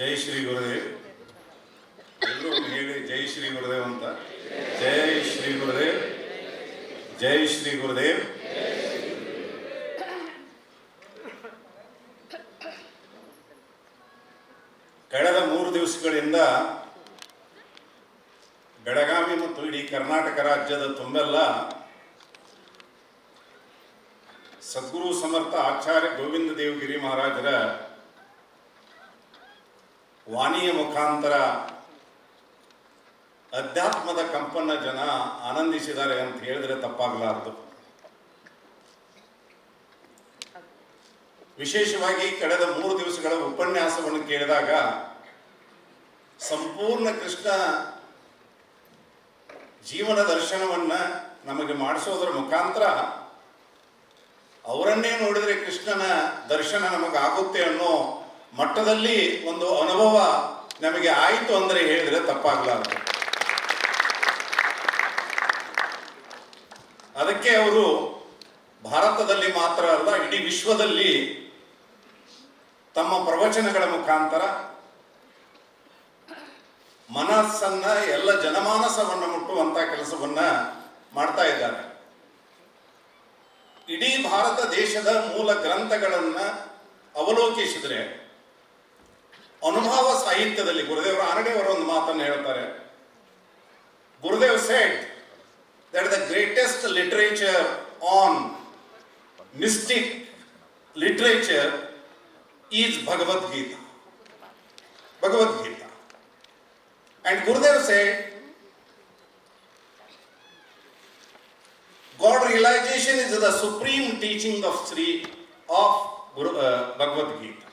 [SPEAKER 4] ಜೈ ಶ್ರೀ ಗುರುದೇವ್. ಎಲ್ಲರೂ ಹೇಳಿ ಜೈ ಶ್ರೀ ಗುರುದೇವ್ ಅಂತ. ಜೈ ಶ್ರೀ ಗುರುದೇವ್, ಜೈ ಶ್ರೀ ಗುರುದೇವ್. ಕಳೆದ 3 ದಿವಸಗಳಿಂದ ಬೆಳಗಾವಿ ಮತ್ತು ಇಡೀ ಕರ್ನಾಟಕ ರಾಜ್ಯದ ತುಂಬೆಲ್ಲ ಸದ್ಗುರು ಸಮರ್ಥ ಆಚಾರ್ಯ ಗೋವಿಂದ ದೇವಗಿರಿ ಮಹಾರಾಜರ ವಾಣಿಯ ಮುಖಾಂತರ ಅಧ್ಯಾತ್ಮದ ಕಂಪನ್ನ ಜನ ಆನಂದಿಸಿದ್ದಾರೆ ಅಂತ ಹೇಳಿದ್ರೆ ತಪ್ಪಾಗಲಾರದು. ವಿಶೇಷವಾಗಿ ಕಳೆದ 3 ದಿವಸಗಳ ಉಪನ್ಯಾಸವನ್ನು ಕೇಳಿದಾಗ ಸಂಪೂರ್ಣ ಕೃಷ್ಣ ಜೀವನ ದರ್ಶನವನ್ನ ನಮಗೆ ಮಾಡಿಸೋದರ ಮುಖಾಂತರ ಅವರನ್ನೇ ನೋಡಿದರೆ ಕೃಷ್ಣನ ದರ್ಶನ ನಮಗಾಗುತ್ತೆ ಅನ್ನೋ ಮಟ್ಟದಲ್ಲಿ ಒಂದು ಅನುಭವ ನಮಗೆ ಆಯಿತು ಅಂದರೆ ಹೇಳಿದ್ರೆ ತಪ್ಪಾಗಲಾರದು. ಅದಕ್ಕೆ ಅವರು ಭಾರತದಲ್ಲಿ ಮಾತ್ರ ಅಲ್ಲ, ಇಡೀ ವಿಶ್ವದಲ್ಲಿ ತಮ್ಮ ಪ್ರವಚನಗಳ ಮುಖಾಂತರ ಮನಸ್ಸನ್ನ, ಎಲ್ಲ ಜನಮಾನಸವನ್ನು ಮುಟ್ಟುವಂತ ಕೆಲಸವನ್ನ ಮಾಡ್ತಾ ಇದ್ದಾರೆ. ಇಡೀ ಭಾರತ ದೇಶದ ಮೂಲ ಗ್ರಂಥಗಳನ್ನ ಅವಲೋಕಿಸಿದ್ರೆ ಅನುಭವ ಸಾಹಿತ್ಯದಲ್ಲಿ ಗುರುದೇವರ ಆನಡೆಯವರ ಒಂದು ಮಾತನ್ನು ಹೇಳ್ತಾರೆ. Gurudev said that the greatest literature on mystic literature is Bhagavad Gita. Bhagavad Gita. And Gurudev said, God realization is the supreme teaching of Bhagavad Gita.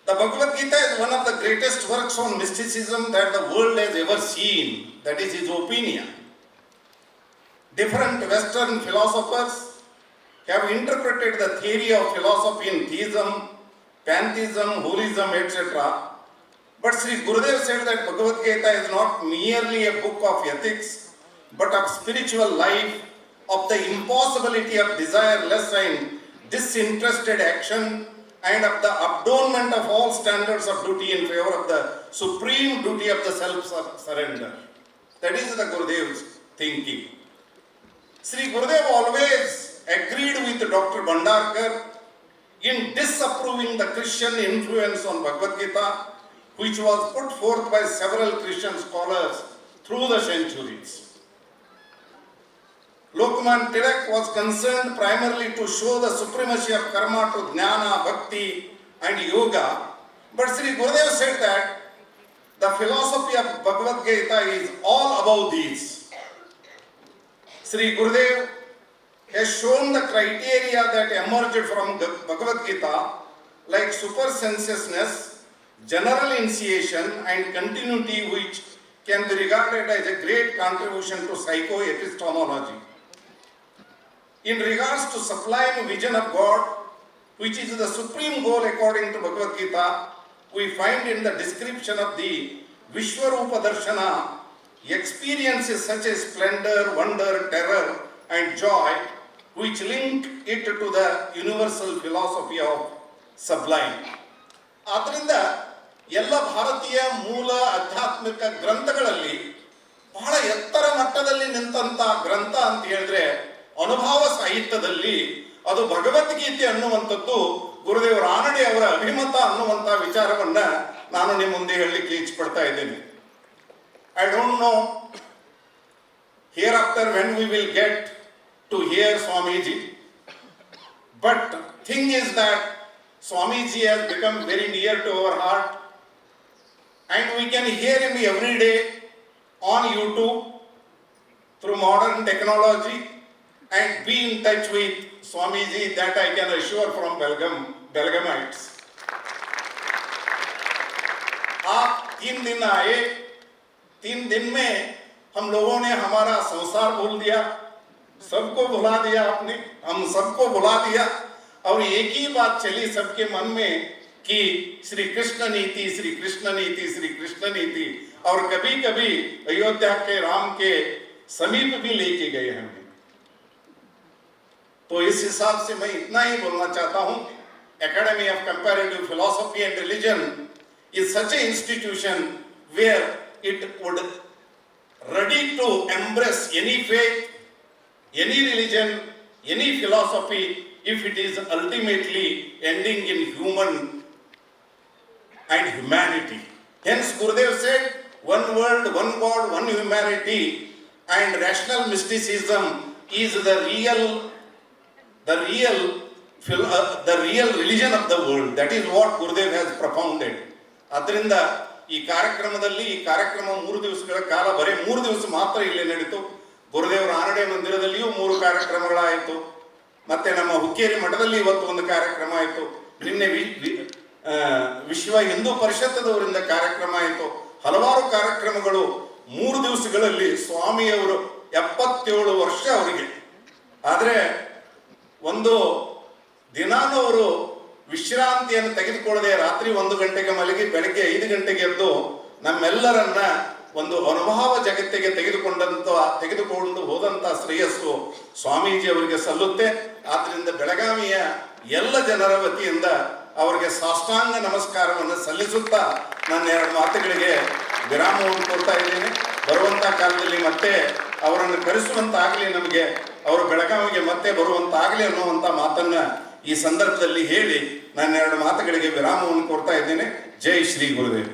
[SPEAKER 4] The Bhagavad Gita is one of the greatest works on mysticism that the world has ever seen. That is his opinion. Different Western philosophers have interpreted the theory of philosophy in theism, pantheism, holism, etc. But Sri Gurudev said that Bhagavad Gita is not merely a book of ethics, but of spiritual life, of the impossibility of desireless and disinterested action, and of the abandonment of all standards of duty in favor of the supreme duty of the self-surrender. That is the Gurudev's thinking. Sri Gurudev always agreed with Dr. Bhandarkar in disapproving the Christian influence on Bhagavad Gita, which was put forth by several Christian scholars through the centuries. Lokman Tilak was concerned primarily to show the supremacy of karma to jnana, bhakti and yoga, but Sri Gurudev said that the philosophy of Bhagavad Gita is all about these. Sri Gurudev has shown the criteria that emerged from Bhagavad Gita, like supersensuousness, general initiation and continuity, which can be regarded as a great contribution to psychoepistemology. In regards to sublime vision of God, which is the supreme goal according to Bhagavad Gita, we find in the description of the Vishwarupa Darshana experiences such as splendor, wonder, terror and joy, which link it to the universal philosophy of sublime. ಆದ್ದರಿಂದ ಎಲ್ಲ ಭಾರತೀಯ ಮೂಲ ಆಧ್ಯಾತ್ಮಿಕ ಗ್ರಂಥಗಳಲ್ಲಿ ಬಹಳ ಎತ್ತರ ಮಟ್ಟದಲ್ಲಿ ನಿಂತಹ ಗ್ರಂಥ ಅಂತ ಹೇಳಿದ್ರೆ ಅನುಭವ ಸಾಹಿತ್ಯದಲ್ಲಿ ಅದು ಭಗವದ್ಗೀತೆ ಅನ್ನುವಂಥದ್ದು ಗುರುದೇವರ ಆನಡೆ ಅವರ ಅಭಿಮತ ಅನ್ನುವಂಥ ವಿಚಾರವನ್ನ ನಾನು ನಿಮ್ಮ ಮುಂದೆ ಹೇಳಲಿಕ್ಕೆ ಇಚ್ಛಪಡ್ತಾ ಇದ್ದೇನೆ. I don't know hereafter when we will get to hear Swamiji, but thing is that Swamiji has become very near to our heart and we can hear him every day on YouTube through modern technology and be in touch with Swamiji, that I can assure from Belgamites. आप 3 दिन आए, 3 दिन में हम लोगों ने हमारा संसार भूल दिया, सबको भुला दिया आपने, हम सबको भुला दिया और एक ही बात चली सबके मन में कि श्री कृष्ण नीति, श्री कृष्ण नीति, श्री कृष्ण नीति, और कभी कभी अयोध्या के राम के समीप भी लेके गए हमें. तो इस हिसाब से मैं इतना ही बोलना चाहता हूं Academy of Comparative Philosophy and Religion is such an institution where it would ready to embrace any faith, any religion, any philosophy if it is ultimately ending in human and humanity. Hence Gurudev said, one world, one God, one humanity, and rational mysticism is the real religion of the world. That is what Gurudev has propounded. ಅದರಿಂದ ಈ ಕಾರ್ಯಕ್ರಮದಲ್ಲಿ ಈ ಕಾರ್ಯಕ್ರಮ 3 ದಿವಸಗಳ ಕಾಲ ಬರೀ 3 ದಿವಸ ಮಾತ್ರ ಇಲ್ಲಿ ನಡೆಯಿತು. ಗುರುದೇವರ ಆನಡೆ ಮಂದಿರದಲ್ಲಿಯೂ 3 ಕಾರ್ಯಕ್ರಮಗಳಾಯಿತು. ಮತ್ತೆ ನಮ್ಮ ಹುಕ್ಕೇರಿ ಮಠದಲ್ಲಿ ಇವತ್ತು ಒಂದು ಕಾರ್ಯಕ್ರಮ ಆಯಿತು. ನಿನ್ನೆ ವಿಶ್ವ ಹಿಂದೂ ಪರಿಷತ್ತದವರಿಂದ ಕಾರ್ಯಕ್ರಮ ಆಯಿತು. ಹಲವಾರು ಕಾರ್ಯಕ್ರಮಗಳು 3 ದಿವಸಗಳಲ್ಲಿ ಸ್ವಾಮಿಯವರು 77 ವರ್ಷ ಅವರಿಗೆ. ಆದರೆ ಒಂದು ದಿನಾನು ಅವರು ವಿಶ್ರಾಂತಿಯನ್ನು ತೆಗೆದುಕೊಳ್ಳದೆ ರಾತ್ರಿ 1 ಗಂಟೆಗೆ ಮಲಗಿ ಬೆಳಗ್ಗೆ 5 ಗಂಟೆಗೆ ಎದ್ದು ನಮ್ಮೆಲ್ಲರನ್ನ ಒಂದು ಅನುಭವ ಜಗತ್ತಿಗೆ ತೆಗೆದುಕೊಂಡು ಹೋದಂತ ಶ್ರೇಯಸ್ಸು ಸ್ವಾಮೀಜಿ ಅವರಿಗೆ ಸಲ್ಲುತ್ತೆ. ಆದ್ರಿಂದ ಬೆಳಗಾವಿಯ ಎಲ್ಲ ಜನರ ವತಿಯಿಂದ ಅವರಿಗೆ ಸಾಷ್ಟಾಂಗ ನಮಸ್ಕಾರವನ್ನು ಸಲ್ಲಿಸುತ್ತಾ ನನ್ನ 2 ಮಾತುಗಳಿಗೆ ವಿರಾಮವನ್ನು ಕೊಡ್ತಾ ಇದ್ದೇನೆ. ಬರುವಂತ ಕಾಲದಲ್ಲಿ ಮತ್ತೆ ಅವರನ್ನು ಕರೆಸುವಂತಾಗಲಿ, ನಮಗೆ ಅವರು ಬೆಳಗಾವಿಗೆ ಮತ್ತೆ ಬರುವಂತಾಗಲಿ ಅನ್ನುವಂಥ ಮಾತನ್ನ ಈ ಸಂದರ್ಭದಲ್ಲಿ ಹೇಳಿ ನನ್ನ 2 ಮಾತುಗಳಿಗೆ ವಿರಾಮವನ್ನು ಕೊಡ್ತಾ ಇದ್ದೇನೆ. ಜೈ ಶ್ರೀ ಗುರುದೇವ್.